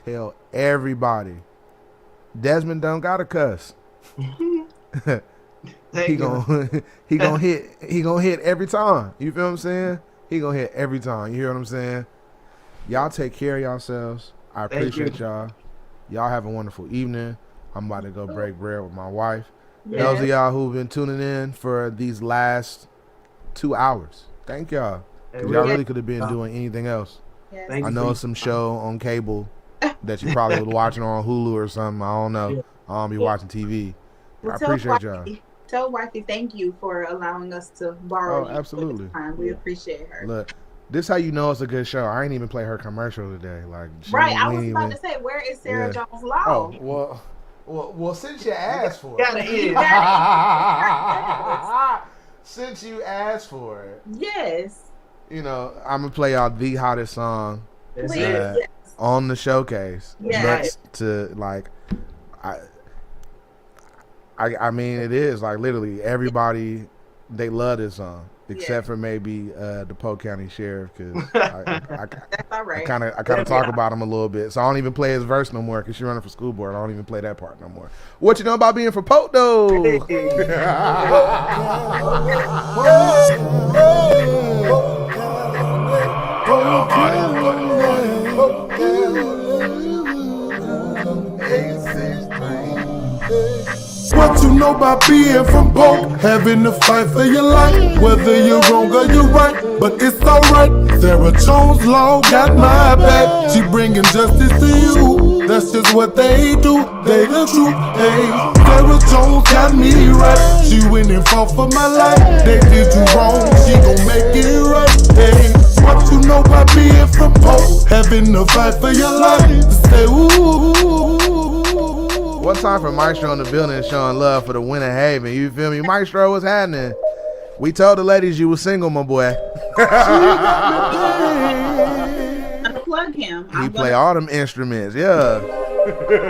Tell everybody. Desmond don't gotta cuss. he gonna hit every time. You feel what I'm saying? He gonna hit every time. You hear what I'm saying? Y'all take care of yourselves. I appreciate y'all. Y'all have a wonderful evening. I'm about to go break bread with my wife. Those of y'all who've been tuning in for these last 2 hours, thank y'all. 'Cause y'all really could have been doing anything else. I know it's some show on cable that you probably was watching on Hulu or something. I don't know. I don't be watching TV. Well, I appreciate y'all. Tell Wifey thank you for allowing us to borrow. Oh, absolutely. We appreciate her. Look, this how you know it's a good show. I ain't even play her commercial today. Like, right, I was about to say, where is Sarah Jones Law? Oh, well, since you asked for it. Since you asked for it. Yes. You know, I'm gonna play y'all the hottest song on the showcase. Yes. Next to, like, I mean, it is like literally everybody, they love this song except for maybe the Polk County Sheriff, because That's all right. I kind of talk about him a little bit, so I don't even play his verse no more because she's running for school board. I don't even play that part no more. What you know about being for Polk though? What you know know about being from both? Having to fight for your life, whether you're wrong or you're right, but it's alright. Sarah Jones Law got my back. She bringing justice to you. That's just what they do. They the truth. Hey, Sarah Jones got me right. She went and fought for my life. They did you wrong. She gon' make it right. Hey, what you know about being from both? Having to fight for your life. Say ooh. One time for Maestro in the building showing love for the Winter Haven. You feel me? Maestro, what's happening? We told the ladies you were single, my boy. Unplug him. He play all them instruments, yeah.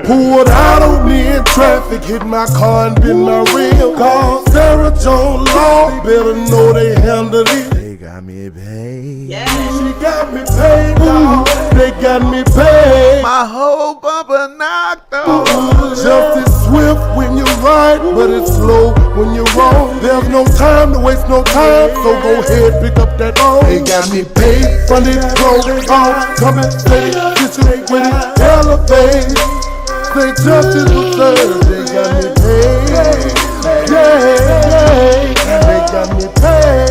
Pulled out on me in traffic, hit my car and been my real car. Sarah Jones Law, better know they handle it. They got me paid. Yeah. She got me paid, dog. They got me paid. My whole bumper knocked off. Justice swift when you're right, but it's slow when you're wrong. There's no time to waste no time, so go ahead, pick up that phone. They got me paid, funded, broke, off, come and say, get you with it, elevate. Say justice was served, they got me paid. Yeah, they got me paid.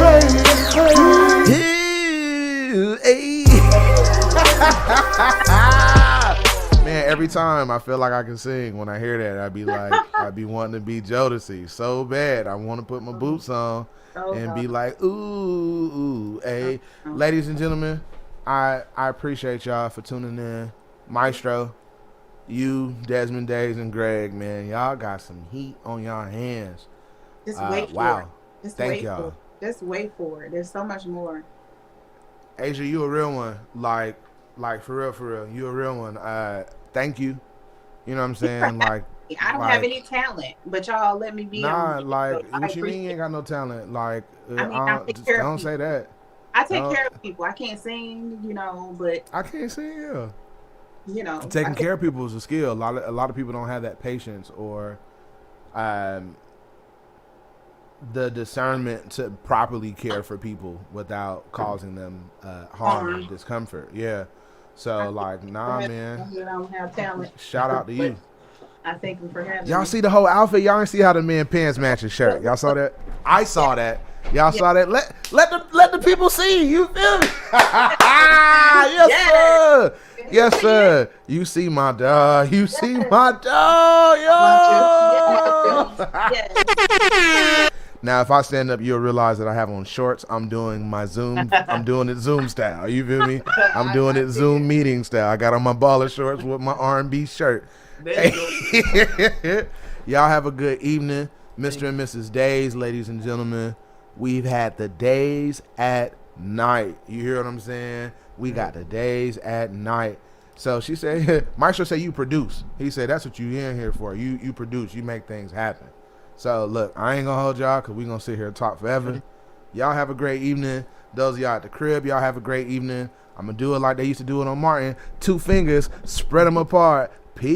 Man, every time I feel like I can sing when I hear that, I'd be wanting to be Jodeci so bad. I want to put my boots on and be like, ooh, hey. Ladies and gentlemen, I appreciate y'all for tuning in. Maestro, you, Desmond Days, and Greg, man, y'all got some heat on y'all hands. Just wait for it. Just thank wait y'all. Just wait for it. There's so much more. Asia, you a real one. Like for real. You a real one. Thank you. You know what I'm saying? Like, I don't have any talent, but y'all let me be. What you mean you ain't got no talent? Like, don't say that. I take care of people. I can't sing, but I can't sing. Yeah. Taking care of people is a skill. A lot of people don't have that patience or, the discernment to properly care for people without causing them harm and discomfort. Yeah. So nah, man. I don't have talent. Shout out to you. I thank you for having me. Y'all see the whole outfit? Y'all didn't see how the men pants match his shirt. Y'all saw that? I saw that. Y'all saw that? Let the people see. You feel me? Yes, sir. Yes, sir. You see my dog. You see my dog. Yo. Now, if I stand up, you'll realize that I have on shorts. I'm doing my Zoom. I'm doing it Zoom style. You feel me? I'm doing it Zoom meeting style. I got on my baller shorts with my R&B shirt. Y'all have a good evening. Mr. and Mrs. Days, ladies and gentlemen. We've had the days at night. You hear what I'm saying? We got the days at night. So she said, Maestro said you produce. He said, that's what you in here for. You produce. You make things happen. So, look, I ain't going to hold y'all because we're going to sit here and talk forever. Y'all have a great evening. Those of y'all at the crib, y'all have a great evening. I'm going to do it like they used to do it on Martin. 2 fingers, spread them apart. Peace.